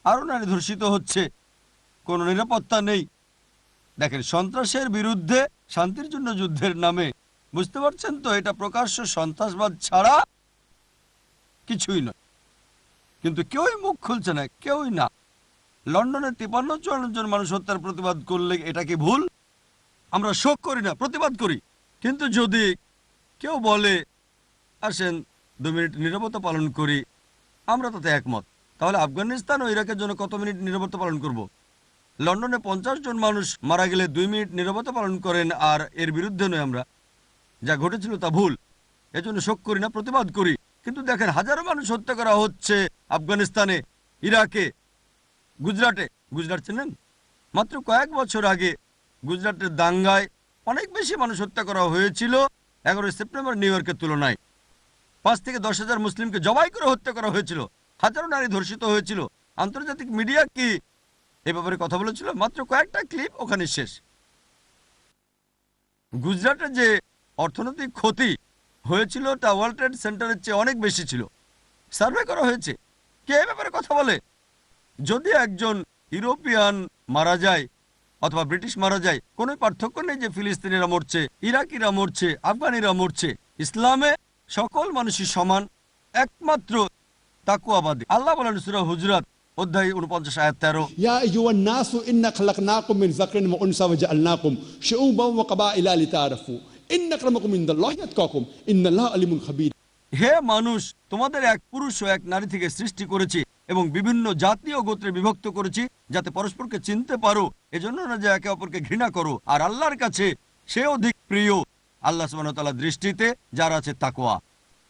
আরো নারী ধর্ষিত হচ্ছে, কোনো নিরাপত্তা নেই। দেখেন, সন্ত্রাসের বিরুদ্ধে শান্তির জন্য যুদ্ধের নামে, বুঝতে পারছেন তো, এটা প্রকাশ্য সন্ত্রাসবাদ ছাড়া কিছুই নয়। কিন্তু কেউই মুখ খুলছে না, কেউই না। লন্ডনে 53-54 জন মানুষ হত্যার প্রতিবাদ করলে এটা কি ভুল? আমরা শোক করি না, প্রতিবাদ করি। কিন্তু যদি কেউ বলে আসেন 2 মিনিট নীরবতা পালন করি, আমরা তাতে একমত। তাহলে আফগানিস্তান ও ইরাকের জন্য কত মিনিট নীরবতা পালন করব? লন্ডনে 50 জন মানুষ মারা গেলে 2 মিনিট নীরবতা পালন করেন, আর এর বিরুদ্ধে নয় আমরা। যা ঘটেছিল তা ভুল, এজন্য শোক করি না, প্রতিবাদ করি। কিন্তু দেখেন, হাজারো মানুষ হত্যা করা হচ্ছে আফগানিস্তানে, ইরাকে, গুজরাটে। গুজরাট চেনেন? মাত্র কয়েক বছর আগে গুজরাটের দাঙ্গায় অনেক বেশি মানুষ হত্যা করা হয়েছিল 11 সেপ্টেম্বর নিউ ইয়র্কের তুলনায়। 5 থেকে 10 হাজার মুসলিমকে জবাই করে হত্যা করা হয়েছিল, হাজারো নারী ধর্ষিত হয়েছিল। আন্তর্জাতিক মিডিয়া কি এ ব্যাপারে কথা বলেছিল? মাত্র কয়েকটা ক্লিপ, ওখানে শেষ। গুজরাটে যে অর্থনৈতিক ক্ষতি হয়েছিল তা ওয়ার্ল্ড ট্রেড সেন্টারের চেয়ে অনেক বেশি ছিল। সার্ভে করা হয়েছে। কে এ ব্যাপারে কথা বলে? যদি একজন ইউরোপিয়ান মারা যায় অথবা ব্রিটিশ মারা যায়, কোনো পার্থক্য নেই যে ফিলিস্তিনিরা মরছে, ইরাকিরা মরছে, আফগানিরা মরছে। ইসলামে সকল মানুষই সমান, একমাত্র তাকওয়াবাদী। আল্লাহ বলেন সূরা হুজরাত অধ্যায় 49 আয়াত 13, ইয়া আইয়ুহান নাসু ইন্না খালাকনাকুম মিন যাকরিন ওয়া উনসা ওয়া জাআলনাকুম শুউবান ওয়া ক্বাবাইলা লিতাআরাফু ইন্না আক্রামাকুম ইনদাল্লাহি আতকাকুম ইন্নাল্লাহা আলিমুন খাবীর। হে মানুষ, তোমাদের এক পুরুষ ও এক নারী থেকে সৃষ্টি করেছি এবং বিভিন্ন জাতি ও গোত্রে বিভক্ত করেছি, যাতে পরস্পরকে চিনতে পারো, এজন্য না যে একে অপরকে ঘৃণা করো। আর আল্লাহর কাছে সে অধিক প্রিয়, আল্লাহ সুবহানাহু ওয়া তাআলার দৃষ্টিতে যার আছে তাকওয়া।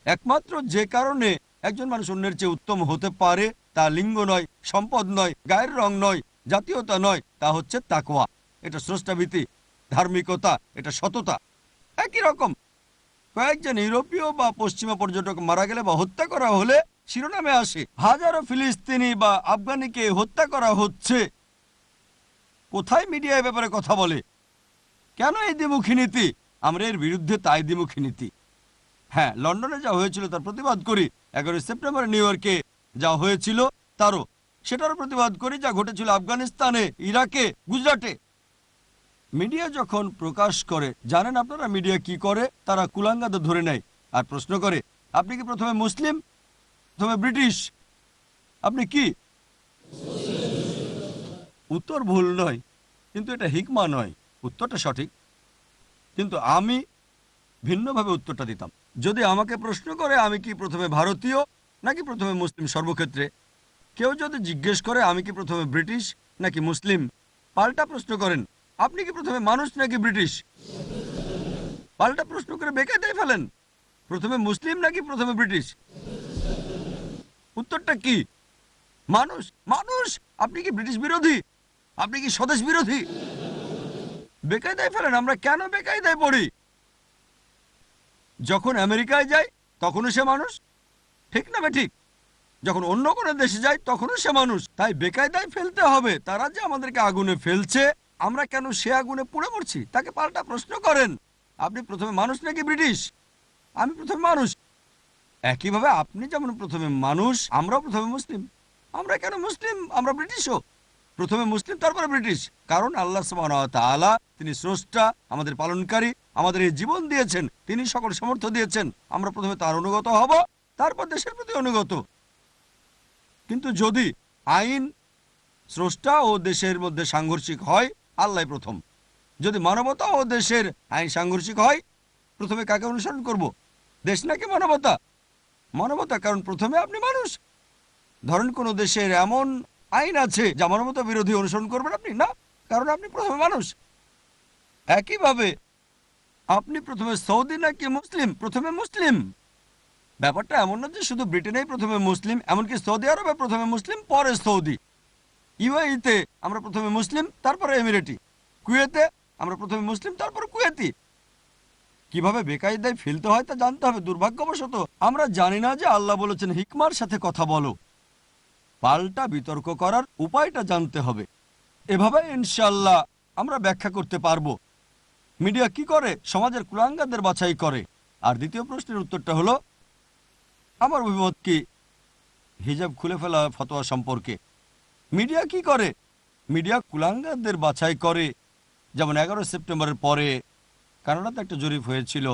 একমাত্র যে কারণে একজন মানুষ অন্যের চেয়ে উত্তম হতে পারে, তা লিঙ্গ নয়, সম্পদ নয়, গায়ের রং নয়, জাতীয়তা নয়, তা হচ্ছে তাকওয়া। এটা স্রষ্টাভীতি, ধার্মিকতা, এটা সততা। একই রকম কয়েকজন ইউরোপীয় বা পশ্চিমা পর্যটক মারা গেলে বা হত্যা করা হলে শিরোনামে আসে হাজারো ফিলিস্তিনি বা আফগানিকে হত্যা করা হচ্ছে। কোথায় মিডিয়া এ ব্যাপারে কথা বলে? কেন এই দ্বিমুখী নীতি? আমরা এর বিরুদ্ধে তাই দ্বিমুখী নীতি। হ্যাঁ, লন্ডনে যা হয়েছিল তার প্রতিবাদ করি, 11 সেপ্টেম্বর নিউ ইয়র্কে যা হয়েছিল তারও, সেটারও প্রতিবাদ করি, যা ঘটেছিল আফগানিস্তানে, ইরাকে, গুজরাটে। মিডিয়া যখন প্রকাশ করে, জানেন আপনারা মিডিয়া কি করে? তারা কুলাঙ্গাদের ধরে নেয় আর প্রশ্ন করে, আপনি কি প্রথমে মুসলিম, প্রথমে ব্রিটিশ, আপনি কি? উত্তর ভুল নয়, কিন্তু এটা হিকমা নয়, উত্তরটা সঠিক, কিন্তু আমি ভিন্নভাবে উত্তরটা দিতাম। যদি আমাকে প্রশ্ন করে আমি কি প্রথমে ভারতীয় নাকি প্রথমে মুসলিম, সর্বক্ষেত্রে কেউ যদি জিজ্ঞেস করে আমি কি প্রথমে ব্রিটিশ নাকি মুসলিম, পাল্টা প্রশ্ন করেন আপনি কি প্রথমে মানুষ নাকি ব্রিটিশ, পাল্টা প্রশ্ন করে বেকায়দায় ফেলেন প্রথমে মুসলিম নাকি প্রথমে ব্রিটিশ। উত্তরটা কি? মানুষ। মানুষ। আপনি কি ব্রিটিশ বিরোধী? আপনি কি স্বদেশ বিরোধী? বেকায়দায় ফেলেন। আমরা কেন বেকায়দায় পড়ি? যখন আমেরিকায় যাই তখনও সে মানুষ, ঠিক না ঠিক? যখন অন্য কোনো দেশে যাই তখনও সে মানুষ। তাই বেকায়দায় ফেলতে হবে। তারা যে আমাদেরকে আগুনে ফেলছে, আমরা কেন সে আগুনে পুড়ে মরছি? তাকে পাল্টা প্রশ্ন করেন, আপনি প্রথমে মানুষ নাকি ব্রিটিশ? আমি প্রথমে মানুষ। একইভাবে আপনি যেমন প্রথমে মানুষ, আমরাও প্রথমে মুসলিম। আমরা কেন মুসলিম? আমরা ব্রিটিশও। প্রথমে মুসলিম তারপরে ব্রিটিশ, কারণ আল্লাহ সুবহানাহু ওয়া তাআলা তিনি স্রষ্টা, আমাদের পালনকারী, আমাদের এই জীবন দিয়েছেন, তিনি সকল সামর্থ্য দিয়েছেন। আমরা প্রথমে তার অনুগত হব, তারপর দেশের প্রতি অনুগত। কিন্তু যদি আইন স্রষ্টা ও দেশের মধ্যে সাংঘর্ষিক হয়, আল্লাহ প্রথম। যদি মানবতা ও দেশের আইন সাংঘর্ষিক হয়, প্রথমে কাকে অনুসরণ করব? দেশ নাকি মানবতা? মানবতা, কারণ প্রথমে আপনি মানুষ। ধরেন কোন দেশের এমন আইন আছে যা মানবতা বিরোধী, অনুসরণ করবেন আপনি না, কারণ আপনি প্রথমে মানুষ। একইভাবে আপনি প্রথমে সৌদি নাকি মুসলিম? প্রথমে মুসলিম। ব্যাপারটা এমন না যে শুধু ব্রিটেনেই প্রথমে মুসলিম, এমনকি সৌদি আরবে প্রথমে মুসলিম পরে সৌদি, ইউএইতে আমরা প্রথমে মুসলিম তারপরে এমিরেটি, কুয়েতে আমরা প্রথমে মুসলিম তারপর কুয়েতি। কিভাবে বেকায়দায় ফেলতে হয় তা জানতে হবে। দুর্ভাগ্যবশত আমরা জানি না যে আল্লাহ বলেছেন হিকমার সাথে কথা বলো। পাল্টা বিতর্ক করার উপায়টা জানতে হবে। এভাবে ইনশাআল্লাহ আমরা ব্যাখ্যা করতে পারবো। মিডিয়া কি করে? সমাজের কুলাঙ্গারদের বাছাই করে। আর দ্বিতীয় প্রশ্নের উত্তরটা হলো, আমার অভিমত কি হিজাব খুলে ফেলা ফতোয়া সম্পর্কে? মিডিয়া কি করে? মিডিয়া কুলাঙ্গারদের বাছাই করে। যেমন 11 সেপ্টেম্বরের পরে কানাডাতে একটা জরিপ হয়েছিল,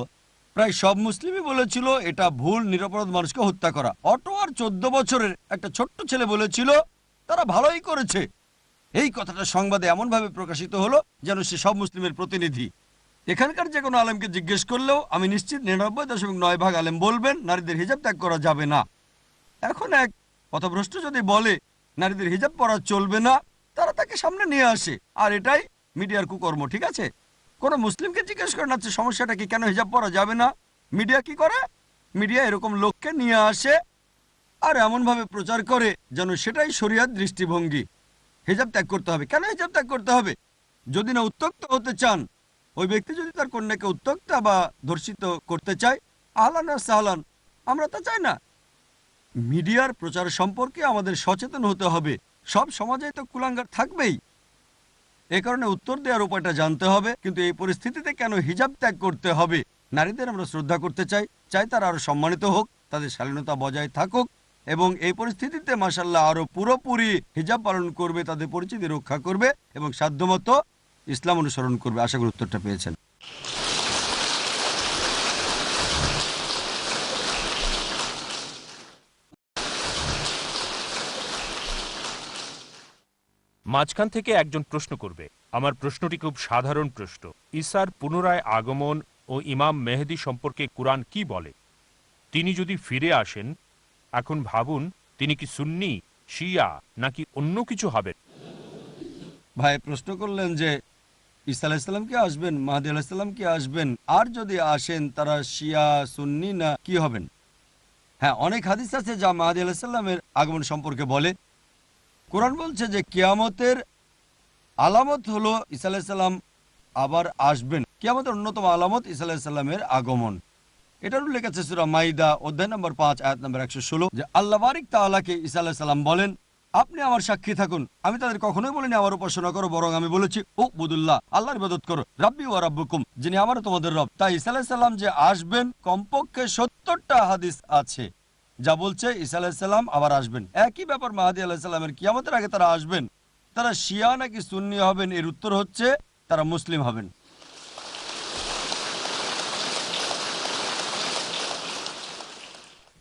প্রায় সব মুসলিমই বলেছিল এটা ভুল, নিরপরাধ মানুষকে হত্যা করা। অটোয়ার 14 বছরের একটা ছোট্ট ছেলে বলেছিল তারা ভালোই করেছে। এই কথাটা সংবাদে এমনভাবে প্রকাশিত হলো যেন সে সব মুসলিমের প্রতিনিধি। এখানকার যে কোনো আলেমকে জিজ্ঞেস করলেও আমি নিশ্চিত 99.9% আলেম বলবেন নারীদের হিজাব ত্যাগ করা যাবে না। এখন এক পথভ্রষ্ট যদি বলে নারীদের হিজাব পরা চলবে না, তারা তাকে সামনে নিয়ে আসে, আর এটাই মিডিয়ার কুকর্ম। ঠিক আছে, কোনো মুসলিমকে জিজ্ঞেস করেন আচ্ছা সমস্যাটা কি, কেন হিজাব পরা যাবে না? মিডিয়া কি করে? মিডিয়া এরকম লোককে নিয়ে আসে আর এমনভাবে প্রচার করে যেন সেটাই শরিয়াত দৃষ্টিভঙ্গি। হিজাব ত্যাগ করতে হবে। কেন হিজাব ত্যাগ করতে হবে? যদি না উত্ত্যক্ত হতে চান, ওই ব্যক্তি যদি তার কন্যাকে উত্ত্যক্তা বা ধর্ষিত করতে চায়, আহলান আর সাহলান, আমরা তা চাই না। মিডিয়ার প্রচার সম্পর্কে আমাদের সচেতন হতে হবে। সব সমাজে তো কুলাঙ্গার থাকবেই, এ কারণে উত্তর দেওয়ার উপায়টা জানতে হবে। কিন্তু এই পরিস্থিতিতে কেন হিজাব ত্যাগ করতে হবে? নারীদের আমরা শ্রদ্ধা করতে চাই, চাই তারা আরো সম্মানিত হোক, তাদের শালীনতা বজায় থাকুক, এবং এই পরিস্থিতিতে মাশাআল্লাহ আরো পুরোপুরি হিজাব পালন করবে, তাদের পরিচিতি রক্ষা করবে এবং সাধ্যমতো ইসলাম অনুসরণ করবে। আশা করি উত্তরটা পেয়েছেন। মাঝখান থেকে একজন প্রশ্ন করবে। আমার প্রশ্নটি খুব সাধারণ প্রশ্ন। ঈসার পুনরায় আগমন ও ইমাম মেহেদী সম্পর্কে কুরআন কি বলে? তিনি যদি ফিরে আসেন, এখন ভাবুন তিনি কি সুন্নি, শিয়া নাকি অন্য কিছু হবেন? ভাই প্রশ্ন করলেন যে ঈসা আলাইহিসসালাম কি আসবেন, মাহদী আলাইহিসসালাম কি আসবেন, আর যদি আসেন তারা শিয়া, সুন্নি না কি হবেন? হ্যাঁ, অনেক হাদিস আছে যা মাহদী আলাইহিসসালামের আগমন সম্পর্কে বলে। কোরআন বলছে যে কিয়ামতের আলামত হলো ঈসা আলাইহিসসালাম আবার আসবেন। কিয়ামতের অন্যতম আলামত ঈসা আলাইহিসসালামের আগমন। এটার উল্লেখ আছে সূরা মাইদা অধ্যায় নম্বর 5 আয়াত নম্বর 116, যে আল্লাহ বারিক তাআলাকে ঈসা আলাইহিসসালাম বলেন, আপনি আমার সাক্ষী থাকুন, আমি তাদের কখনোই বলিনি আমার উপাসনা করো, বরং আমি বলেছি ও বুদুল্লাহ, আল্লাহর ইবাদত করো, রাব্বি ওয়া রাব্বুকুম, যিনি আমারও তোমাদের রব। তাই ঈসা আলাইহিস সালাম যে আসবেন, কমপক্ষে 70টা হাদিস আছে যা বলছে ঈসা আলাইহিস সালাম আবার আসবেন। একই ব্যাপার মাহদী আলাইহিস সালামের, কিয়ামতের আগে তারা আসবেন। তারা শিয়া নাকি সুন্নি হবেন, এর উত্তর হচ্ছে তারা মুসলিম হবেন।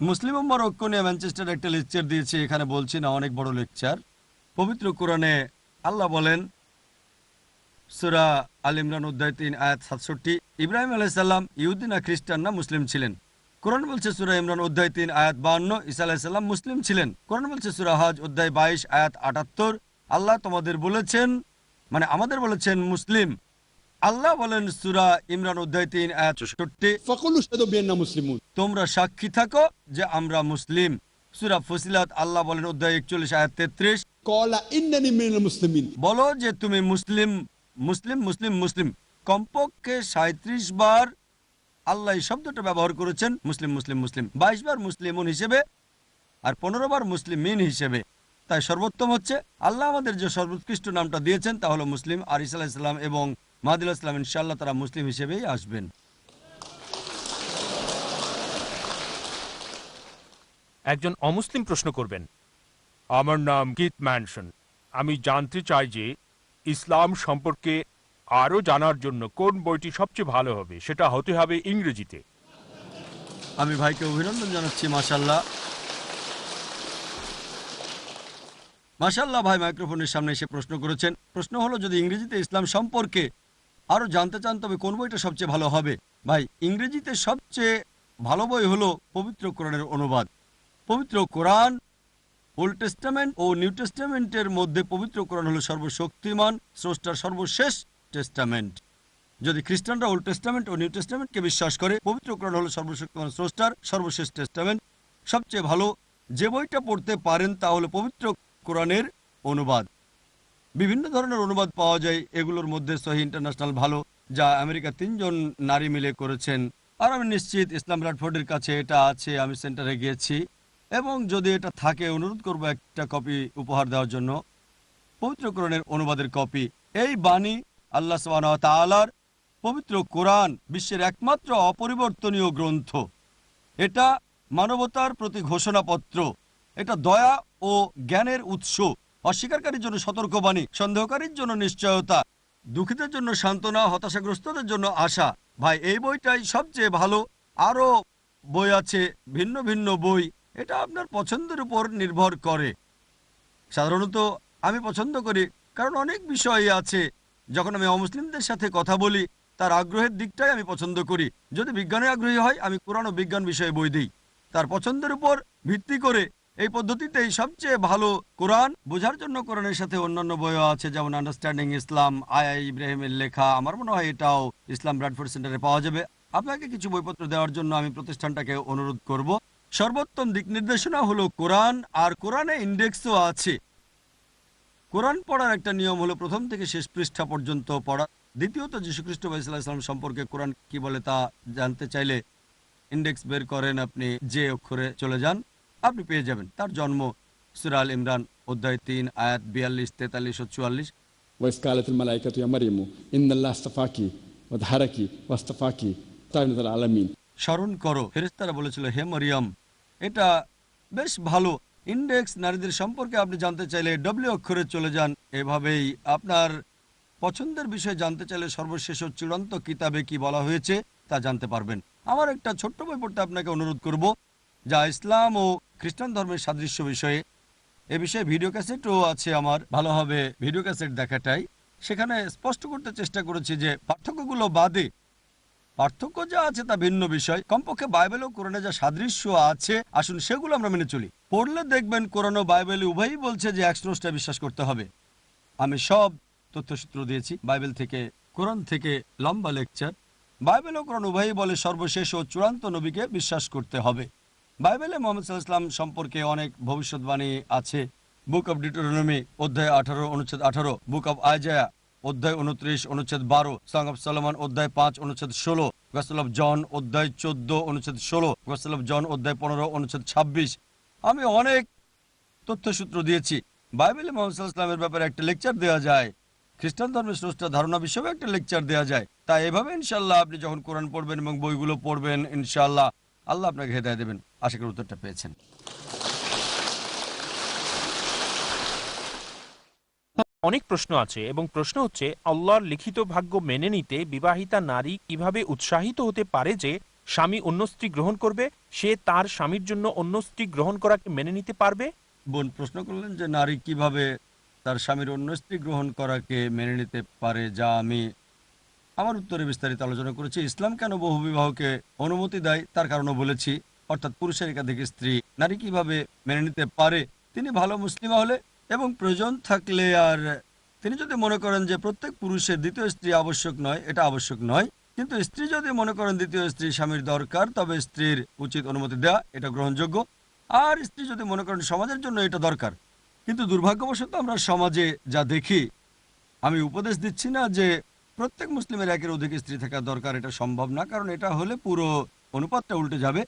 মুসলিম উম্মার ঐক্য নিয়ে ম্যানচেস্টারে একটা লেকচার দিয়েছি, এখানে বলছি না, অনেক বড় লেকচার। পবিত্র কোরআনে আল্লাহ বলেন সূরা আল ইমরান অধ্যায় 3 আয়াত 67, ইব্রাহিম আলাইহিস সালাম ইহুদি না খ্রিস্টান না মুসলিম ছিলেন। কোরআন বলছে সূরা ইমরান অধ্যায় 3 আয়াত 52, ঈসা আলাইহিস সালাম মুসলিম ছিলেন। কোরআন বলছে সূরা হজ অধ্যায় 22 আয়াত 78, আল্লাহ তোমাদের বলেছেন, মানে আমাদের বলেছেন মুসলিম। আল্লাহ বলেন সূরা ইমরান অধ্যায় 3 আয়াত 64, فقولوا اشهدوا بأننا مسلمون। তোমরা সাক্ষী থাকো যে আমরা মুসলিম। সূরা ফুসিলাত আল্লাহ বলেন অধ্যায় 41 আয়াত 33, قال إنني من المسلمين। বলো যে তুমি মুসলিম। মুসলিম মুসলিম মুসলিম, কমপক্ষে 37 বার আল্লাহ এই শব্দটা ব্যবহার করেছেন, মুসলিম মুসলিম মুসলিম। 22 বার মুসলিমুন হিসেবে আর 15 বার মুসলিমিন হিসেবে। তাই সর্বোত্তম হচ্ছে আল্লাহ আমাদের যে সর্বোৎকৃষ্ট নামটা দিয়েছেন তা হলো মুসলিম। আর ঈসা আলাইহিস সালাম এবং মাহদী আলাইহিস সালাম ইনশাআল্লাহ তারা মুসলিম হিসেবেই আসবেন। একজন অমুসলিম প্রশ্ন করবেন, আমার নাম কিথ ম্যানসন, আমি জানতে চাই যে ইসলাম সম্পর্কে আরও জানার জন্য কোন বইটি সবচেয়ে ভালো হবে। সেটা হতে হবে ইংরেজিতে। আমি ভাইকে অভিনন্দন জানাচ্ছি। মাশাআল্লাহ মাশাআল্লাহ, ভাই মাইক্রোফোনের সামনে এসে প্রশ্ন করেছেন। প্রশ্ন হলো যদি ইংরেজিতে ইসলাম সম্পর্কে আরও জানতে চান তবে কোন বইটা সবচেয়ে ভালো হবে। ভাই, ইংরেজিতে সবচেয়ে ভালো বই হলো পবিত্র কোরআনের অনুবাদ। পবিত্র কোরআন, ওল্ড টেস্টামেন্ট ও নিউ টেস্টামেন্টের মধ্যে পবিত্র কোরআন হলো সর্বশক্তিমান, স্রষ্টার সর্বশেষ টেস্টামেন্ট। যদি খ্রিস্টানরা ওল্ড টেস্টামেন্ট ও নিউ টেস্টামেন্টকে বিশ্বাস করে, পবিত্র কোরআন হলো সর্বশক্তিমান স্রষ্টার সর্বশেষ টেস্টামেন্ট। সবচেয়ে ভালো যে বইটা পড়তে পারেন তা হলো পবিত্র কোরআনের অনুবাদ। বিভিন্ন ধরনের অনুবাদ পাওয়া যায়, এগুলোর মধ্যে সহিহ ইন্টারন্যাশনাল ভালো, যা আমেরিকা 3 জন নারী মিলে করেছেন। আর আমি নিশ্চিত ইসলাম ব্রাডফোর্ডের কাছে এটা আছে, আমি সেন্টারে গিয়েছি, এবং যদি এটা থাকে অনুরোধ করব একটা কপি উপহার দেওয়ার জন্য, পবিত্র কোরআনের অনুবাদের কপি। এই বাণী আল্লাহ সুবহানাহু ওয়া তাআলার। পবিত্র কোরআন বিশ্বের একমাত্র অপরিবর্তনীয় গ্রন্থ। এটা মানবতার প্রতি ঘোষণাপত্র, এটা দয়া ও জ্ঞানের উৎস, অস্বীকারীর জন্য সতর্কবাণী, সন্দেহকারীর জন্য নিশ্চয়তা, দুঃখীদের জন্য সান্ত্বনা, হতাশাগ্রস্তদের জন্য আশা। ভাই, এই বইটাই সবচেয়ে ভালো। আরও বই আছে, ভিন্ন ভিন্ন বই, এটা আপনার পছন্দের উপর নির্ভর করে। সাধারণত আমি পছন্দ করি, কারণ অনেক বিষয় আছে যখন আমি অমুসলিমদের সাথে কথা বলি তার আগ্রহের দিকটাই আমি পছন্দ করি। যদি বিজ্ঞানে আগ্রহী হয় আমি কোরআন ও বিজ্ঞান বিষয়ে বই দিই, তার পছন্দের উপর ভিত্তি করে। এই পদ্ধতিতেই সবচেয়ে ভালো কোরআন বোঝার জন্য কোরআনের সাথে অন্যান্য বইও আছে, যেমন আন্ডারস্ট্যান্ডিং ইসলাম, আই ইব্রাহিমের লেখা। আমার মনে হয় এটাও ইসলাম ব্রাডফোর্ড সেন্টারে পাওয়া যাবে। আপনাকে কিছু বইপত্র দেওয়ার জন্য আমি প্রতিষ্ঠানটাকে অনুরোধ করব। সর্বোত্তম দিক নির্দেশনা হলো কোরআন, আর কোরআনে ইন্ডেক্সও আছে। কোরআন পড়ার একটা নিয়ম হলো প্রথম থেকে শেষ পৃষ্ঠা পর্যন্ত পড়া। দ্বিতীয়ত, যীশুখ্রিস্ট সাল্লাল্লাহু আলাইহি ওয়াসাল্লাম সম্পর্কে কোরআন কি বলে তা জানতে চাইলে ইন্ডেক্স বের করেন, আপনি যে অক্ষরে চলে যান, আপনি পেয়ে যাবেন। তার জন্ম সূরা আল ইমরান অধ্যায় 3 আয়াত 42, 43 ও 44। وإذ قالت الملائكة يا مريم إن الله اصطفاك وطهرك واصطفاك على العالمين। স্মরণ করো, ফেরেশতারা বলেছিল হে মরিয়ম। এটা বেশ ভালো ইন্ডেক্স। নারীদের সম্পর্কে আপনি জানতে চাইলে ডব্লিউ অক্ষরে চলে যান। এভাবেই আপনার পছন্দের বিষয়ে জানতে চাইলে সর্বশেষ ও চূড়ান্ত কিতাবে কি বলা হয়েছে তা জানতে পারবেন। আমার একটা ছোট্ট বই পড়তে আপনাকে অনুরোধ করব, যা ইসলাম ও খ্রিস্টান ধর্মের সাদৃশ্য বিষয়ে। এ বিষয়ে ভিডিও ক্যাসেটও আছে আমার। ভালো হবে ভিডিও ক্যাসেট দেখাটাই। সেখানে স্পষ্ট করতে চেষ্টা করেছি যে পার্থক্যগুলো বাদে, পার্থক্য যা আছে তা ভিন্ন বিষয়, কমপক্ষে বাইবেল ও কোরআনে যা সাদৃশ্য আছে আসুন সেগুলো আমরা মেনে চলি। পড়লে দেখবেন কোরআন ও বাইবেল উভয়ই বলছে যে এক স্রষ্টা বিশ্বাস করতে হবে। আমি সব তথ্যসূত্র দিয়েছি বাইবেল থেকে, কোরআন থেকে, লম্বা লেকচার। বাইবেল ও কোরআন উভয়ই বলে সর্বশেষ ও চূড়ান্ত নবীকে বিশ্বাস করতে হবে। বাইবেলে মুহাম্মদ সাল্লাল্লাহু আলাইহি ওয়াসাল্লাম সম্পর্কে অনেক ভবিষ্যৎবাণী আছে। বুক অব ডিউটেরোনমি অধ্যায় 18 অনুচ্ছেদ 18, বুক অব আইজায়া অধ্যায় 29 অনুচ্ছেদ 12, সং অফ সলোমন অধ্যায় 5 অনুচ্ছেদ 16, গসপেল অফ জন অধ্যায় 14 অনুচ্ছেদ 16, গসপেল অফ জন অধ্যায় 15 অনুচ্ছেদ 26। আমি অনেক তথ্যসূত্র দিয়েছি। বাইবেলে মোহাম্মদ সাল্লাল্লাহু আলাইহি ওয়াসাল্লামের ব্যাপারে একটা লেকচার দেওয়া যায়, খ্রিস্টান ধর্মের স্রষ্টা ধারণা বিষয়ে একটা লেকচার দেওয়া যায়। তাই এভাবে ইনশাআল্লাহ আপনি যখন কোরআন পড়বেন এবং বইগুলো পড়বেন, ইনশাআল্লাহ আল্লাহ আপনাকে হেদায়েত দেবেন। আশা করি উত্তরটা পেয়েছেন। অনেক প্রশ্ন আছে এবং প্রশ্ন হচ্ছে আল্লাহর লিখিত ভাগ্য মেনে নিতে বিবাহিতা নারী কিভাবে উৎসাহিত হতে পারে যে স্বামী অন্য স্ত্রী গ্রহণ করবে, সে তার স্বামীর জন্য অন্য স্ত্রী গ্রহণ করাকে মেনে নিতে পারবে? বোন প্রশ্ন করলেন যে নারী কিভাবে তার স্বামীর অন্য স্ত্রী গ্রহণ করাকে মেনে নিতে পারে, যা আমি আমার উত্তরে বিস্তারিত আলোচনা করেছি। ইসলাম কেন বহুবিবাহকে অনুমতি দেয় তার কারণও বলেছি, অর্থাৎ পুরুষের একাধিক স্ত্রী নারী কিভাবে মেনে নিতে পারে। তিনি ভালো মুসলিমা হলে এবং প্রয়োজন থাকলে, আর তিনি যদি মনে করেন যে প্রত্যেক পুরুষের দ্বিতীয় স্ত্রী আবশ্যক নয়, এটা আবশ্যক নয়, কিন্তু স্ত্রী যদি মনে করেন দ্বিতীয় স্ত্রী স্বামীর দরকার, তবে স্ত্রীর উচিত অনুমতি দেওয়া, এটা গ্রহণযোগ্য। আর স্ত্রী যদি মনে করেন সমাজের জন্য এটা দরকার। কিন্তু দুর্ভাগ্যবশত আমরা সমাজে যা দেখি, আমি উপদেশ দিচ্ছি না যে প্রত্যেক মুসলিমের একের অধিক স্ত্রী থাকা দরকার, এটা সম্ভব না, কারণ এটা হলে পুরো অনুপাতটা উল্টে যাবে।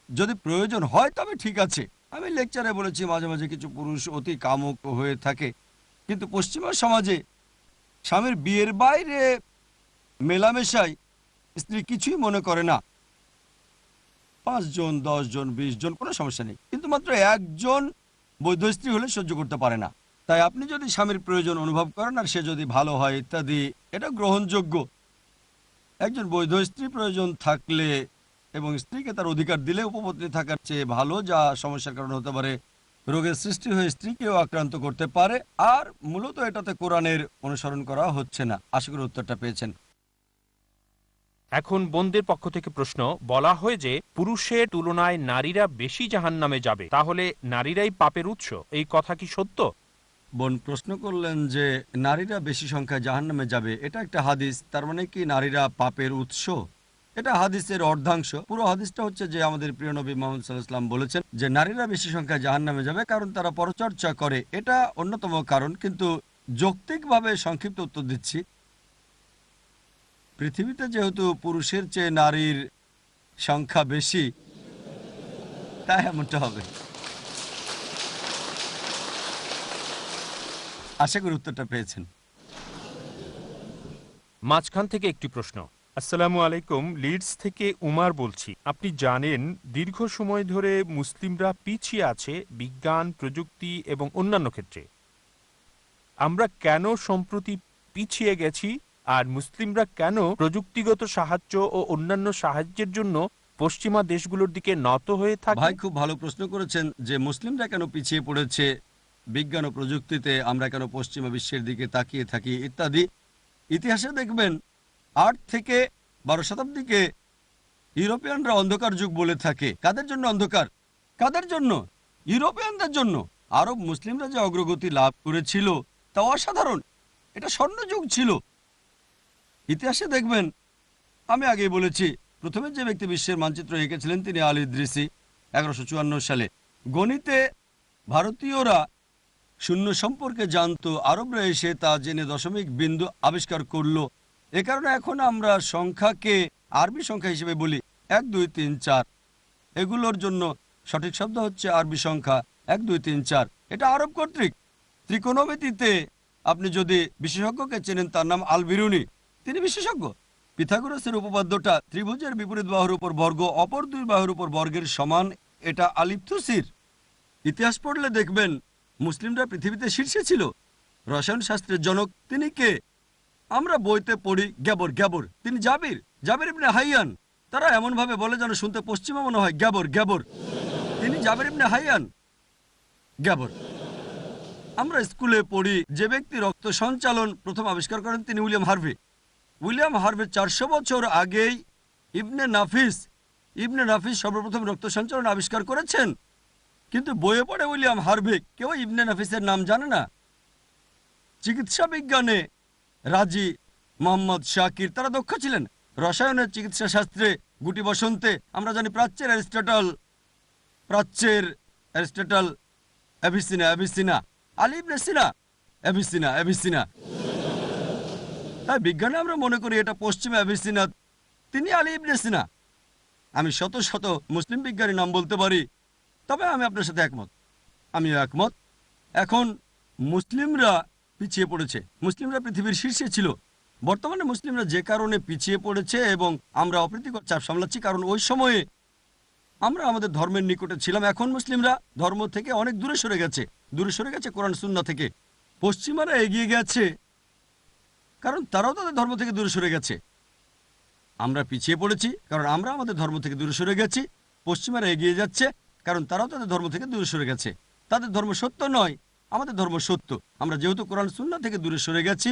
যদি প্রয়োজন হয় তবে ঠিক আছে। আমি লেকচারে বলেছি মাঝে মাঝে কিছু পুরুষ অতি কামুক হয়ে থাকে, কিন্তু পশ্চিমা সমাজে স্বামীর বিয়ের বাইরে মেলামেশায় স্ত্রী কিছুই মনে করে না। 5 জন 10 জন 20 জন কোনো সমস্যা নেই, কিন্তু মাত্র একজন বৈধ স্ত্রী হলে সহ্য করতে পারে না। তাই আপনি যদি স্বামীর প্রয়োজন অনুভব করেন আর সে যদি ভালো হয় ইত্যাদি, এটা গ্রহণযোগ্য। একজন বৈধ স্ত্রী প্রয়োজন থাকলে এবং স্ত্রীকে তার অধিকার দিলে উপপত্নী থাকার চেয়ে ভালো, যা সমস্যার কারণ হতে পারে, রোগের সৃষ্টি হয়ে স্ত্রীকেও আক্রান্ত করতে পারে। আর মূলত এটাতে কোরআনের অনুসরণ করা হচ্ছে না। আশা করি উত্তরটা পেয়েছেন। এখন বোনদের পক্ষ থেকে প্রশ্ন, বলা হয় যে পুরুষের তুলনায় নারীরা বেশি জাহান্নামে যাবে, তাহলে নারীরাই পাপের উৎস, এই কথা কি সত্য? বোন প্রশ্ন করলেন যে নারীরা বেশি সংখ্যায় জাহান্নামে যাবে, এটা একটা হাদিস, তার মানে কি নারীরা পাপের উৎস? এটা হাদিসের অর্ধাংশ। পুরো হাদিসটা হচ্ছে যে আমাদের প্রিয় নবী মুহাম্মদ সাল্লাল্লাহু আলাইহি ওয়াসাল্লাম বলেছেন যে নারীরা বেশি সংখ্যায় জাহান্নামে যাবে কারণ তারা পরচর্চা করে, এটা অন্যতম কারণ। কিন্তু যৌক্তিকভাবে সংক্ষিপ্ত উত্তর দিচ্ছি, পৃথিবীতে যেহেতু পুরুষের চেয়ে নারীর সংখ্যা বেশি, তাই এমনটা হবে। আশা করি উত্তরটা পেয়েছেন। মাঝখান থেকে একটি প্রশ্ন। আসসালামু আলাইকুম, লিডস থেকে উমার বলছি। আপনি জানেন দীর্ঘ সময় ধরে মুসলিমরা পিছিয়ে আছে বিজ্ঞান, প্রযুক্তি এবং অন্যান্য ক্ষেত্রে। আমরা কেন সম্প্রতি পিছিয়ে গেছি, আর মুসলিমরা কেন প্রযুক্তিগত সাহায্য ও অন্যান্য সাহায্যের জন্য পশ্চিমা দেশগুলোর দিকে নত হয়ে থাকে? ভাই খুব ভালো প্রশ্ন করেছেন যে মুসলিমরা কেন পিছিয়ে পড়েছে বিজ্ঞান ও প্রযুক্তিতে, আমরা কেন পশ্চিমা বিশ্বের দিকে তাকিয়ে থাকি ইত্যাদি। ইতিহাসে দেখবেন 8 থেকে 12 শতাব্দীকে ইউরোপিয়ানরা অন্ধকার যুগ বলে থাকে। কাদের জন্য অন্ধকার? কাদের জন্য? ইউরোপিয়ানদের জন্য। আরব মুসলিমরা যে অগ্রগতি লাভ করেছিল তা অসাধারণ, এটা স্বর্ণযুগ ছিল। ইতিহাসে দেখবেন, আমি আগেই বলেছি, প্রথমে যে ব্যক্তি বিশ্বের মানচিত্র এঁকেছিলেন তিনি আল ইদ্রিসি 1154 সালে। গণিতে ভারতীয়রা শূন্য সম্পর্কে জানতো, আরবরা এসে তা জেনে দশমিক বিন্দু আবিষ্কার করলো। এ কারণে এখন আমরা সংখ্যাকে আরবি সংখ্যা হিসেবে বলি 1 2 3 4। এগুলোর জন্য সঠিক শব্দ হচ্ছে আরবি সংখ্যা 1 2 3 4। এটা আরব কর্তৃক। ত্রিকোণমিতিতে আপনি যদি বিশেষজ্ঞকে চেনেন, তার নাম আল বিরুনি, তিনি বিশেষজ্ঞ। পিথাগোরাসের উপপাদ্যটা ত্রিভুজের বিপরীত বাহুর উপর বর্গ অপর দুই বাহুর উপর বর্গের সমান, এটা আলিপ্তুসির। ইতিহাস পড়লে দেখবেন মুসলিমরা পৃথিবীতে শীর্ষে ছিল। রসায়ন শাস্ত্রের জনক তিনি কে? আমরা বইতে পড়ি গ্যাবর গ্যাবর, তিনি জাবির ইবনে হাইয়ান। তারা এমনভাবে বলে যেন শুনতে পশ্চিমা মনে হয়, গ্যাবর গ্যাবর, তিনি জাবির ইবনে হাইয়ান গ্যাবর। আমরা স্কুলে পড়ি যে ব্যক্তি রক্ত সঞ্চালন প্রথম আবিষ্কার করেন তিনি উইলিয়াম হার্ভে। উইলিয়াম হার্ভে 400 বছর আগেই ইবনে নাফিস সর্বপ্রথম রক্ত সঞ্চালন আবিষ্কার করেছেন। কিন্তু বইয়ে পড়ে উইলিয়াম হার্ভে, কেউ ইবনে নাফিসের নাম জানে না। চিকিৎসা বিজ্ঞানে রাজি, মোহাম্মদ শাকির, তারা দক্ষ ছিলেন। রসায়নের চিকিৎসা শাস্ত্রে গুটি বসন্তে আমরা জানি প্রাচ্যের অ্যারিস্টটল অ্যাভিসিনা, আলী ইবনে সিনা অ্যাভিসিনা। তাই বিজ্ঞানে আমরা মনে করি এটা পশ্চিমে অ্যাভিসিনা, তিনি আলী ইবনে সিনা। আমি শত শত মুসলিম বিজ্ঞানীর নাম বলতে পারি, তবে আমি আপনার সাথে একমত, আমিও একমত। এখন মুসলিমরা পিছিয়ে পড়েছে, মুসলিমরা পৃথিবীর শীর্ষে ছিল। বর্তমানে মুসলিমরা যে কারণে পিছিয়ে পড়েছে এবং আমরা অপ্রীতিকর চাপ সামলাচ্ছি, কারণ ওই সময়ে আমরা আমাদের ধর্মের নিকটে ছিলাম। এখন মুসলিমরা ধর্ম থেকে অনেক দূরে সরে গেছে কোরআন সুন্নাহ থেকে। পশ্চিমারা এগিয়ে গেছে কারণ তারাও তাদের ধর্ম থেকে দূরে সরে গেছে। আমরা পিছিয়ে পড়েছি কারণ আমরা আমাদের ধর্ম থেকে দূরে সরে গেছি। পশ্চিমারা এগিয়ে যাচ্ছে কারণ তারাও তাদের ধর্ম থেকে দূরে সরে গেছে। তাদের ধর্ম সত্য নয়, আমাদের ধর্ম সত্য। আমরা যেহেতু কোরআন সুন্নাহ থেকে দূরে সরে গেছি,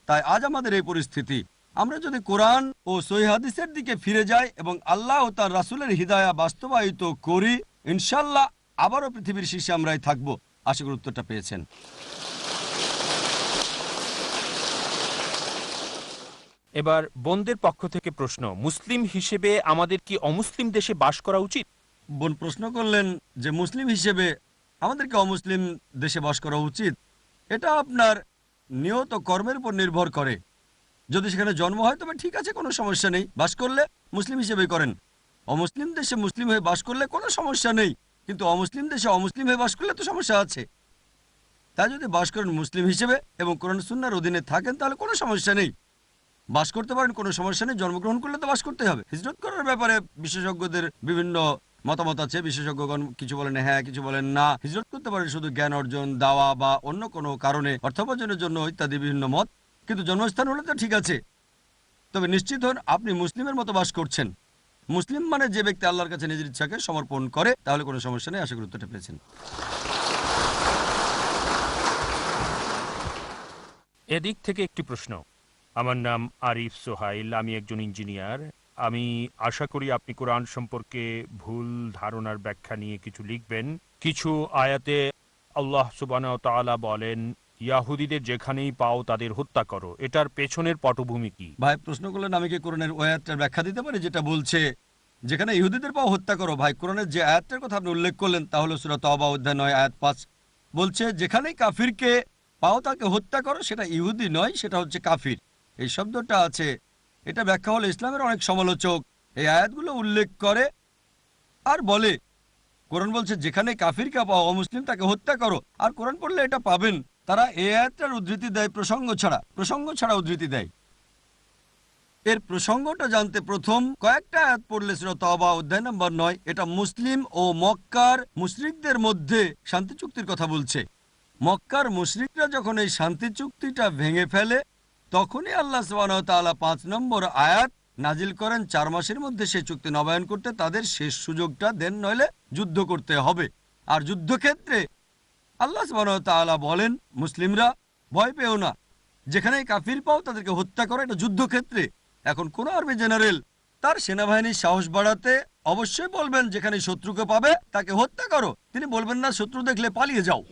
তাই আজ আমাদের এই পরিস্থিতি। আমরা যদি কোরআন ও সহিহ হাদিসের দিকে ফিরে যাই এবং আল্লাহ ও তার রাসূলের হিদায়া বাস্তবায়িত করি, ইনশাল্লাহ আবারও পৃথিবীর শীর্ষে আমরাই থাকবো। আশা করি উত্তরটা পেয়েছেন। এবার বোনদের পক্ষ থেকে প্রশ্ন, মুসলিম হিসেবে আমাদের কি অমুসলিম দেশে বাস করা উচিত? বোন প্রশ্ন করলেন যে মুসলিম হিসেবে আমাদেরকে অমুসলিম দেশে বাস করা উচিত। এটা আপনার নিয়ত কর্মের উপর নির্ভর করে। যদি সেখানে জন্ম হয় তবে ঠিক আছে, কোনো সমস্যা নেই, বাস করলে মুসলিম হিসেবেই করেন। অমুসলিম দেশে মুসলিম হয়ে বাস করলে কোনো সমস্যা নেই, কিন্তু অমুসলিম দেশে অমুসলিম হয়ে বাস করলে তো সমস্যা আছে। তাই যদি বাস করেন মুসলিম হিসেবে এবং কোরআন সুন্নাহর অধীনে থাকেন তাহলে কোনো সমস্যা নেই, বাস করতে পারেন, কোনো সমস্যা নেই। জন্মগ্রহণ করলে তো বাস করতে হবে। হিজরত করার ব্যাপারে বিশেষজ্ঞদের বিভিন্ন মতামত আছে। বিশেষজ্ঞগণ কিছু বলেন হ্যাঁ, কিছু বলেন না। হিজরত করতে পারেন শুধু জ্ঞান অর্জন, দাওয়া বা অন্য কোনো কারণে, অর্থোপার্জনের জন্য ইত্যাদি বিভিন্ন মত। কিন্তু জন্মস্থান হলে তো ঠিক আছে। তবে নিশ্চিত হন আপনি মুসলিমের মতো বাস করছেন। মুসলিম মানে যে ব্যক্তি আল্লাহর কাছে নিজের ইচ্ছাকে সমর্পণ করে, তাহলে কোনো সমস্যা নেই। আশা করি উত্তরটা পেয়েছেন। এদিক থেকে একটি প্রশ্ন। আমার নাম আরিফ সোহাইল, আমি একজন ইঞ্জিনিয়ার। আমি আশা করি আপনি কোরআন সম্পর্কে ভুল ধারণার ব্যাখ্যা নিয়ে কিছু লিখবেন। কিছু আয়াতে আল্লাহ সুবহানাহু ওয়া তাআলা বলেন, ইয়াহুদীদের যেখানেই পাও তাদের হত্যা করো। এটার পেছনের পটভূমি কি? ভাই প্রশ্ন করলেন আমি কি কোরআনের ওই আয়াতটার ব্যাখ্যা দিতে পারি যেটা বলছে যেখানে ইহুদিদের পাও হত্যা করো। ভাই কোরআনের যে আয়াতটার কথা আপনি উল্লেখ করলেন তা হলো সূরা তাওবা অধ্যায় 9 আয়াত 5। বলছে যেখানেই কাফিরকে পাও তাকে হত্যা করো। সেটা ইহুদি নয়, সেটা হচ্ছে কাফির। এই শব্দটা আছে, এটা ব্যাখ্যা হলো ইসলামের অনেক সমালোচক এই আয়াতগুলো উল্লেখ করে আর বলে কোরআন বলছে যেখানে কাফিরকে পাও অমুসলিম তাকে হত্যা করো, আর কোরআন পড়লে এটা পাবেন। তারা এই আয়াতটার উদ্ধৃতি দেয় প্রসঙ্গ ছাড়া উদ্ধৃতি দেয়। এর প্রসঙ্গটা জানতে প্রথম কয়েকটা আয়াত পড়লে সূরা তাওবা অধ্যায় নম্বর 9। এটা মুসলিম ও মক্কার মুশরিকদের মধ্যে শান্তি চুক্তির কথা বলছে। মক্কার মুশরিকরা যখন এই শান্তি চুক্তিটা ভেঙে ফেলে তখনই আল্লাহ সুবহানাহু ওয়া তাআলা 5 নম্বর আয়াত নাজিল করেন 4 মাসের মধ্যে সেই চুক্তি নবায়ন করতে তাদের শেষ সুযোগটা দেন, নইলে যুদ্ধ করতে হবে। আর যুদ্ধক্ষেত্রে আল্লাহ সুবহানাহু ওয়া তাআলা বলেন মুসলিমরা ভয় পেও না, যেখানেই কাফির পাও তাদেরকে হত্যা করো। এটা যুদ্ধক্ষেত্রে। এখন কোন আর্মি জেনারেল তার সেনাবাহিনীর সাহস বাড়াতে অবশ্যই বলবেন যেখানে শত্রুকে পাবে তাকে হত্যা করো। তিনি বলবেন না শত্রু দেখলে পালিয়ে যাও।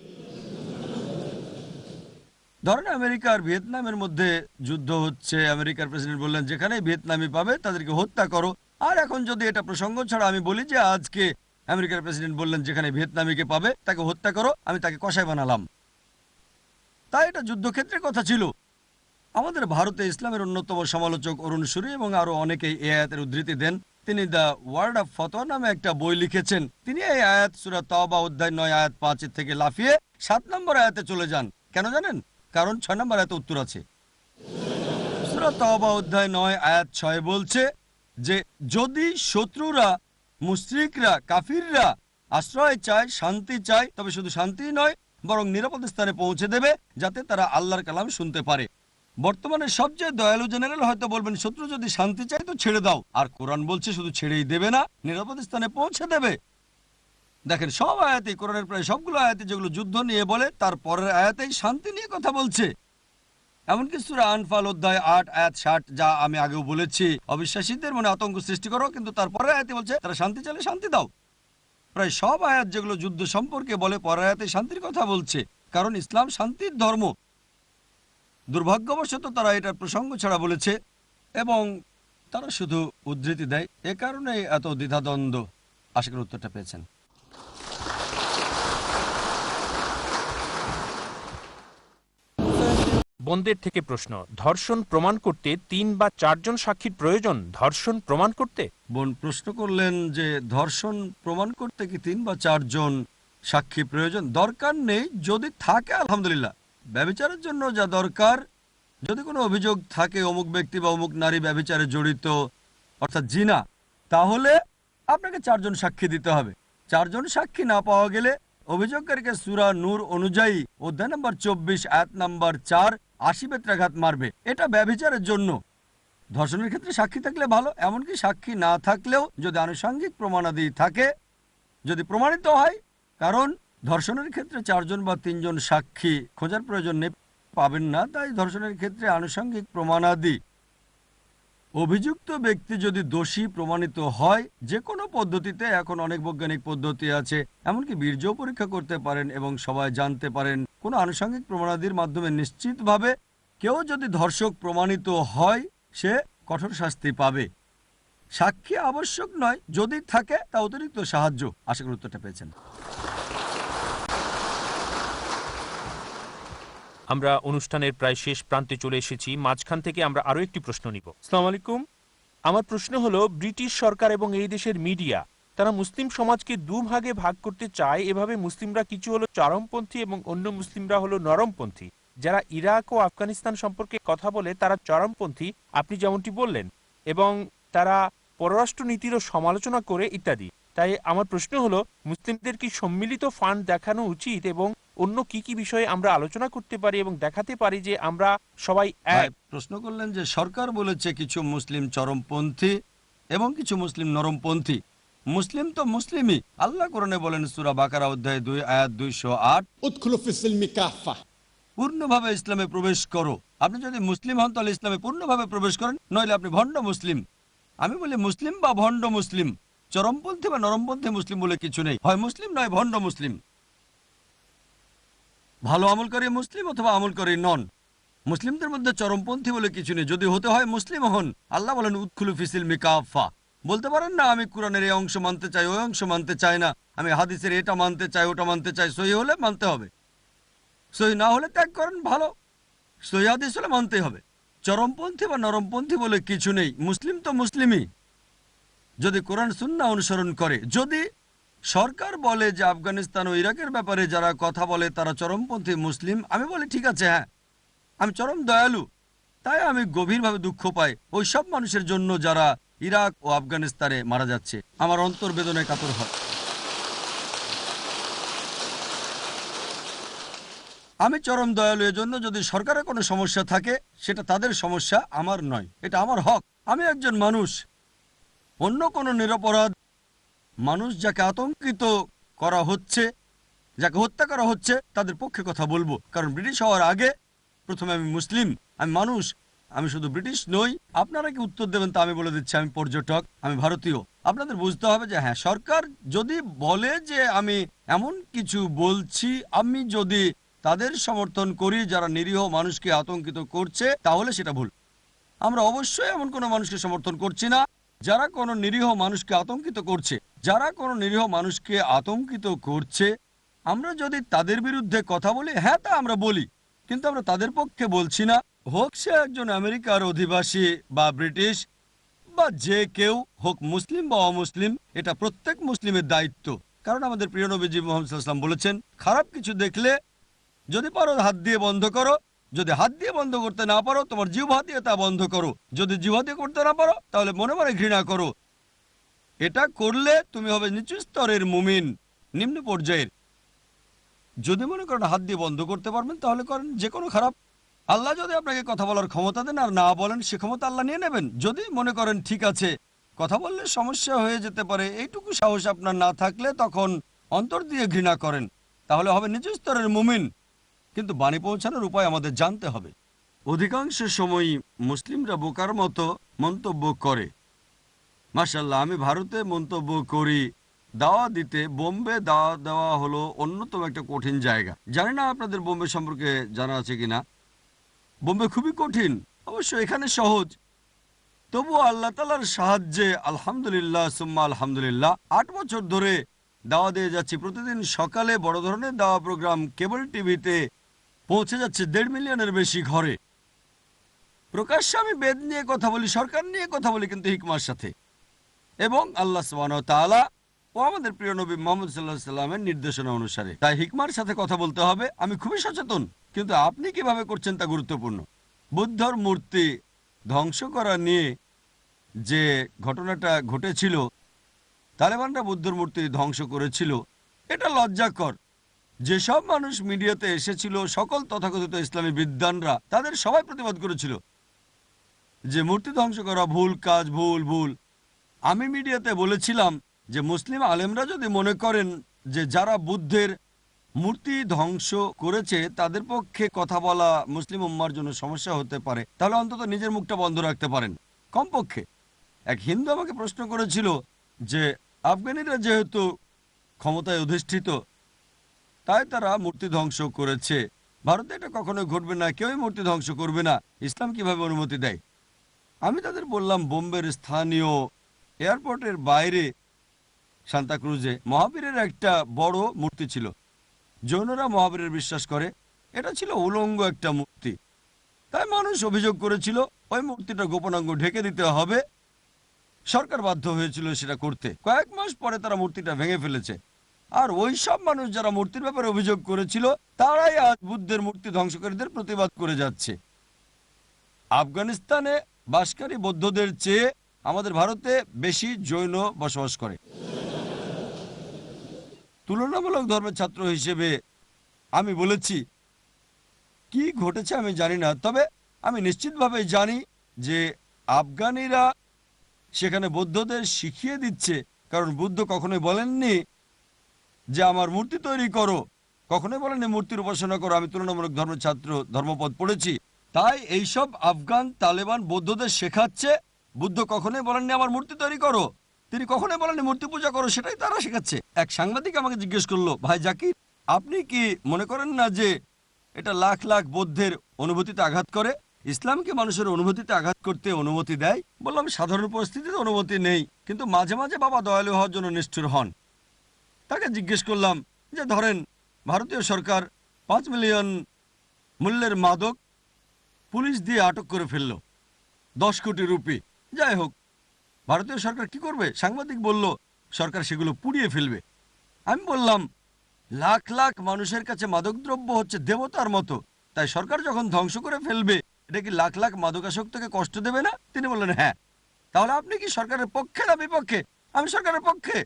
ধরেন আমেরিকা আর ভিয়েতনামের মধ্যে যুদ্ধ হচ্ছে, আমেরিকার প্রেসিডেন্ট বললেন যেখানে ভিয়েতনামি পাবে তাদেরকে হত্যা করো। আর এখন যদি এটা প্রসঙ্গ ছাড়া আমি বলি যে আজকে আমেরিকার প্রেসিডেন্ট বললেন যেখানে ভিয়েতনামিকে পাবে তাকে হত্যা করো, আমি তাকে কসাই বানালাম। তাই এটা যুদ্ধক্ষেত্রের কথা ছিল। আমাদের ভারতে ইসলামের অন্যতম সমালোচক অরুণ সুরি এবং আরো অনেকেই এই আয়াতের উদ্ধৃতি দেন। তিনি দ্য ওয়ার্ড অফ ফতোয়া নামে একটা বই লিখেছেন। তিনি এই আয়াত সূরা তাওবা অধ্যায় 9 আয়াত 5 থেকে লাফিয়ে 7 নম্বর আয়াতে চলে যান। কেন জানেন? কারণ 6 নম্বর আয়াতে উত্তর আছে। সূরা তাওবা অধ্যায় 9 আয়াত 6 বলছে যে যদি শত্রুরা, মুশরিকরা, কাফিররা আশ্রয় চায়, শান্তি চায়, তবে শুধু শান্তি নয় বরং নিরাপদ স্থানে পৌঁছে দেবে যাতে তারা আল্লাহর কালাম শুনতে পারে। বর্তমানে সবচেয়ে দয়ালু জেনারেল হয়তো বলবেন শত্রু যদি শান্তি চায় তো ছেড়ে দাও, আর কোরআন বলছে শুধু ছেড়েই দেবে না, নিরাপদ স্থানে পৌঁছে দেবে। দেখেন সব আয়াতে, কোরআনের প্রায় সবগুলো আয়াতে যেগুলো যুদ্ধ নিয়ে বলে তার পরের আয়াতেই শান্তি নিয়ে কথা বলছে। এমনকি সূরা আনফাল অধ্যায় 8 আয়াত 60, যা আমি আগেও বলেছি, অবিশ্বাসীদের মনে আতঙ্ক সৃষ্টি করো, কিন্তু তারপরের আয়াতে বলছে তারা শান্তি চাইলে শান্তি দাও। প্রায় সব আয়াত যেগুলো যুদ্ধ সম্পর্কে বলে পরের আয়াতে শান্তির কথা বলছে, কারণ ইসলাম শান্তির ধর্ম। দুর্ভাগ্যবশত তারা এটার প্রসঙ্গ ছাড়া বলেছে এবং তারা শুধু উদ্ধৃতি দেয়। এ কারণেই এত দ্বিধাদ্বন্দ্ব। আশা করি উত্তরটা পেয়েছেন। বোনদের থেকে প্রশ্ন, ধর্ষণ প্রমাণ করতে 3 বা 4 জন সাক্ষীর প্রয়োজন ধর্ষণ প্রমাণ করতে? বোন প্রশ্ন করলেন যে ধর্ষণ প্রমাণ করতে কি 3 বা 4 জন সাক্ষী প্রয়োজন দরকার নেই, যদি থাকে আলহামদুলিল্লাহ। ব্যভিচারের জন্য যা দরকার, যদি কোনো অভিযোগ থাকে অমুক ব্যক্তি বা অমুক নারী ব্যভিচারে জড়িত অর্থাৎ জিনা, তাহলে আপনাকে 4 জন সাক্ষী দিতে হবে। 4 জন সাক্ষী না পাওয়া গেলে অভিযোগকারীকে সূরা নূর অনুযায়ী অধ্যায় নম্বর 24 আয়াত নম্বর 4 80 বেত্রাঘাত মারবে। এটা ব্যভিচারের জন্য। ধর্ষণের ক্ষেত্রে সাক্ষী থাকলে ভালো, এমনকি সাক্ষী না থাকলেও যদি আনুষঙ্গিক প্রমাণাদি থাকে, যদি প্রমাণিত হয়, কারণ ধর্ষণের ক্ষেত্রে 4 জন বা 3 জন সাক্ষী খোঁজার প্রয়োজন নেই, পাবেন না। তাই ধর্ষণের ক্ষেত্রে আনুষঙ্গিক প্রমাণাদি, অভিযুক্ত ব্যক্তি যদি দোষী প্রমাণিত হয় যে কোনো পদ্ধতিতে, এখন অনেক বৈজ্ঞানিক পদ্ধতি আছে, এমনকি বীর্য পরীক্ষা করতে পারেন এবং সবাই জানতে পারেন কোনো আনুষঙ্গিক প্রমাণাদির মাধ্যমে নিশ্চিতভাবে কেউ যদি ধর্ষক প্রমাণিত হয় সে কঠোর শাস্তি পাবে। সাক্ষী আবশ্যক নয়, যদি থাকে তা অতিরিক্ত সাহায্য। আশা করি উত্তরটা পেয়েছেন। আমরা অনুষ্ঠানের প্রায় শেষ প্রান্তে চলে এসেছি। মাঝখান থেকে আমরা আরো একটি প্রশ্ন নিব। আসসালামু আলাইকুম। আমার প্রশ্ন হলো, ব্রিটিশ সরকার এবং এই দেশের মিডিয়া তারা মুসলিম সমাজকে দুভাগে ভাগ করতে চায়। এভাবে মুসলিমরা কিছু হলো চরমপন্থী এবং অন্য মুসলিমরা হলো নরমপন্থী। যারা ইরাক ও আফগানিস্তান সম্পর্কে কথা বলে তারা চরমপন্থী, আপনি যেমনটি বললেন, এবং তারা পররাষ্ট্র নীতিরও সমালোচনা করে ইত্যাদি। তাই আমার প্রশ্ন হলো, মুসলিমদের কি সম্মিলিত ফান্ড দেখানো উচিত এবং অন্য কি কি বিষয়ে আমরা আলোচনা করতে পারি এবং দেখাতে পারি যে আমরা সবাই এক? প্রশ্ন করলেন যে সরকার বলেছে কিছু মুসলিম চরমপন্থী এবং কিছু মুসলিম নরমপন্থী। মুসলিম তো মুসলিমই। আল্লাহ কোরআনে বলেন সূরা বাকারা অধ্যায় 2 আয়াত 208, উদখুলু ফিস-সিলমি কাফা। পূর্ণভাবে ইসলামে প্রবেশ করো। আপনি যদি মুসলিম হন তাহলে ইসলামে পূর্ণভাবে প্রবেশ করেন, নইলে আপনি ভণ্ড মুসলিম। আমি বলি মুসলিম বা ভণ্ড মুসলিম, চরমপন্থী বা নরমপন্থী মুসলিম বলে কিছু নেই। হয় মুসলিম নয় ভণ্ড মুসলিম। ভালো আমলকারী মুসলিম অথবা আমলকারী নন। মুসলিমদের মধ্যে চরমপন্থী বলে কিছু নেই। যদি হতে হয় মুসলিম হন। আল্লাহ বলেন উদখুলু ফিস-সিলমি কাফা। বলতে পারেন না আমি কোরআনের এই অংশ মানতে চাই, ওই অংশ মানতে চাই না, আমি হাদিসের এটা মানতে চাই, ওটা মানতে চাই। সহি হলে মানতে হবে, সহি না হলে ত্যাগ করেন। ভালো, সহি হাদিস হলে মানতেই হবে। চরমপন্থী বা নরমপন্থী বলে কিছু নেই। মুসলিম তো মুসলিমই, যদি কোরআন সুন্নাহ অনুসরণ করে। যদি সরকার বলে যে আফগানিস্তান ও ইরাকের ব্যাপারে যারা কথা বলে তারা চরমপন্থী মুসলিম, আমি বলি ঠিক আছে, হ্যাঁ, আমি চরম দয়ালু, তাই আমি গভীরভাবে দুঃখ পাই ওই সব মানুষের জন্য যারা ইরাক ও আফগানিস্তানে মারা যাচ্ছে। আমার অন্তর বেদনায় কাতর হয়। আমি চরম দয়ালু এজন্য, যদি সরকারের কোনো সমস্যা থাকে সেটা তাদের সমস্যা, আমার নয়। এটা আমার হক। আমি একজন মানুষ, অন্য কোনো নিরপরাধ মানুষ যাকে আতঙ্কিত করা হচ্ছে, যাকে হত্যা করা হচ্ছে, তাদের পক্ষে কথা বলবো। কারণ ব্রিটিশ হওয়ার আগে প্রথমে আমি মুসলিম, আমি মানুষ, আমি শুধু ব্রিটিশ নই। আপনারা কি উত্তর দেবেন তা আমি বলে দিচ্ছি, আমি পর্যটক, আমি ভারতীয়। আপনাদের বুঝতে হবে যে হ্যাঁ, সরকার যদি বলে যে আমি এমন কিছু বলছি, আমি যদি তাদের সমর্থন করি যারা নিরীহ মানুষকে আতঙ্কিত করছে, তাহলে সেটা ভুল। আমরা অবশ্যই এমন কোনো মানুষকে সমর্থন করছি না যারা কোনো নিরীহ মানুষকে আতঙ্কিত করছে। যারা কোনো নিরীহ মানুষকে আতঙ্কিত করছে, আমরা যদি তাদের বিরুদ্ধে কথা বলি, হ্যাঁ তা আমরা বলি, কিন্তু আমরা তাদের পক্ষে বলছি না। হোক সে একজন আমেরিকার অধিবাসী বা ব্রিটিশ বা যে কেউ হোক, মুসলিম বা অমুসলিম, এটা প্রত্যেক মুসলিমের দায়িত্ব। কারণ আমাদের প্রিয় নবীজি মুহাম্মদ সাল্লাল্লাহু আলাইহি ওয়াসাল্লাম বলেছেন, খারাপ কিছু দেখলে যদি পারো হাত দিয়ে বন্ধ করো, যদি হাত দিয়ে বন্ধ করতে না পারো তোমার জিহ্বা দিয়ে তা বন্ধ করো, যদি জিহ্বা দিয়ে করতে না পারো তাহলে মনে মনে ঘৃণা করো। এটা করলে তুমি হবে নিচু স্তরের মুমিন, নিম্ন পর্যায়ের। যদি মনে করেন হাত দিয়ে বন্ধ করতে পারবেন তাহলে করেন, যে কোনো খারাপ। আল্লাহ যদি আপনাকে কথা বলার ক্ষমতা দেন আর না বলেন, সে ক্ষমতা আল্লাহ নিয়ে নেবেন। যদি মনে করেন ঠিক আছে, কথা বললে সমস্যা হয়ে যেতে পারে, এইটুকু সাহস আপনার না থাকলে তখন অন্তর দিয়ে ঘৃণা করেন, তাহলে হবে নিচু স্তরের মুমিন। কিন্তু বাণী পৌঁছানোর উপায় আমাদের জানতে হবে। অধিকাংশ সময়ই মুসলিমরা বোকার মতো মন্তব্য করে। মাশাআল্লাহ, আমি ভারতে মন্তব্য করি দাওয়া দিতে। বোম্বে দাওয়া দেওয়া হলো অন্যতম একটা কঠিন জায়গা। জানি না আপনাদের বোম্বে সম্পর্কে জানা আছে কিনা। বোম্বে খুবই কঠিন, অবশ্য এখানে সহজ। তবুও আল্লাহ তাআলার সাহায্যে আলহামদুলিল্লাহ সুম্মা আলহামদুলিল্লাহ ৮ বছর ধরে দাওয়া দিয়ে যাচ্ছি। প্রতিদিন সকালে বড় ধরনের দাওয়া প্রোগ্রাম কেবল টিভিতে পৌঁছে যাচ্ছে ১.৫ মিলিয়নের বেশি ঘরে। প্রকাশ্যে আমি বেদ নিয়ে কথা বলি, সরকার নিয়ে কথা বলি, কিন্তু হিকমার সাথে। এবং আল্লাহ সুবহানাহু ওয়া তাআলা ও আমাদের প্রিয় নবী মোহাম্মদ সাল্লাল্লাহু সাল্লামের নির্দেশনা অনুসারে। তাই হিকমার সাথে কথা বলতে হবে। আমি খুবই সচেতন, কিন্তু আপনি কিভাবে করছেন তা গুরুত্বপূর্ণ। বুদ্ধর মূর্তি ধ্বংস করা নিয়ে যে ঘটনাটা ঘটেছিল, তালেবানরা বুদ্ধর মূর্তি ধ্বংস করেছিল, এটা লজ্জাকর। যেসব মানুষ মিডিয়াতে এসেছিল, সকল তথাকথিত ইসলামী বিদ্বানরা, তাদের সবাই প্রতিবাদ করেছিল যে মূর্তি ধ্বংস করা ভুল কাজ, ভুল ভুল। আমি মিডিয়াতে বলেছিলাম যে মুসলিম আলেমরা যদি মনে করেন যে যারা বুদ্ধের মূর্তি ধ্বংস করেছে তাদের পক্ষে কথা বলা মুসলিম উম্মার জন্য সমস্যা হতে পারে, তাহলে অন্তত নিজের মুখটা বন্ধ রাখতে পারেন কমপক্ষে। এক হিন্দু আমাকে প্রশ্ন করেছিল যে আফগানিরা যেহেতু ক্ষমতায় অধিষ্ঠিত, তাই তারা মূর্তি ধ্বংস করেছে, ভারতে এটা কখনোই ঘটবে না, কেউই মূর্তি ধ্বংস করবে না, ইসলাম কিভাবে অনুমতি দেয়? আমি তাদের বললাম, বোম্বের স্থানীয় এয়ারপোর্টের বাইরে সান্তাক্রুজে মহাবীরের একটা বড় মূর্তি ছিল। জৈনরা মহাবীরের বিশ্বাস করে, এটা ছিল উলঙ্গ একটা মূর্তি। তাই মানুষ অভিযোগ করেছিল ওই মূর্তিটা গোপনাঙ্গ ঢেকে দিতে হবে। সরকার বাধ্য হয়েছিল সেটা করতে। কয়েক মাস পরে তারা মূর্তিটা ভেঙে ফেলেছে। আর ওই সব মানুষ যারা মূর্তির ব্যাপারে অভিযোগ করেছিল, তারাই আজ বুদ্ধের মূর্তি ধ্বংসকারীদের প্রতিবাদ করে যাচ্ছে। আফগানিস্তানে বাসকারী বৌদ্ধদের চেয়ে আমাদের ভারতে বেশি জৈন বসবাস করে। তুলনামূলক ধর্মের ছাত্র হিসেবে আমি বলেছি, কি ঘটেছে আমি জানি না, তবে আমি নিশ্চিতভাবে জানি যে আফগানিরা সেখানে বৌদ্ধদের শিখিয়ে দিচ্ছে। কারণ বুদ্ধ কখনোই বলেননি যে আমার মূর্তি তৈরি করো, কখনোই বলেননি মূর্তির উপাসনা করো। আমি তুলনামূলক ধর্মের ছাত্র, ধর্মপদ পড়েছি। তাই এইসব আফগান তালেবান বৌদ্ধদের শেখাচ্ছে, বুদ্ধ কখনোই বলেননি আমার মূর্তি তৈরি করো, তিনি কখনোই বলেননি মূর্তি পূজা করো, সেটাই তারা শেখাচ্ছে। এক সাংবাদিক আমাকে জিজ্ঞেস করলো, ভাই জাকির, আপনি কি মনে করেন না যে এটা লাখ লাখ বৌদ্ধের অনুভূতিতে আঘাত করে? ইসলাম কি মানুষের অনুভূতিতে আঘাত করতে অনুমতি দেয়? বললাম, সাধারণ পরিস্থিতিতে অনুমতি নেই, কিন্তু মাঝে মাঝে বাবা দয়ালু হওয়ার জন্য নিষ্ঠুর হন। তাকে জিজ্ঞেস করলাম যে ধরেন ভারতীয় সরকার 5 মিলিয়ন মূল্যের মাদক পুলিশ দিয়ে আটক করে ফেলল, 10 কোটি রুপি, যাই হোক, ভারতীয় সরকার কি করবে? সাংবাদিক বলল, সরকার সেগুলো পুড়িয়ে ফেলবে। আমি বললাম, লাখ লাখ মানুষের কাছে মাদকদ্রব্য হচ্ছে দেবতার মতো, তাই সরকার যখন ধ্বংস করে ফেলবে, এটা কি লাখ লাখ মাদকাসক্তকে কষ্ট দেবে না? তিনি বললেন, হ্যাঁ। তাহলে আপনি কি সরকারের পক্ষে না বিপক্ষে? আমি সরকারের পক্ষে।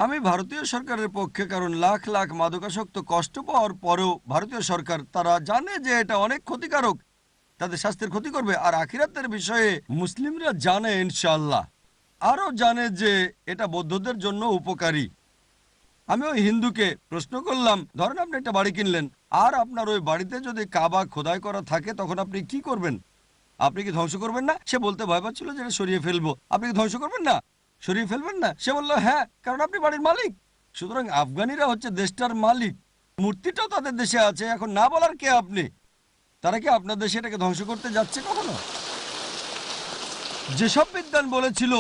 আমি ভারতীয় সরকারের পক্ষে, কারণ লাখ লাখ মাদকাসক্ত কষ্ট পাওয়ার পরেও ভারতীয় সরকার, তারা জানে যে এটা অনেক ক্ষতিকারক, তাদের স্বাস্থ্যের ক্ষতি করবে। আর আখিরাতের বিষয়ে মুসলিমরা জানে, ইনশাআল্লাহ আরও জানে যে এটা বৌদ্ধদের জন্য উপকারী। আমি ওই হিন্দুকে প্রশ্ন করলাম, ধরেন আপনি একটা বাড়ি কিনলেন, আর আপনার ওই বাড়িতে যদি কাবা খোদাই করা থাকে, তখন আপনি কি করবেন? আপনি কি ধ্বংস করবেন না? সে বলতে ভয় পাচ্ছিল যে এটা সরিয়ে ফেলবো। আপনি কি ধ্বংস করবেন না, সরিয়ে ফেলবেন না? সে বলল, হ্যাঁ, কারণ আপনি বাড়ির মালিক। সুতরাং আফগানিরা হচ্ছে দেশটার মালিক, মূর্তিটাও তাদের দেশে আছে। এখন না বলার কে আপনি? তারা কি আপনার দেশে এটাকে ধ্বংস করতে যাচ্ছে কখনো? যেসব বিদ্বান বলেছিল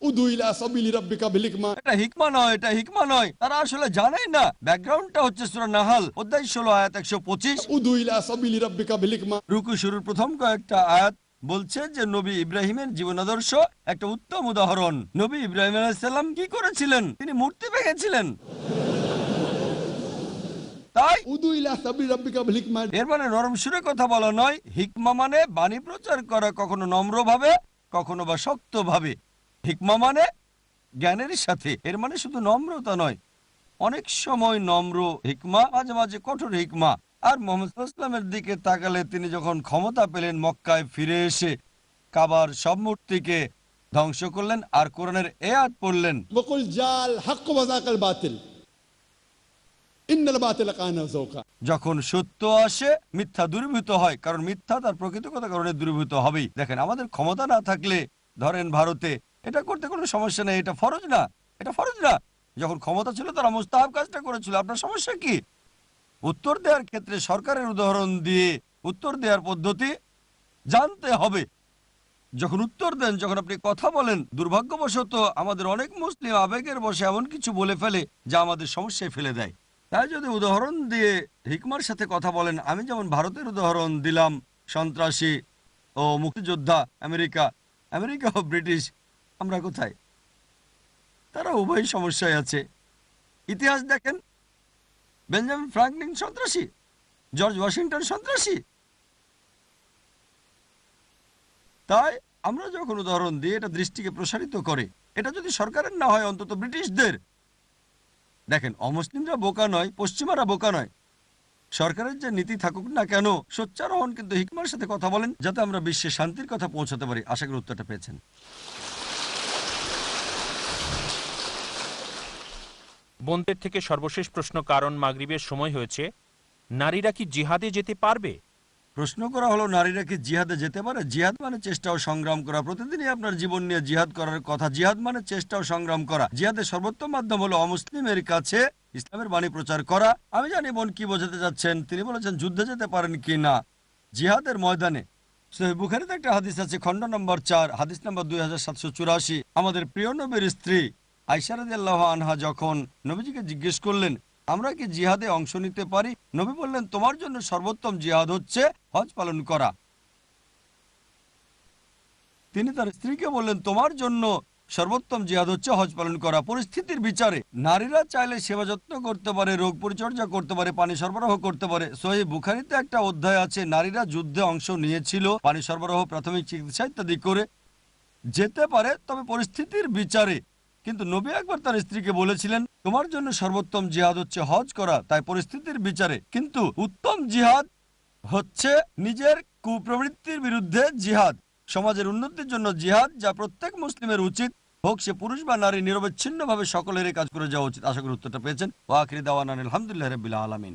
উদু ইলা সাবিলি রাব্বিকা বিল হিকমা, এটা হিকমা নয়, এটা হিকমা নয়, তারা আসলে জানেই না। ব্যাকগ্রাউন্ডটা হচ্ছে সূরা নাহাল অধ্যায় 16 আয়াত 125। উদু ইলা সাবিলি রাব্বিকা বিল হিকমা। রুকু শুরুর প্রথম কয়েকটা আয়াত বলছে যে নবী ইব্রাহিমের জীবন আদর্শ একটা উত্তম উদাহরণ। নবী ইব্রাহিম আলাইহিস সালাম কি করেছিলেন? তিনি মূর্তি ভেঙেছিলেন। তাই উদু ইলা সাবিলি রাব্বিকা বিল হিকমা, এর মানে নরম সুরে কথা বলা নয়। হিকমা মানে বাণী প্রচার করা, কখনো নম্রভাবে, কখনো বা শক্তভাবে। হিকমা মানে জ্ঞানের সাথে। এর মানে শুধু নম্রতা নয়, অনেক সময় নম্র হিকমা, মাঝে মাঝে কঠোর হিকমা। আর মুহাম্মদ সাল্লাল্লাহু আলাইহি ওয়াসাল্লামের দিকে তাকালে তিনি যখন ক্ষমতা পেলেন, মক্কায় ফিরে এসে কাবার সব মূর্তিকে ধ্বংস করলেন আর কোরআনের এই আয়াত পড়লেন, ওয়াকুল জাল হক ওয়া যাকাল বাতিল ইন্নাল বাতিলা কানা যাওকা। যখন সত্য আসে মিথ্যা দূরীভূত হয়, কারণ মিথ্যা তার প্রকৃত কথা কারণে দূরীভূত হবেই। দেখেন, আমাদের ক্ষমতা না থাকলে, ধরেন ভারতে এটা করতে কোনো সমস্যা নেই, এটা ফরজ না, এটা ফরজ না। যখন ক্ষমতা ছিল তারা মুস্তাহাব কাজটা করেছিল, আপনার সমস্যা কি? উত্তর দেওয়ার ক্ষেত্রে সরকারের উদাহরণ দিয়ে উত্তর দেওয়ার পদ্ধতি জানতে হবে। যখন উত্তর দেন, যখন আপনি কথা বলেন, দুর্ভাগ্যবশত আমাদের অনেক মুসলিম আবেগের বশে এমন কিছু বলে ফেলে যা আমাদের সমস্যায় ফেলে দেয়। তাই যদি উদাহরণ দিয়ে হিকমার সাথে কথা বলেন, আমি যেমন ভারতের উদাহরণ দিলাম, সন্ত্রাসী ও মুক্তিযোদ্ধা আমেরিকা, আমেরিকা ও ব্রিটিশ, আমরা কোথায়? তারা উভয় সমস্যায় আছে। ইতিহাস দেখেন, বেঞ্জামিন ফ্রাঙ্কলিন সন্ত্রাসী, জর্জ ওয়াশিংটন সন্ত্রাসী। তাই আমরা যখন উদাহরণ দিই, এটা দৃষ্টিকে প্রসারিত করে। এটা যদি সরকারের না হয়, অন্তত ব্রিটিশদের। দেখেন, অমুসলিমরা বোকা নয়, পশ্চিমারা বোকা নয়। সরকারের যে নীতি থাকুক না কেন, সোচ্চার হন, কিন্তু হিকমার সাথে কথা বলেন, যাতে আমরা বিশ্বে শান্তির কথা পৌঁছাতে পারি। আশা করি উত্তরটা পেয়েছেন। বোনদের থেকে সর্বশেষ প্রশ্ন, কারণ মাগরিবের সময় হয়েছে, নারীরা কি জিহাদে যেতে পারবে? প্রশ্ন করা হলো, নারীরা কি জিহাদে যেতে পারে? জিহাদ মানে চেষ্টা ও সংগ্রাম করা। প্রতিদিনই আপনার জীবন নিয়ে জিহাদ করার কথা। জিহাদ মানে চেষ্টা ও সংগ্রাম করা। জিহাদের সর্বোত্তম মাধ্যম হলো অমুসলিমের কাছে ইসলামের বাণী প্রচার করা। আমি জানি বোন কি বোঝাতে যাচ্ছেন। তিনি বলেছেন যুদ্ধে যেতে পারেন কি না। জিহাদের ময়দানে সহিহ বুখারীতে একটা হাদিস আছে, খণ্ড নম্বর 4, হাদিস নম্বর 2784। আমাদের প্রিয় নবীর স্ত্রী আয়েশা রাদিয়াল্লাহু আনহা যখন নবীজিকে জিজ্ঞেস করলেন, আমরা কি জিহাদে অংশ নিতে পারি? নবী বললেন, তোমার জন্য সর্বোত্তম জিহাদ হচ্ছে হজ পালন করা। তিনি তার স্ত্রীকে বললেন, তোমার জন্য সর্বোত্তম জিহাদ হচ্ছে হজ পালন করা। পরিস্থিতির বিচারে নারীরা চাইলে সেবা যত্ন করতে পারে, রোগ পরিচর্যা করতে পারে, পানি সরবরাহ করতে পারে। সহিহ বুখারীতে একটা অধ্যায় আছে, নারীরা যুদ্ধে অংশ নিয়েছিল, পানি সরবরাহ, প্রাথমিক চিকিৎসা ইত্যাদি করে। যেতে পারে, তবে পরিস্থিতির বিচারে। কিন্তু নবী একবার তার স্ত্রীকে বলেছিলেন, তোমার জন্য সর্বোত্তম জিহাদ হচ্ছে হজ করা। তাই পরিস্থিতির বিচারে। কিন্তু উত্তম জিহাদ হচ্ছে নিজের কুপ্রবৃত্তির বিরুদ্ধে জিহাদ, সমাজের উন্নতির জন্য জিহাদ, যা প্রত্যেক মুসলিমের উচিত, হোক সে পুরুষ বা নারী, নিরবচ্ছিন্নভাবে সকলেরই কাজ করে যাওয়া উচিত। আশা করি উত্তরটা পেয়েছেন। ওয়া আখিরি দাওয়ানা আলহামদুলিল্লাহি রাব্বিল আলামিন।